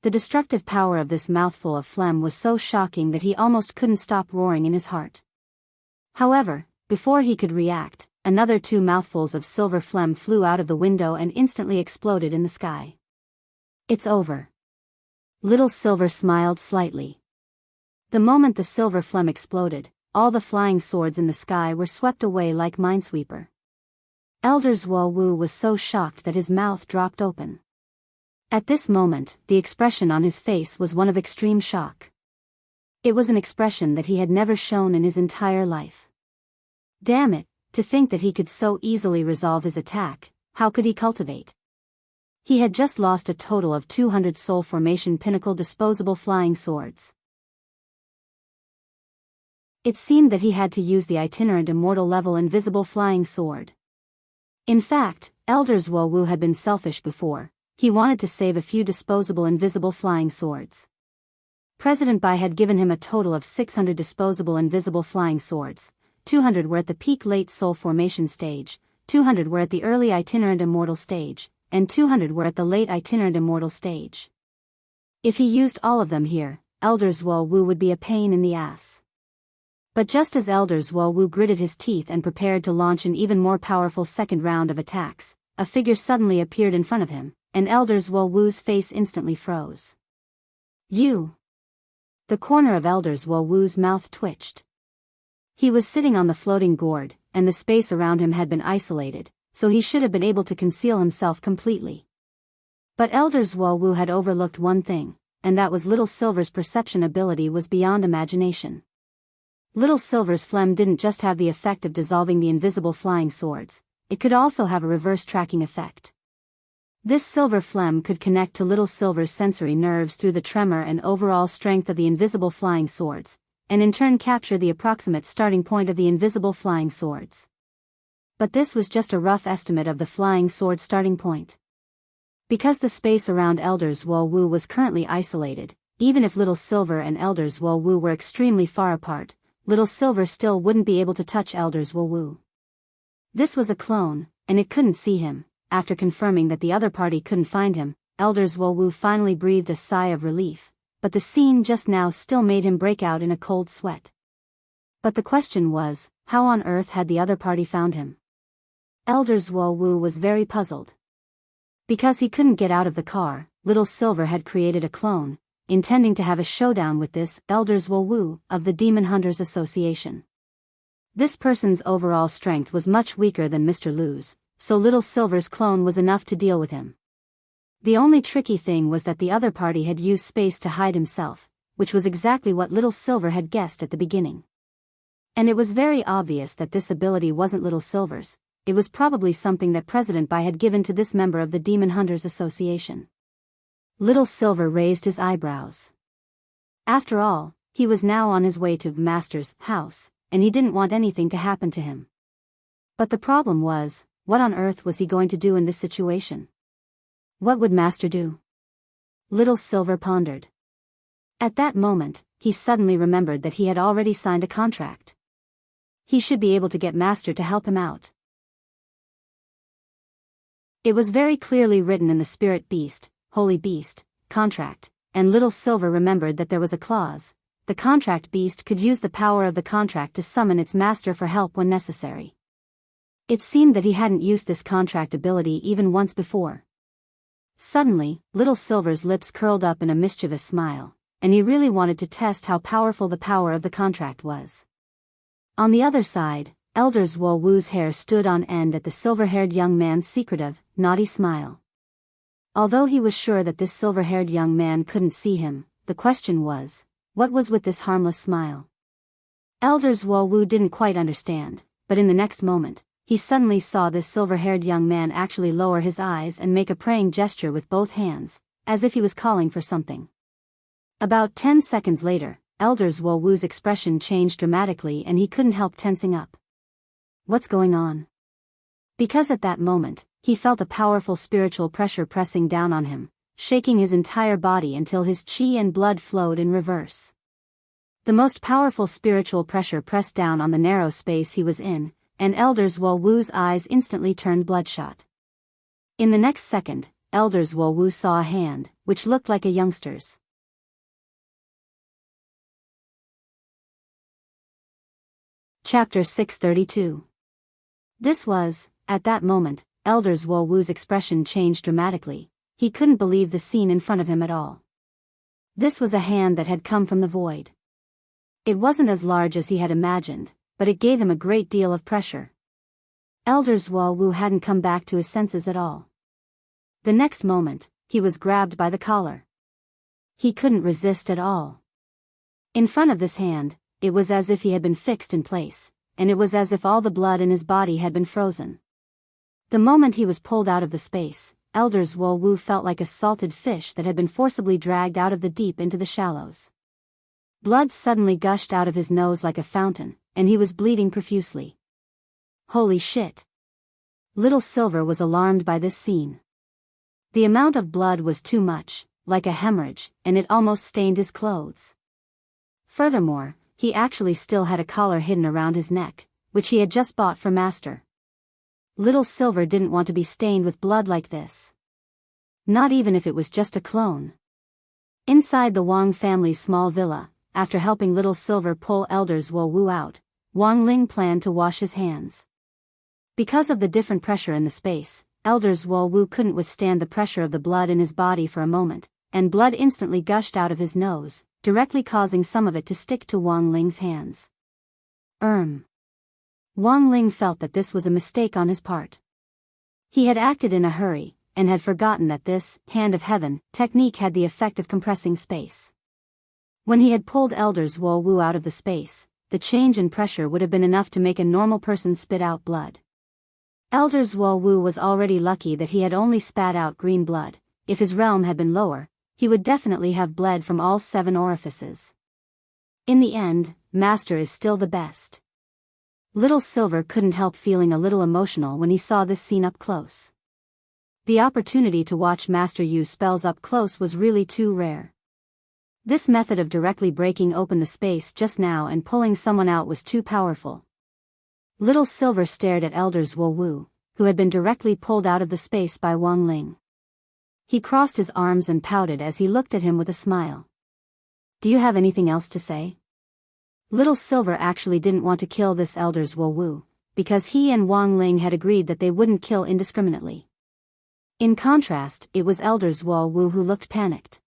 The destructive power of this mouthful of phlegm was so shocking that he almost couldn't stop roaring in his heart. However, before he could react, another 2 mouthfuls of silver phlegm flew out of the window and instantly exploded in the sky. It's over. Little Silver smiled slightly. The moment the silver phlegm exploded, all the flying swords in the sky were swept away like Minesweeper. Elders Wu was so shocked that his mouth dropped open. At this moment, the expression on his face was one of extreme shock. It was an expression that he had never shown in his entire life. Damn it, to think that he could so easily resolve his attack. How could he cultivate? He had just lost a total of 200 soul formation pinnacle disposable flying swords. It seemed that he had to use the itinerant immortal level invisible flying sword. In fact, Elders Wu had been selfish before. He wanted to save a few disposable invisible flying swords. President Bai had given him a total of 600 disposable invisible flying swords. 200 were at the peak late soul formation stage, 200 were at the early itinerant immortal stage, and 200 were at the late itinerant immortal stage. If he used all of them here, Elders Wu would be a pain in the ass. But just as Elders Wu gritted his teeth and prepared to launch an even more powerful second round of attacks, a figure suddenly appeared in front of him, and Elders Wu's face instantly froze. You! The corner of Elders Wu's mouth twitched. He was sitting on the floating gourd, and the space around him had been isolated, so he should have been able to conceal himself completely. But Elders Wu had overlooked one thing, and that was Little Silver's perception ability was beyond imagination. Little Silver's phlegm didn't just have the effect of dissolving the invisible flying swords, it could also have a reverse tracking effect. This silver phlegm could connect to Little Silver's sensory nerves through the tremor and overall strength of the invisible flying swords, and in turn capture the approximate starting point of the invisible flying swords. But this was just a rough estimate of the flying sword starting point. Because the space around Elders Wu was currently isolated, even if Little Silver and Elders Wu were extremely far apart, Little Silver still wouldn't be able to touch Elders Wu. This was a clone, and it couldn't see him. After confirming that the other party couldn't find him, Elders Wu finally breathed a sigh of relief, but the scene just now still made him break out in a cold sweat. But the question was, how on earth had the other party found him? Elders Wu was very puzzled. Because he couldn't get out of the car, Little Silver had created a clone, intending to have a showdown with this Elders Wu of the Demon Hunters Association. This person's overall strength was much weaker than Mr. Lu's, so Little Silver's clone was enough to deal with him. The only tricky thing was that the other party had used space to hide himself, which was exactly what Little Silver had guessed at the beginning. And it was very obvious that this ability wasn't Little Silver's. It was probably something that President Bai had given to this member of the Demon Hunters Association. Little Silver raised his eyebrows. After all, he was now on his way to Master's house, and he didn't want anything to happen to him. But the problem was, what on earth was he going to do in this situation? What would Master do? Little Silver pondered. At that moment, he suddenly remembered that he had already signed a contract. He should be able to get Master to help him out. It was very clearly written in the Spirit Beast, Holy Beast, contract, and Little Silver remembered that there was a clause. The contract beast could use the power of the contract to summon its master for help when necessary. It seemed that he hadn't used this contract ability even once before. Suddenly, Little Silver's lips curled up in a mischievous smile, and he really wanted to test how powerful the power of the contract was. On the other side, Elders Wu's hair stood on end at the silver-haired young man's secretive, naughty smile. Although he was sure that this silver-haired young man couldn't see him, the question was, what was with this harmless smile? Elders Wu didn't quite understand, but in the next moment, he suddenly saw this silver-haired young man actually lower his eyes and make a praying gesture with both hands, as if he was calling for something. About 10 seconds later, Elders Wu's expression changed dramatically and he couldn't help tensing up. What's going on? Because at that moment, he felt a powerful spiritual pressure pressing down on him, shaking his entire body until his chi and blood flowed in reverse. The most powerful spiritual pressure pressed down on the narrow space he was in, and Elders Wu's eyes instantly turned bloodshot. In the next second, Elders Wu saw a hand, which looked like a youngster's. Chapter 632. This was, at that moment, Elders Wu's expression changed dramatically. He couldn't believe the scene in front of him at all. This was a hand that had come from the void. It wasn't as large as he had imagined, but it gave him a great deal of pressure. Elders Wu hadn't come back to his senses at all. The next moment, he was grabbed by the collar. He couldn't resist at all. In front of this hand, it was as if he had been fixed in place, and it was as if all the blood in his body had been frozen. The moment he was pulled out of the space, Elders Wu felt like a salted fish that had been forcibly dragged out of the deep into the shallows. Blood suddenly gushed out of his nose like a fountain, and he was bleeding profusely. Holy shit! Little Silver was alarmed by this scene. The amount of blood was too much, like a hemorrhage, and it almost stained his clothes. Furthermore, he actually still had a collar hidden around his neck, which he had just bought for Master. Little Silver didn't want to be stained with blood like this. Not even if it was just a clone. Inside the Wang family's small villa, after helping Little Silver pull Elders Wu out, Wang Ling planned to wash his hands. Because of the different pressure in the space, Elders Wu couldn't withstand the pressure of the blood in his body for a moment, and blood instantly gushed out of his nose, directly causing some of it to stick to Wang Ling's hands. Wang Ling felt that this was a mistake on his part. He had acted in a hurry, and had forgotten that this hand of heaven technique had the effect of compressing space. When he had pulled Elders Wu out of the space, the change in pressure would have been enough to make a normal person spit out blood. Elders Wu was already lucky that he had only spat out green blood. If his realm had been lower, he would definitely have bled from all 7 orifices. In the end, Master is still the best. Little Silver couldn't help feeling a little emotional when he saw this scene up close. The opportunity to watch Master use spells up close was really too rare. This method of directly breaking open the space just now and pulling someone out was too powerful. Little Silver stared at Elders Wo Wu, who had been directly pulled out of the space by Wang Ling. He crossed his arms and pouted as he looked at him with a smile. Do you have anything else to say? Little Silver actually didn't want to kill this Elders Wo Wu, because he and Wang Ling had agreed that they wouldn't kill indiscriminately. In contrast, it was Elders Wo Wu who looked panicked.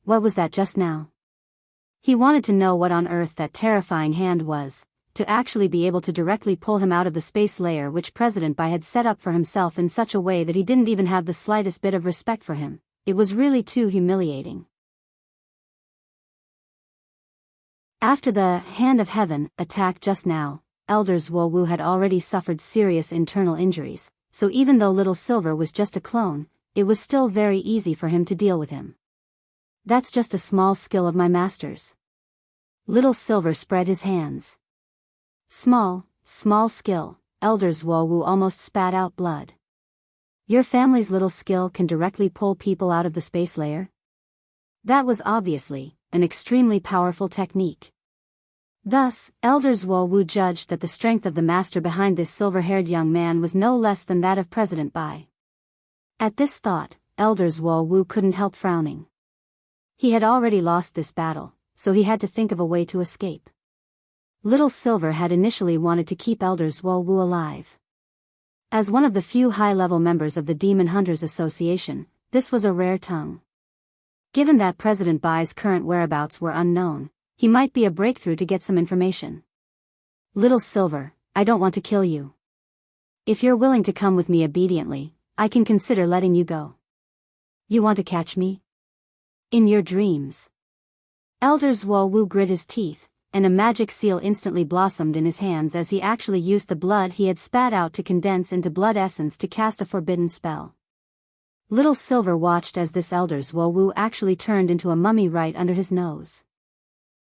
What was that just now? He wanted to know what on earth that terrifying hand was, to actually be able to directly pull him out of the space layer which President Bai had set up for himself in such a way that he didn't even have the slightest bit of respect for him. It was really too humiliating. After the Hand of Heaven attack just now, Elders Wo Wu had already suffered serious internal injuries, so even though Little Silver was just a clone, it was still very easy for him to deal with him. That's just a small skill of my master's. Little Silver spread his hands. Small skill, Elders Wo Wu almost spat out blood. Your family's little skill can directly pull people out of the space layer? That was obviously an extremely powerful technique. Thus, Elders Wo Wu judged that the strength of the master behind this silver-haired young man was no less than that of President Bai. At this thought, Elders Wo Wu couldn't help frowning. He had already lost this battle, so he had to think of a way to escape. Little Silver had initially wanted to keep Elders Wo Wu alive. As one of the few high-level members of the Demon Hunters Association, this was a rare tongue. Given that President Bai's current whereabouts were unknown, he might be a breakthrough to get some information. Little Silver, I don't want to kill you. If you're willing to come with me obediently, I can consider letting you go. You want to catch me? In your dreams. Elders Wo Wu grit his teeth, and a magic seal instantly blossomed in his hands as he actually used the blood he had spat out to condense into blood essence to cast a forbidden spell. Little Silver watched as this Elders Wo Wu actually turned into a mummy right under his nose.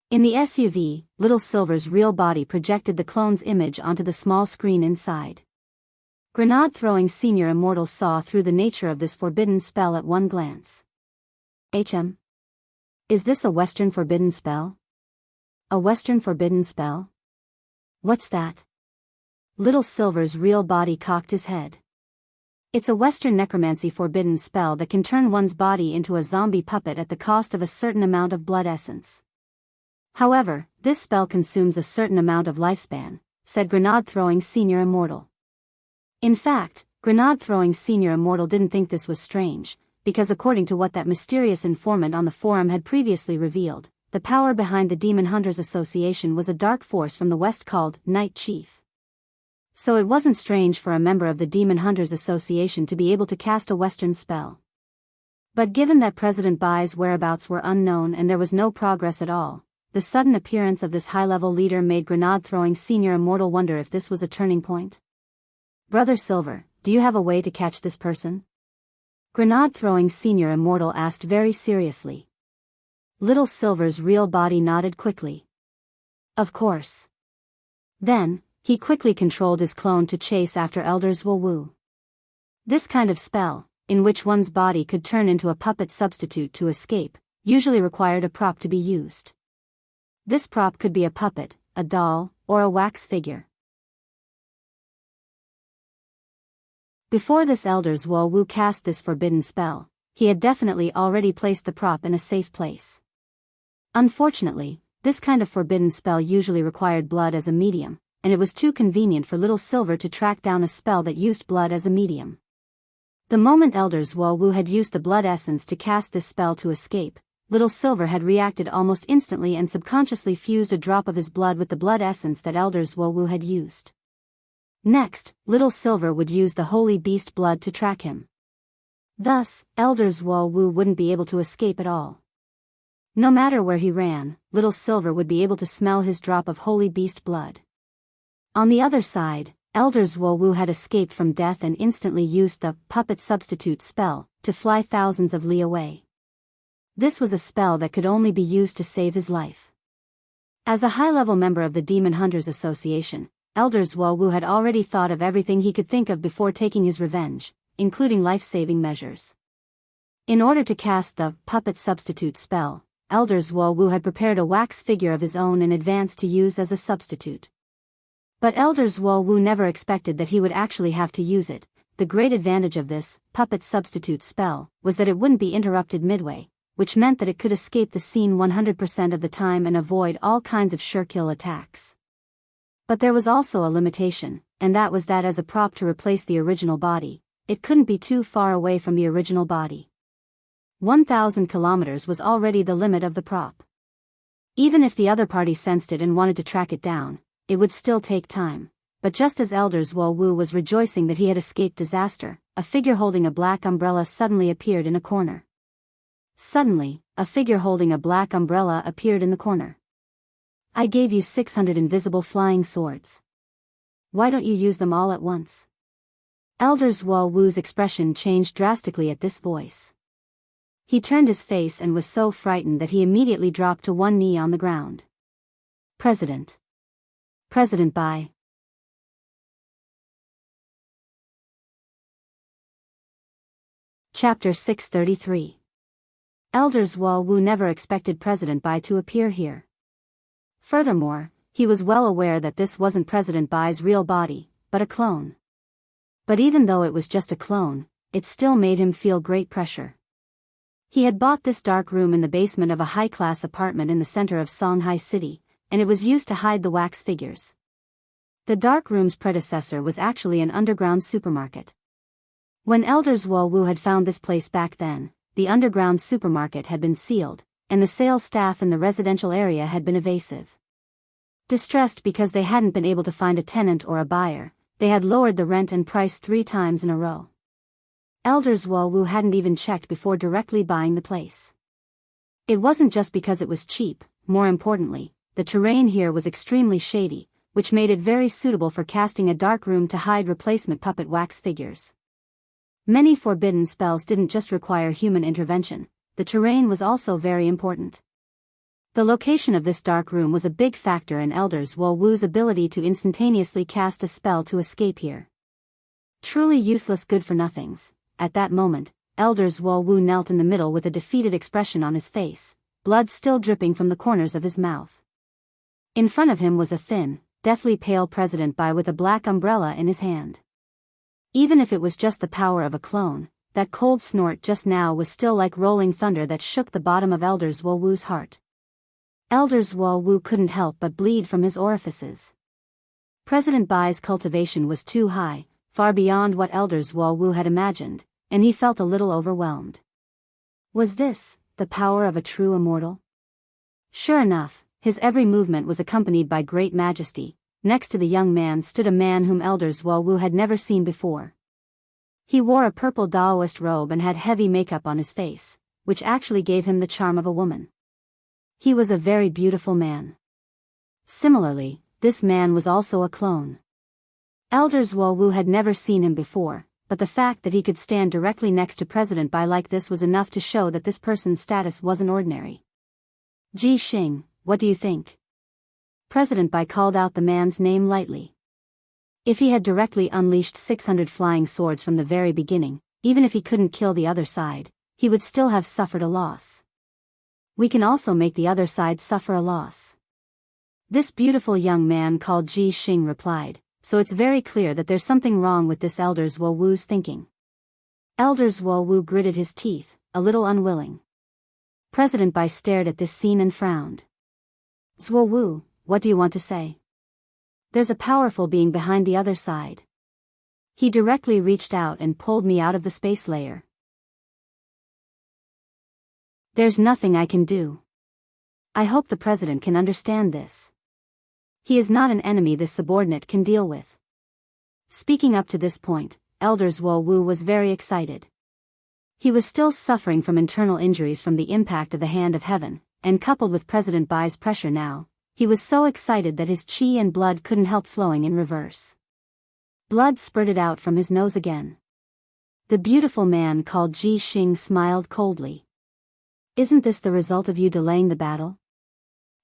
In the SUV, Little Silver's real body projected the clone's image onto the small screen inside. Grenade-throwing Senior Immortal saw through the nature of this forbidden spell at one glance. Is this a Western forbidden spell? A Western forbidden spell? What's that? Little Silver's real body cocked his head. It's a Western necromancy forbidden spell that can turn one's body into a zombie puppet at the cost of a certain amount of blood essence. However, this spell consumes a certain amount of lifespan, said Grenade-throwing Senior Immortal. In fact, Grenade-throwing Senior Immortal didn't think this was strange, because according to what that mysterious informant on the forum had previously revealed, the power behind the Demon Hunters Association was a dark force from the West called Night Chief. So it wasn't strange for a member of the Demon Hunters Association to be able to cast a Western spell. But given that President Bai's whereabouts were unknown and there was no progress at all, the sudden appearance of this high-level leader made Grenade-throwing Senior Immortal wonder if this was a turning point. Brother Silver, do you have a way to catch this person? Grenade-throwing Senior Immortal asked very seriously. Little Silver's real body nodded quickly. Of course. Then, he quickly controlled his clone to chase after Elders Wo Wu. This kind of spell, in which one's body could turn into a puppet substitute to escape, usually required a prop to be used. This prop could be a puppet, a doll, or a wax figure. Before this Elders Wo Wu cast this forbidden spell, he had definitely already placed the prop in a safe place. Unfortunately, this kind of forbidden spell usually required blood as a medium, and it was too convenient for Little Silver to track down a spell that used blood as a medium. The moment Elders Wo Wu had used the blood essence to cast this spell to escape, Little Silver had reacted almost instantly and subconsciously fused a drop of his blood with the blood essence that Elders Wo Wu had used. Next, Little Silver would use the holy beast blood to track him. Thus, Elders Wo Wu wouldn't be able to escape at all. No matter where he ran, Little Silver would be able to smell his drop of holy beast blood. On the other side, Elders Wo Wu had escaped from death and instantly used the puppet substitute spell to fly thousands of li away. This was a spell that could only be used to save his life. As a high-level member of the Demon Hunters Association, Elder Zuo had already thought of everything he could think of before taking his revenge, including life-saving measures. In order to cast the puppet substitute spell, Elder Zuo had prepared a wax figure of his own in advance to use as a substitute. But Elder Zuo never expected that he would actually have to use it. The great advantage of this puppet substitute spell was that it wouldn't be interrupted midway, which meant that it could escape the scene 100% of the time and avoid all kinds of sure-kill attacks. But there was also a limitation, and that was that as a prop to replace the original body, it couldn't be too far away from the original body. 1,000 kilometers was already the limit of the prop. Even if the other party sensed it and wanted to track it down, it would still take time. But just as Elder Zuo was rejoicing that he had escaped disaster, a figure holding a black umbrella suddenly appeared in a corner. Suddenly, a figure holding a black umbrella appeared in the corner. I gave you 600 invisible flying swords. Why don't you use them all at once? Elder Zuo's expression changed drastically at this voice. He turned his face and was so frightened that he immediately dropped to one knee on the ground. President Bai. Chapter 633. Elder Zuo never expected President Bai to appear here. Furthermore, he was well aware that this wasn't President Bai's real body, but a clone. But even though it was just a clone, it still made him feel great pressure. He had bought this dark room in the basement of a high-class apartment in the center of Songhai City, and it was used to hide the wax figures. The dark room's predecessor was actually an underground supermarket. When Elder Zuo had found this place back then, the underground supermarket had been sealed, and the sales staff in the residential area had been evasive. Distressed because they hadn't been able to find a tenant or a buyer, they had lowered the rent and price 3 times in a row. Elder Zuo hadn't even checked before directly buying the place. It wasn't just because it was cheap, more importantly, the terrain here was extremely shady, which made it very suitable for casting a dark room to hide replacement puppet wax figures. Many forbidden spells didn't just require human intervention, the terrain was also very important. The location of this dark room was a big factor in Elder Zuo's ability to instantaneously cast a spell to escape here. Truly useless good-for-nothings. At that moment, Elder Zuo knelt in the middle with a defeated expression on his face, blood still dripping from the corners of his mouth. In front of him was a thin, deathly pale President Bai with a black umbrella in his hand. Even if it was just the power of a clone, that cold snort just now was still like rolling thunder that shook the bottom of Elder Zuo's heart. Elder Zuo couldn't help but bleed from his orifices. President Bai's cultivation was too high, far beyond what Elder Zuo had imagined, and he felt a little overwhelmed. Was this the power of a true immortal? Sure enough, his every movement was accompanied by great majesty. Next to the young man stood a man whom Elder Zuo had never seen before. He wore a purple Daoist robe and had heavy makeup on his face, which actually gave him the charm of a woman. He was a very beautiful man. Similarly, this man was also a clone. Elder Zuo had never seen him before, but the fact that he could stand directly next to President Bai like this was enough to show that this person's status wasn't ordinary. Ji Xing, what do you think? President Bai called out the man's name lightly. If he had directly unleashed 600 flying swords from the very beginning, even if he couldn't kill the other side, he would still have suffered a loss. We can also make the other side suffer a loss. This beautiful young man called Ji Xing replied, so it's very clear that there's something wrong with this Elder Zuo's thinking. Elder Zuo gritted his teeth, a little unwilling. President Bai stared at this scene and frowned. Zuo, what do you want to say? There's a powerful being behind the other side. He directly reached out and pulled me out of the space layer. There's nothing I can do. I hope the president can understand this. He is not an enemy this subordinate can deal with. Speaking up to this point, Elder Zuo was very excited. He was still suffering from internal injuries from the impact of the hand of heaven, and coupled with President Bai's pressure now, he was so excited that his chi and blood couldn't help flowing in reverse. Blood spurted out from his nose again. The beautiful man called Ji Xing smiled coldly. Isn't this the result of you delaying the battle?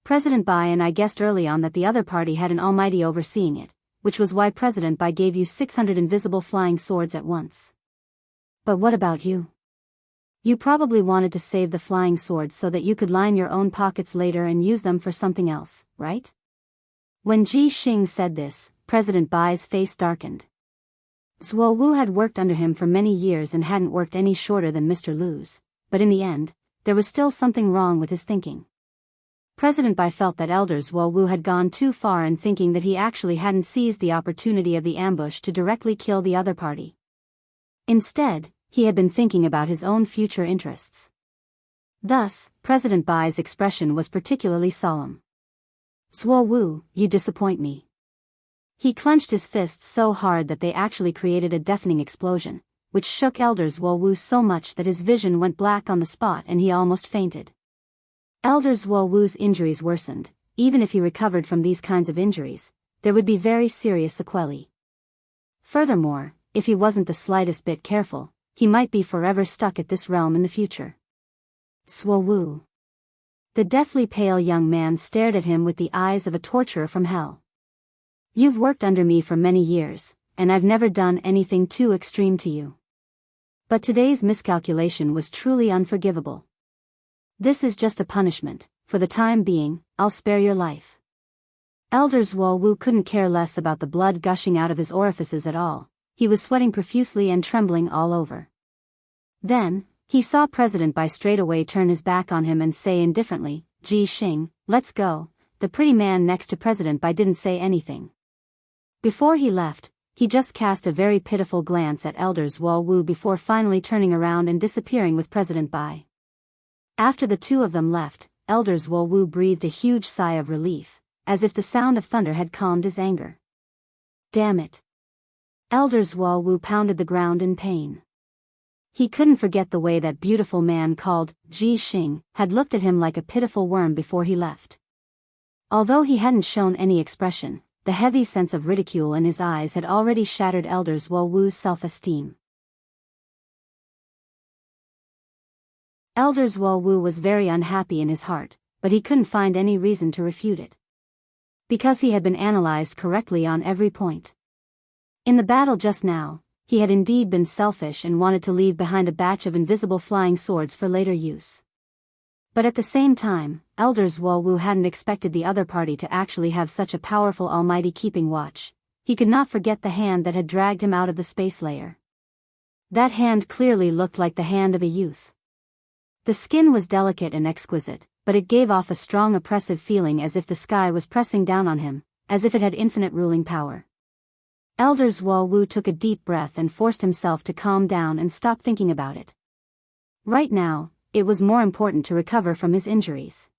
President Bai and I guessed early on that the other party had an almighty overseeing it, which was why President Bai gave you 600 invisible flying swords at once. But what about you? You probably wanted to save the flying swords so that you could line your own pockets later and use them for something else, right? When Ji Xing said this, President Bai's face darkened. Zuo Wu had worked under him for many years and hadn't worked any shorter than Mr. Lu's, but in the end, there was still something wrong with his thinking. President Bai felt that Elder Zuo Wu had gone too far in thinking that he actually hadn't seized the opportunity of the ambush to directly kill the other party. Instead, he had been thinking about his own future interests. Thus, President Bai's expression was particularly solemn. Zuo Wu, you disappoint me. He clenched his fists so hard that they actually created a deafening explosion, which shook Elder Zuo Wu so much that his vision went black on the spot and he almost fainted. Elder Zuo Wu's injuries worsened. Even if he recovered from these kinds of injuries, there would be very serious sequelae. Furthermore, if he wasn't the slightest bit careful, he might be forever stuck at this realm in the future. Zuo Wu. The deathly pale young man stared at him with the eyes of a torturer from hell. You've worked under me for many years, and I've never done anything too extreme to you. But today's miscalculation was truly unforgivable. This is just a punishment. For the time being, I'll spare your life. Elder Zuo Wu couldn't care less about the blood gushing out of his orifices at all. He was sweating profusely and trembling all over. Then, he saw President Bai straight away turn his back on him and say indifferently, Ji Xing, let's go. The pretty man next to President Bai didn't say anything. Before he left, he just cast a very pitiful glance at Elder Zuo Wu before finally turning around and disappearing with President Bai. After the two of them left, Elder Zuo Wu breathed a huge sigh of relief, as if the sound of thunder had calmed his anger. Damn it. Elder Zuo Wu pounded the ground in pain. He couldn't forget the way that beautiful man called Ji Xing had looked at him like a pitiful worm before he left. Although he hadn't shown any expression, the heavy sense of ridicule in his eyes had already shattered Elder Zuo Wu's self-esteem. Elder Zuo Wu was very unhappy in his heart, but he couldn't find any reason to refute it. Because he had been analyzed correctly on every point. In the battle just now, he had indeed been selfish and wanted to leave behind a batch of invisible flying swords for later use. But at the same time, Elder Zuo Wu hadn't expected the other party to actually have such a powerful almighty keeping watch. He could not forget the hand that had dragged him out of the space layer. That hand clearly looked like the hand of a youth. The skin was delicate and exquisite, but it gave off a strong oppressive feeling as if the sky was pressing down on him, as if it had infinite ruling power. Elder Zuo Wu took a deep breath and forced himself to calm down and stop thinking about it. Right now, it was more important to recover from his injuries.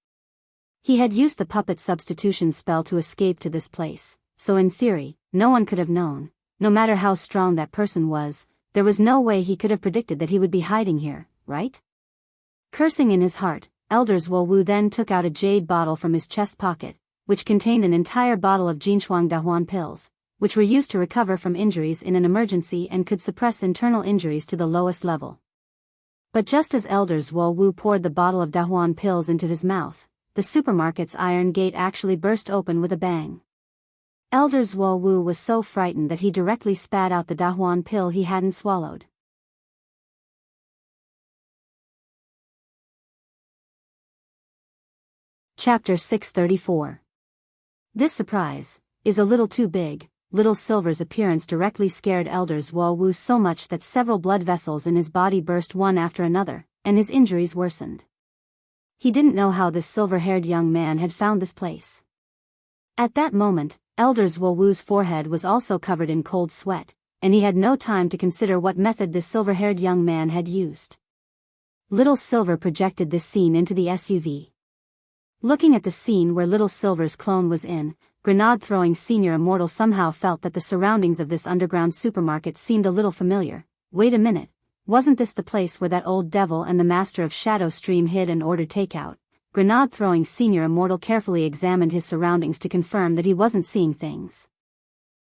He had used the puppet substitution spell to escape to this place, so in theory, no one could have known. No matter how strong that person was, there was no way he could have predicted that he would be hiding here, right? Cursing in his heart, Elder Zuo Wu then took out a jade bottle from his chest pocket, which contained an entire bottle of Jinshuang Dahuan pills, which were used to recover from injuries in an emergency and could suppress internal injuries to the lowest level. But just as Elder Zuo Wu poured the bottle of Dahuan pills into his mouth, the supermarket's iron gate actually burst open with a bang. Elder Zuo Wu was so frightened that he directly spat out the Dahuan pill he hadn't swallowed. Chapter 634. This surprise is a little too big. Little Silver's appearance directly scared Elder Zuo Wu so much that several blood vessels in his body burst one after another, and his injuries worsened. He didn't know how this silver-haired young man had found this place. At that moment, Elder Zuo Wu's forehead was also covered in cold sweat, and he had no time to consider what method this silver-haired young man had used. Little Silver projected this scene into the SUV. Looking at the scene where Little Silver's clone was in, grenade-throwing Senior Immortal somehow felt that the surroundings of this underground supermarket seemed a little familiar. Wait a minute, wasn't this the place where that old devil and the Master of Shadow Stream hid and ordered takeout? Grenade-throwing Senior Immortal carefully examined his surroundings to confirm that he wasn't seeing things.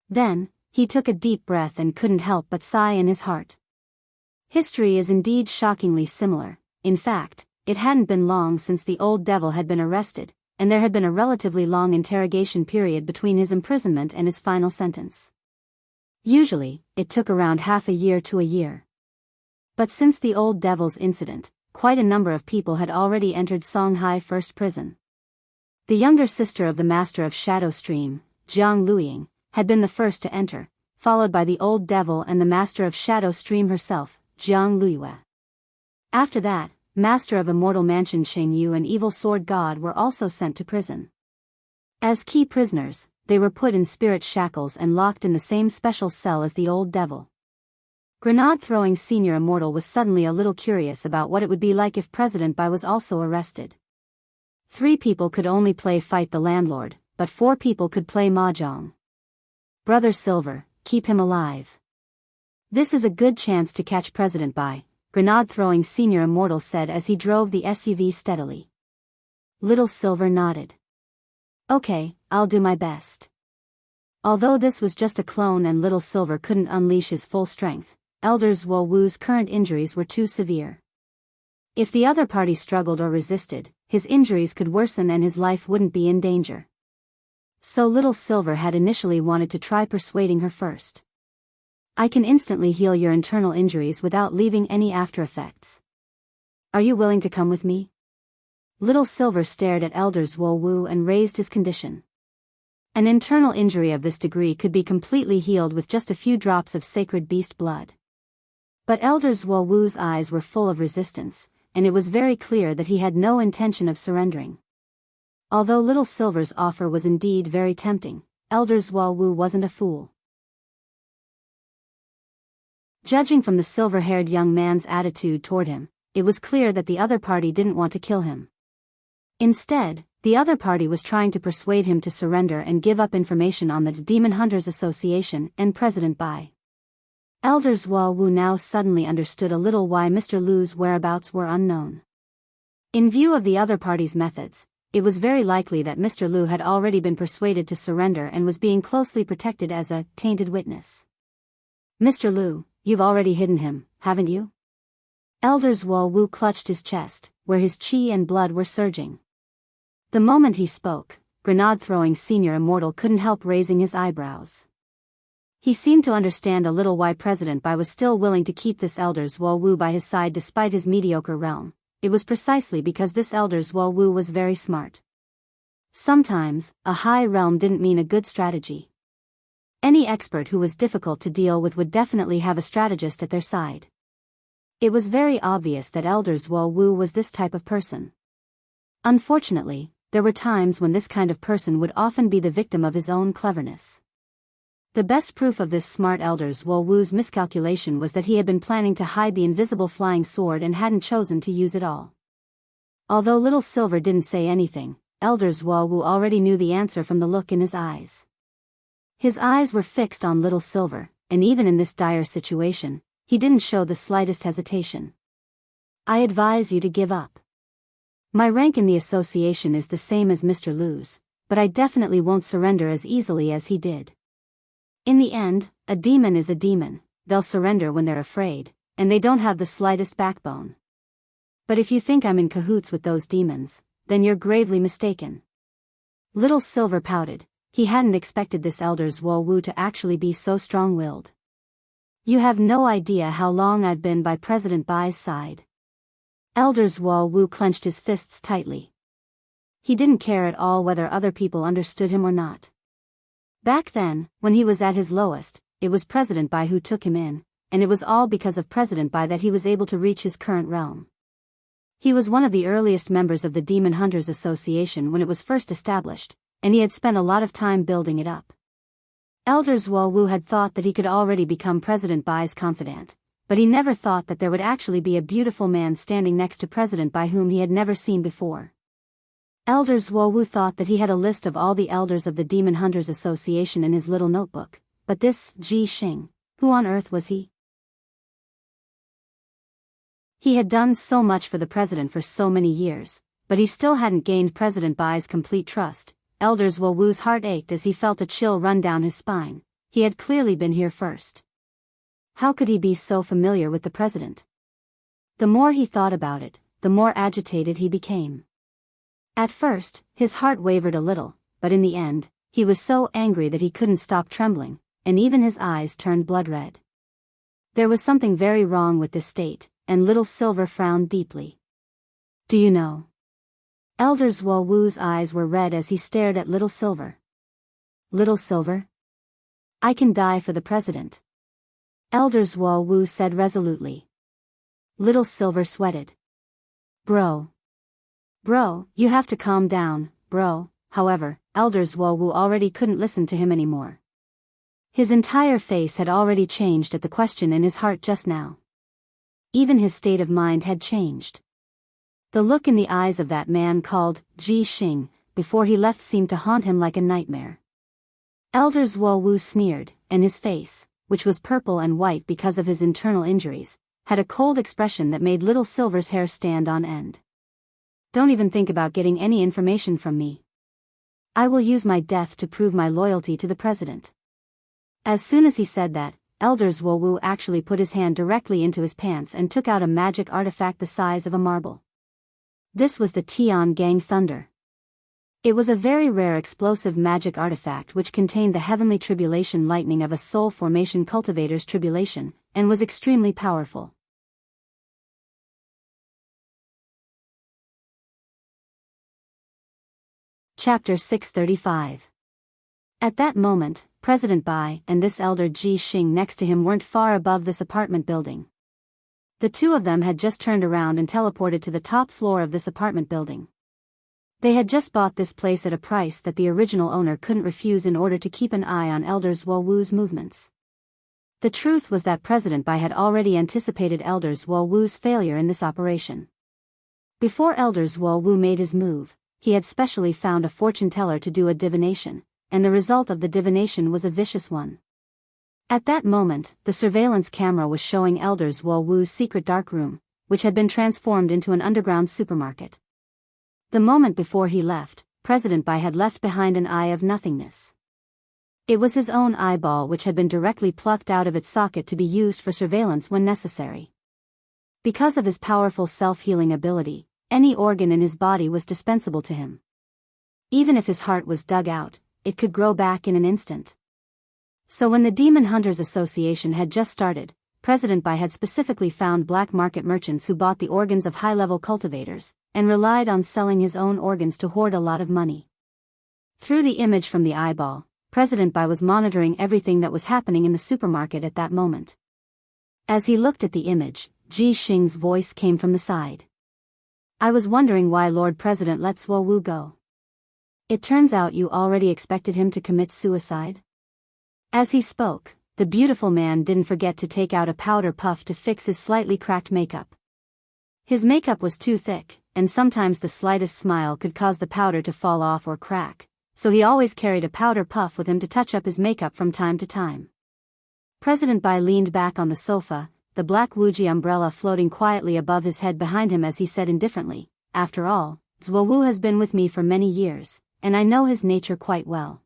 Then, he took a deep breath and couldn't help but sigh in his heart. History is indeed shockingly similar. In fact, it hadn't been long since the old devil had been arrested, and there had been a relatively long interrogation period between his imprisonment and his final sentence. Usually, it took around half a year to a year. But since the old devil's incident, quite a number of people had already entered Songhai First Prison. The younger sister of the Master of Shadow Stream, Jiang Luiying, had been the first to enter, followed by the old devil and the Master of Shadow Stream herself, Jiang Luiyue. After that, Master of Immortal Mansion Sheng Yu and Evil Sword God were also sent to prison. As key prisoners, they were put in spirit shackles and locked in the same special cell as the old devil. Grenade-throwing Senior Immortal was suddenly a little curious about what it would be like if President Bai was also arrested. 3 people could only play Fight the Landlord, but 4 people could play Mahjong. Brother Silver, keep him alive. This is a good chance to catch President Bai, Grenade-throwing Senior Immortal said as he drove the SUV steadily. Little Silver nodded. Okay, I'll do my best. Although this was just a clone and Little Silver couldn't unleash his full strength, Elder Zhuo Wu's current injuries were too severe. If the other party struggled or resisted, his injuries could worsen and his life wouldn't be in danger. So Little Silver had initially wanted to try persuading her first. I can instantly heal your internal injuries without leaving any after effects. Are you willing to come with me? Little Silver stared at Elder Zhuo Wu and raised his condition. An internal injury of this degree could be completely healed with just a few drops of sacred beast blood. But Elder Zhuo Wu's eyes were full of resistance, and it was very clear that he had no intention of surrendering. Although Little Silver's offer was indeed very tempting, Elder Zhuo Wu wasn't a fool. Judging from the silver-haired young man's attitude toward him, it was clear that the other party didn't want to kill him. Instead, the other party was trying to persuade him to surrender and give up information on the Demon Hunters Association and President Bai. Elder Zhuo Wu now suddenly understood a little why Mr. Lu's whereabouts were unknown. In view of the other party's methods, it was very likely that Mr. Lu had already been persuaded to surrender and was being closely protected as a tainted witness. Mr. Lu, you've already hidden him, haven't you? Elder Zhuo Wu clutched his chest, where his qi and blood were surging. The moment he spoke, Grenade-throwing Senior Immortal couldn't help raising his eyebrows. He seemed to understand a little why President Bai was still willing to keep this Elder Zhuo Wu by his side despite his mediocre realm. It was precisely because this Elder Zhuo Wu was very smart. Sometimes, a high realm didn't mean a good strategy. Any expert who was difficult to deal with would definitely have a strategist at their side. It was very obvious that Elder Zhuo Wu was this type of person. Unfortunately, there were times when this kind of person would often be the victim of his own cleverness. The best proof of this smart Elder Zhuo Wu's miscalculation was that he had been planning to hide the invisible flying sword and hadn't chosen to use it all. Although Little Silver didn't say anything, Elder Zhuo Wu already knew the answer from the look in his eyes. His eyes were fixed on Little Silver, and even in this dire situation, he didn't show the slightest hesitation. I advise you to give up. My rank in the association is the same as Mr. Lu's, but I definitely won't surrender as easily as he did. In the end, a demon is a demon, they'll surrender when they're afraid, and they don't have the slightest backbone. But if you think I'm in cahoots with those demons, then you're gravely mistaken. Little Silver pouted. He hadn't expected this Elder Zhuo Wu to actually be so strong-willed. You have no idea how long I've been by President Bai's side. Elder Zhuo Wu clenched his fists tightly. He didn't care at all whether other people understood him or not. Back then, when he was at his lowest, it was President Bai who took him in, and it was all because of President Bai that he was able to reach his current realm. He was one of the earliest members of the Demon Hunters Association when it was first established, and he had spent a lot of time building it up. Elder Zhuo Wu had thought that he could already become President Bai's confidant, but he never thought that there would actually be a beautiful man standing next to President Bai whom he had never seen before. Elder Zhuo Wu thought that he had a list of all the elders of the Demon Hunters Association in his little notebook, but this Ji Xing, who on earth was he? He had done so much for the president for so many years, but he still hadn't gained President Bai's complete trust. Elder Zhuo Wu's heart ached as he felt a chill run down his spine. He had clearly been here first. How could he be so familiar with the president? The more he thought about it, the more agitated he became. At first, his heart wavered a little, but in the end, he was so angry that he couldn't stop trembling, and even his eyes turned blood red. There was something very wrong with this state, and Little Silver frowned deeply. Do you know? Elder Zwolwoo's eyes were red as he stared at Little Silver. Little Silver? I can die for the president. Elder Zwolwoo said resolutely. Little Silver sweated. Bro, you have to calm down, bro. However, Elder Zwolwoo already couldn't listen to him anymore. His entire face had already changed at the question in his heart just now. Even his state of mind had changed. The look in the eyes of that man called Ji Xing before he left seemed to haunt him like a nightmare. Elder Zwolwoo sneered, and his face, which was purple and white because of his internal injuries, had a cold expression that made Little Silver's hair stand on end. Don't even think about getting any information from me. I will use my death to prove my loyalty to the president. As soon as he said that, Elder Zwolwoo actually put his hand directly into his pants and took out a magic artifact the size of a marble. This was the Tian Gang Thunder. It was a very rare explosive magic artifact which contained the heavenly tribulation lightning of a soul formation cultivator's tribulation, and was extremely powerful. Chapter 635. At that moment, President Bai and this elder Ji Xing next to him weren't far above this apartment building. The two of them had just turned around and teleported to the top floor of this apartment building. They had just bought this place at a price that the original owner couldn't refuse in order to keep an eye on Elder Zwolwoo's movements. The truth was that President Bai had already anticipated Elder Zwolwoo's failure in this operation. Before Elder Zwolwoo made his move, he had specially found a fortune teller to do a divination, and the result of the divination was a vicious one. At that moment, the surveillance camera was showing Elder Zwolwoo's secret dark room, which had been transformed into an underground supermarket. The moment before he left, President Bai had left behind an eye of nothingness. It was his own eyeball which had been directly plucked out of its socket to be used for surveillance when necessary. Because of his powerful self-healing ability, any organ in his body was dispensable to him. Even if his heart was dug out, it could grow back in an instant. So when the Demon Hunters Association had just started, President Bai had specifically found black market merchants who bought the organs of high-level cultivators, and relied on selling his own organs to hoard a lot of money. Through the image from the eyeball, President Bai was monitoring everything that was happening in the supermarket at that moment. As he looked at the image, Ji Xing's voice came from the side. I was wondering why Lord President let Zwolwoo go. It turns out you already expected him to commit suicide? As he spoke, the beautiful man didn't forget to take out a powder puff to fix his slightly cracked makeup. His makeup was too thick, and sometimes the slightest smile could cause the powder to fall off or crack, so he always carried a powder puff with him to touch up his makeup from time to time. President Bai leaned back on the sofa, the black Wuji umbrella floating quietly above his head behind him as he said indifferently, After all, Zwolwoo has been with me for many years, and I know his nature quite well.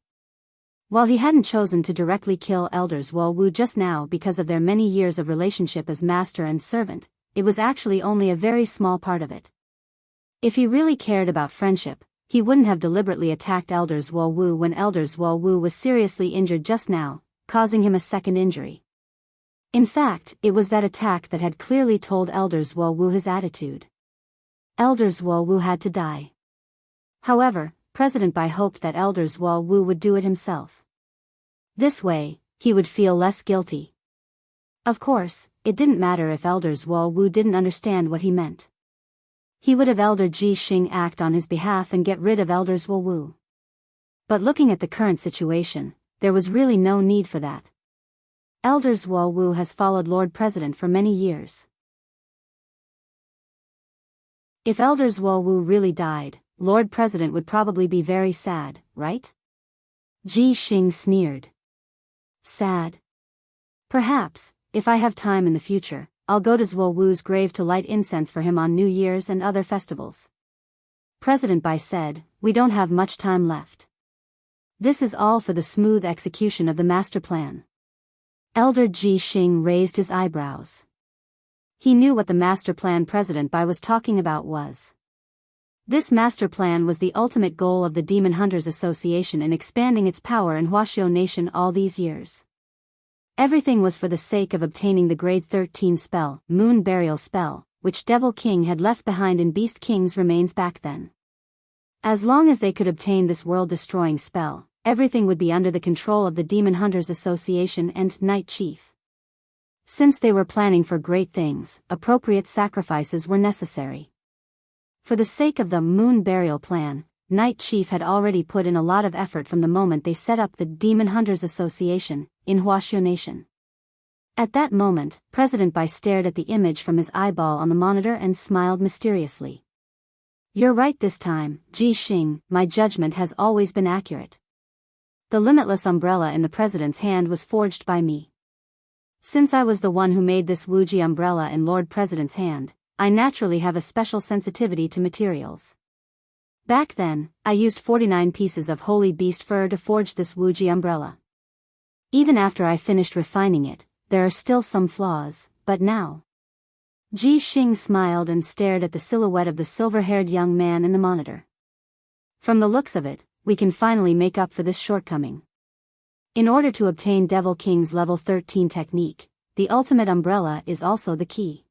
While he hadn't chosen to directly kill Elder Zwolwoo just now because of their many years of relationship as master and servant, it was actually only a very small part of it. If he really cared about friendship, he wouldn't have deliberately attacked Elder Zwolwoo when Elder Zwolwoo was seriously injured just now, causing him a second injury. In fact, it was that attack that had clearly told Elder Zwolwoo his attitude. Elder Zwolwoo had to die. However, President Bai hoped that Elder Zwolwoo would do it himself. This way, he would feel less guilty. Of course, it didn't matter if Elder Zwolwoo didn't understand what he meant. He would have Elder Ji Xing act on his behalf and get rid of Elder Zwolwoo. But looking at the current situation, there was really no need for that. Elder Zwolwoo has followed Lord President for many years. If Elder Zwolwoo really died, Lord President would probably be very sad, right? Ji Xing sneered. Sad? Perhaps, if I have time in the future, I'll go to Zwolwoo's grave to light incense for him on New Year's and other festivals. President Bai said, we don't have much time left. This is all for the smooth execution of the master plan. Elder Ji Xing raised his eyebrows. He knew what the master plan President Bai was talking about was. This master plan was the ultimate goal of the Demon Hunters Association in expanding its power in Huaxiao Nation all these years. Everything was for the sake of obtaining the grade 13 spell, Moon Burial Spell, which Devil King had left behind in Beast King's remains back then. As long as they could obtain this world-destroying spell, everything would be under the control of the Demon Hunters Association and Night Chief. Since they were planning for great things, appropriate sacrifices were necessary. For the sake of the Moon Burial Plan, Night Chief had already put in a lot of effort from the moment they set up the Demon Hunters Association in Huaxiao Nation. At that moment, President Bai stared at the image from his eyeball on the monitor and smiled mysteriously. "You're right this time, Ji Xing, my judgment has always been accurate. The limitless umbrella in the president's hand was forged by me. Since I was the one who made this Wuji umbrella in Lord President's hand, I naturally have a special sensitivity to materials. Back then, I used 49 pieces of holy beast fur to forge this Wuji umbrella. Even after I finished refining it, there are still some flaws, but now..." Ji Xing smiled and stared at the silhouette of the silver-haired young man in the monitor. "From the looks of it, we can finally make up for this shortcoming. In order to obtain Devil King's level 13 technique, the ultimate umbrella is also the key."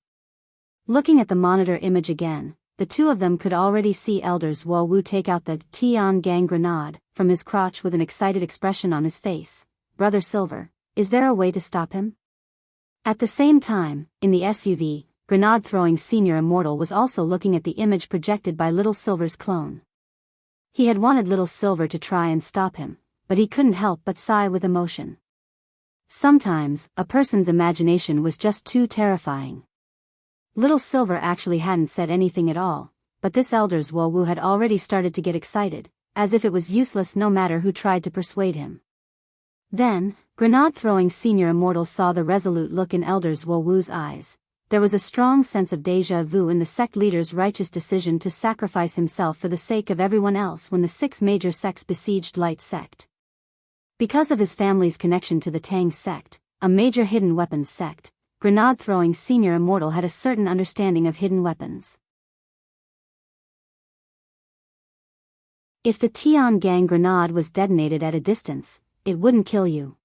Looking at the monitor image again, the two of them could already see Elders Wo Wu take out the Tian Gang grenade from his crotch with an excited expression on his face. "Brother Silver, is there a way to stop him?" At the same time, in the SUV, grenade-throwing Senior Immortal was also looking at the image projected by Little Silver's clone. He had wanted Little Silver to try and stop him, but he couldn't help but sigh with emotion. Sometimes, a person's imagination was just too terrifying. Little Silver actually hadn't said anything at all, but this Elders Wo Wu had already started to get excited, as if it was useless no matter who tried to persuade him. Then, grenade-throwing Senior Immortal saw the resolute look in Elders Wo Wu's eyes. There was a strong sense of déjà vu in the sect leader's righteous decision to sacrifice himself for the sake of everyone else when the 6 major sects besieged Light Sect. Because of his family's connection to the Tang sect, a major hidden weapons sect, grenade-throwing Senior Immortal had a certain understanding of hidden weapons. If the Tian Gang grenade was detonated at a distance, it wouldn't kill you.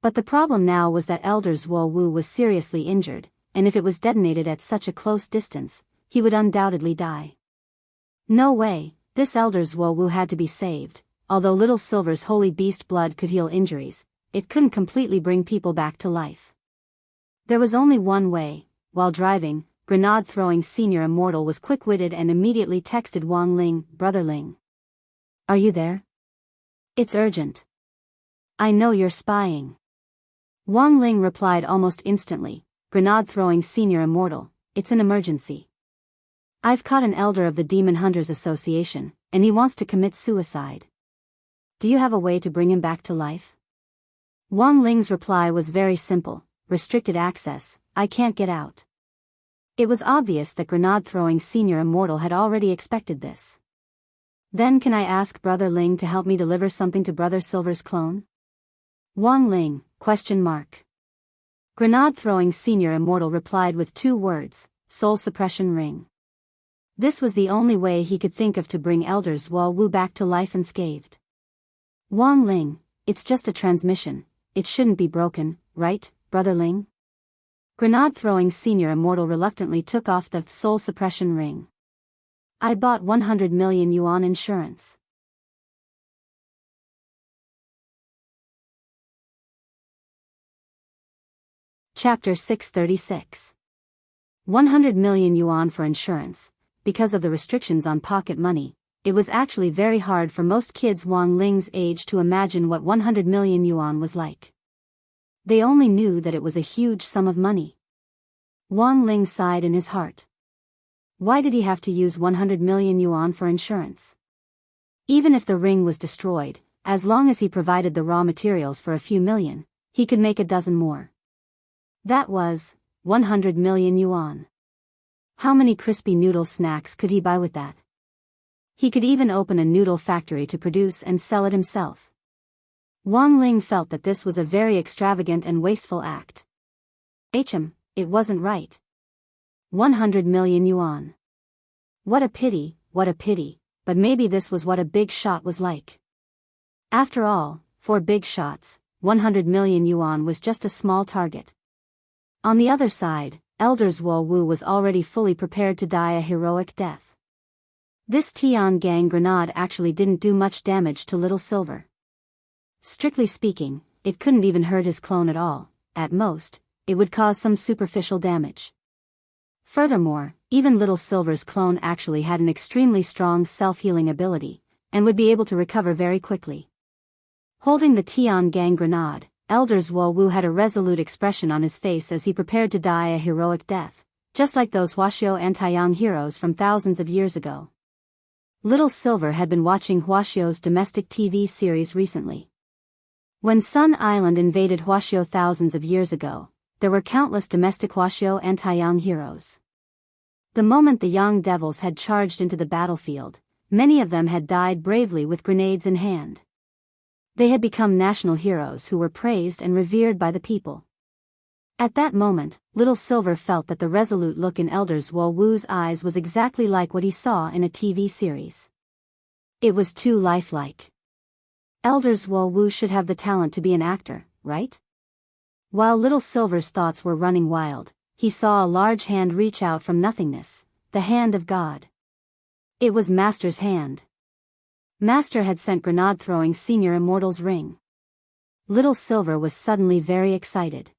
But the problem now was that Elders Wo Wu was seriously injured, and if it was detonated at such a close distance, he would undoubtedly die. No way, this Elders Wo Wu had to be saved. Although Little Silver's holy beast blood could heal injuries, it couldn't completely bring people back to life. There was only one way. While driving, grenade-throwing Senior Immortal was quick-witted and immediately texted Wang Ling, "Brother Ling. Are you there? It's urgent. I know you're spying." Wang Ling replied almost instantly, "Grenade-throwing Senior Immortal, it's an emergency. I've caught an elder of the Demon Hunters Association, and he wants to commit suicide. Do you have a way to bring him back to life?" Wang Ling's reply was very simple, "Restricted access, I can't get out." It was obvious that grenade-throwing Senior Immortal had already expected this. "Then can I ask Brother Ling to help me deliver something to Brother Silver's clone?" Wang Ling, ? Grenade-throwing Senior Immortal replied with 2 words, "Soul Suppression Ring." This was the only way he could think of to bring Elders Wo Wu back to life unscathed. "Wang Ling, it's just a transmission, it shouldn't be broken, right, Brother Ling?" Grenade-throwing Senior Immortal reluctantly took off the soul suppression ring. "I bought 100 million yuan insurance." Chapter 636. 100 million yuan for insurance. Because of the restrictions on pocket money, it was actually very hard for most kids Wang Ling's age to imagine what 100 million yuan was like. They only knew that it was a huge sum of money. Wang Ling sighed in his heart. Why did he have to use 100 million yuan for insurance? Even if the ring was destroyed, as long as he provided the raw materials for a few million, he could make a dozen more. That was 100 million yuan. How many crispy noodle snacks could he buy with that? He could even open a noodle factory to produce and sell it himself. Wang Ling felt that this was a very extravagant and wasteful act. It wasn't right. 100 million yuan. What a pity, what a pity, but maybe this was what a big shot was like. After all, for big shots, 100 million yuan was just a small target. On the other side, Elder Zhuo Wu was already fully prepared to die a heroic death. This Tiangang grenade actually didn't do much damage to Little Silver. Strictly speaking, it couldn't even hurt his clone at all. At most, it would cause some superficial damage. Furthermore, even Little Silver's clone actually had an extremely strong self-healing ability, and would be able to recover very quickly. Holding the Tiangang grenade, Elder Zhuo Wu had a resolute expression on his face as he prepared to die a heroic death, just like those Huaxiao and Taiyang heroes from thousands of years ago. Little Silver had been watching Huaxiao's domestic TV series recently. When Sun Island invaded Huaxiao thousands of years ago, there were countless domestic Huaxiao and Taiyang heroes. The moment the young devils had charged into the battlefield, many of them had died bravely with grenades in hand. They had become national heroes who were praised and revered by the people. At that moment, Little Silver felt that the resolute look in Elder Zhuo Wu's eyes was exactly like what he saw in a TV series. It was too lifelike. Elder Zhuo Wu should have the talent to be an actor, right? While Little Silver's thoughts were running wild, he saw a large hand reach out from nothingness, the hand of God. It was Master's hand. Master had sent grenade-throwing Senior Immortal's ring. Little Silver was suddenly very excited.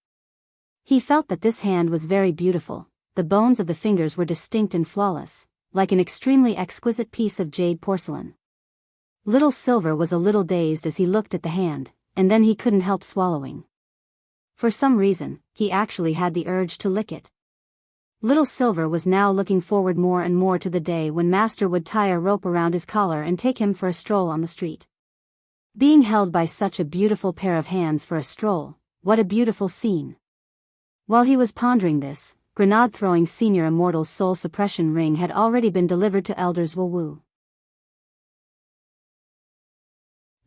He felt that this hand was very beautiful, the bones of the fingers were distinct and flawless, like an extremely exquisite piece of jade porcelain. Little Silver was a little dazed as he looked at the hand, and then he couldn't help swallowing. For some reason, he actually had the urge to lick it. Little Silver was now looking forward more and more to the day when Master would tie a rope around his collar and take him for a stroll on the street. Being held by such a beautiful pair of hands for a stroll, what a beautiful scene. While he was pondering this, grenade-throwing Senior Immortal's soul suppression ring had already been delivered to Elder Zhuo Wu.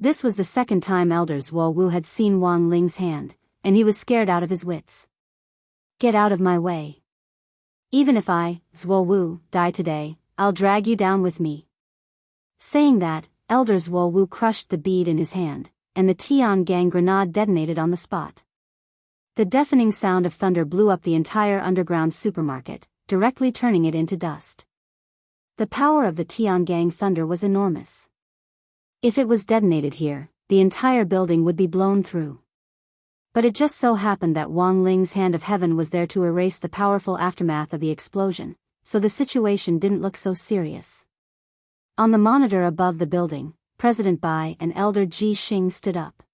This was the second time Elder Zhuo Wu had seen Wang Ling's hand, and he was scared out of his wits. Get out of my way. Even if I, Zhuo Wu, die today, I'll drag you down with me. Saying that, Elder Zhuo Wu crushed the bead in his hand, and the Tiangang grenade detonated on the spot. The deafening sound of thunder blew up the entire underground supermarket, directly turning it into dust. The power of the Tiangang thunder was enormous. If it was detonated here, the entire building would be blown through. But it just so happened that Wang Ling's hand of heaven was there to erase the powerful aftermath of the explosion, so the situation didn't look so serious. On the monitor above the building, President Bai and Elder Ji Xing stood up.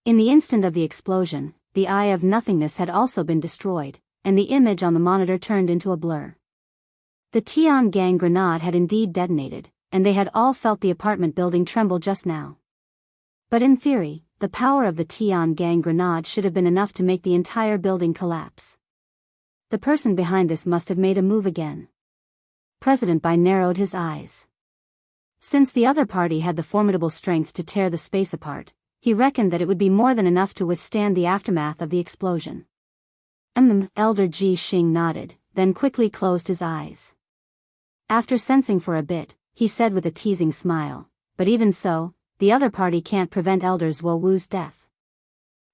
In the instant of the explosion, the eye of nothingness had also been destroyed, and the image on the monitor turned into a blur. The Tiangang grenade had indeed detonated, and they had all felt the apartment building tremble just now. But in theory, the power of the Tiangang grenade should have been enough to make the entire building collapse. The person behind this must have made a move again. President Bai narrowed his eyes. Since the other party had the formidable strength to tear the space apart, he reckoned that it would be more than enough to withstand the aftermath of the explosion. Elder Ji Xing nodded, then quickly closed his eyes. After sensing for a bit, he said with a teasing smile, but even so, the other party can't prevent Elder Zhuo Wu's death.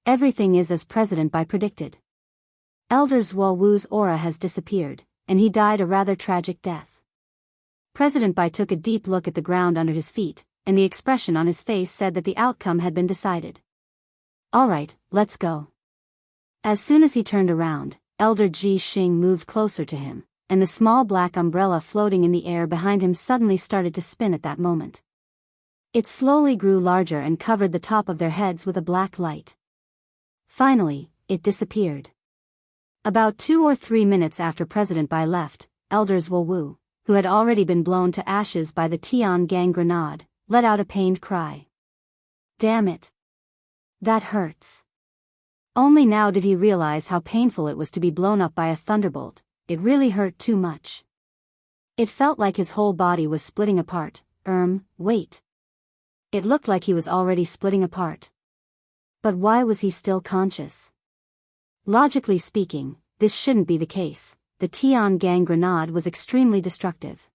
Everything is as President Bai predicted. Elder Zhuo Wu's aura has disappeared, and he died a rather tragic death. President Bai took a deep look at the ground under his feet, and the expression on his face said that the outcome had been decided. All right, let's go. As soon as he turned around, Elder Ji Xing moved closer to him, and the small black umbrella floating in the air behind him suddenly started to spin at that moment. It slowly grew larger and covered the top of their heads with a black light. Finally, it disappeared. About 2 or 3 minutes after President Bai left, Elder Zhuo Wu, who had already been blown to ashes by the Tiangang grenade, let out a pained cry. Damn it. That hurts. Only now did he realize how painful it was to be blown up by a thunderbolt. It really hurt too much. It felt like his whole body was splitting apart. Wait. It looked like he was already splitting apart. But why was he still conscious? Logically speaking, this shouldn't be the case. The Tiangang grenade was extremely destructive.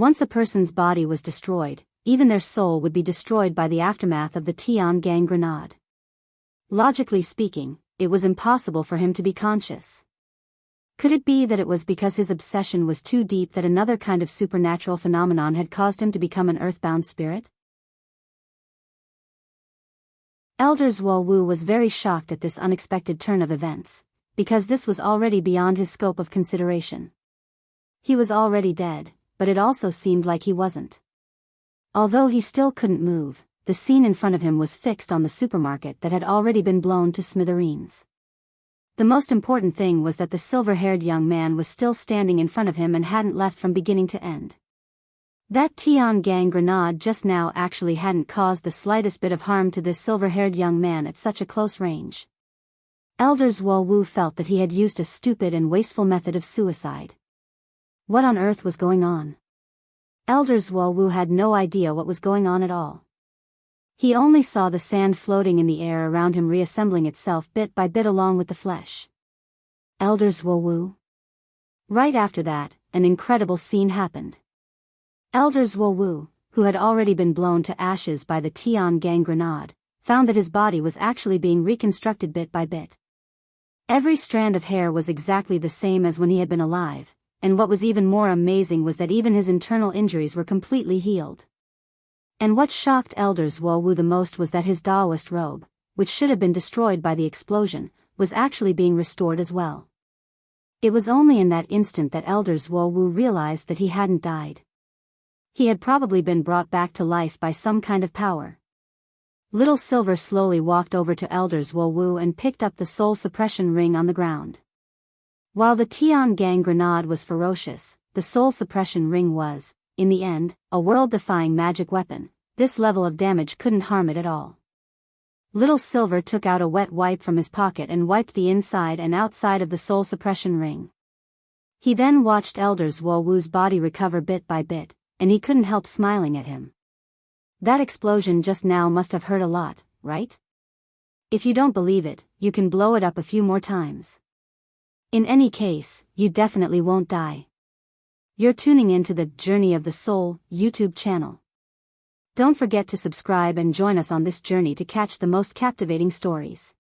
Once a person's body was destroyed, even their soul would be destroyed by the aftermath of the Tian gang grenade. Logically speaking, it was impossible for him to be conscious. Could it be that it was because his obsession was too deep that another kind of supernatural phenomenon had caused him to become an earthbound spirit? Elder Zhuo Wu was very shocked at this unexpected turn of events, because this was already beyond his scope of consideration. He was already dead, but it also seemed like he wasn't. Although he still couldn't move, the scene in front of him was fixed on the supermarket that had already been blown to smithereens. The most important thing was that the silver-haired young man was still standing in front of him and hadn't left from beginning to end. That Tian gang grenade just now actually hadn't caused the slightest bit of harm to this silver-haired young man at such a close range. Elder Zhuo Wu felt that he had used a stupid and wasteful method of suicide. What on earth was going on? Elder Zhuo Wu had no idea what was going on at all. He only saw the sand floating in the air around him reassembling itself bit by bit along with the flesh. Elder Zhuo Wu? Right after that, an incredible scene happened. Elder Zhuo Wu, who had already been blown to ashes by the Tian gang grenade, found that his body was actually being reconstructed bit by bit. Every strand of hair was exactly the same as when he had been alive, and what was even more amazing was that even his internal injuries were completely healed. And what shocked Elder Zhuo Wu the most was that his Taoist robe, which should have been destroyed by the explosion, was actually being restored as well. It was only in that instant that Elder Zhuo Wu realized that he hadn't died. He had probably been brought back to life by some kind of power. Little Silver slowly walked over to Elder Zhuo Wu and picked up the soul suppression ring on the ground. While the Tian gang grenade was ferocious, the soul suppression ring was, in the end, a world-defying magic weapon. This level of damage couldn't harm it at all. Little Silver took out a wet wipe from his pocket and wiped the inside and outside of the soul suppression ring. He then watched Elder Zhuo Wu's body recover bit by bit, and he couldn't help smiling at him. That explosion just now must have hurt a lot, right? If you don't believe it, you can blow it up a few more times. In any case, you definitely won't die. You're tuning into the Journey of the Soul YouTube channel. Don't forget to subscribe and join us on this journey to catch the most captivating stories.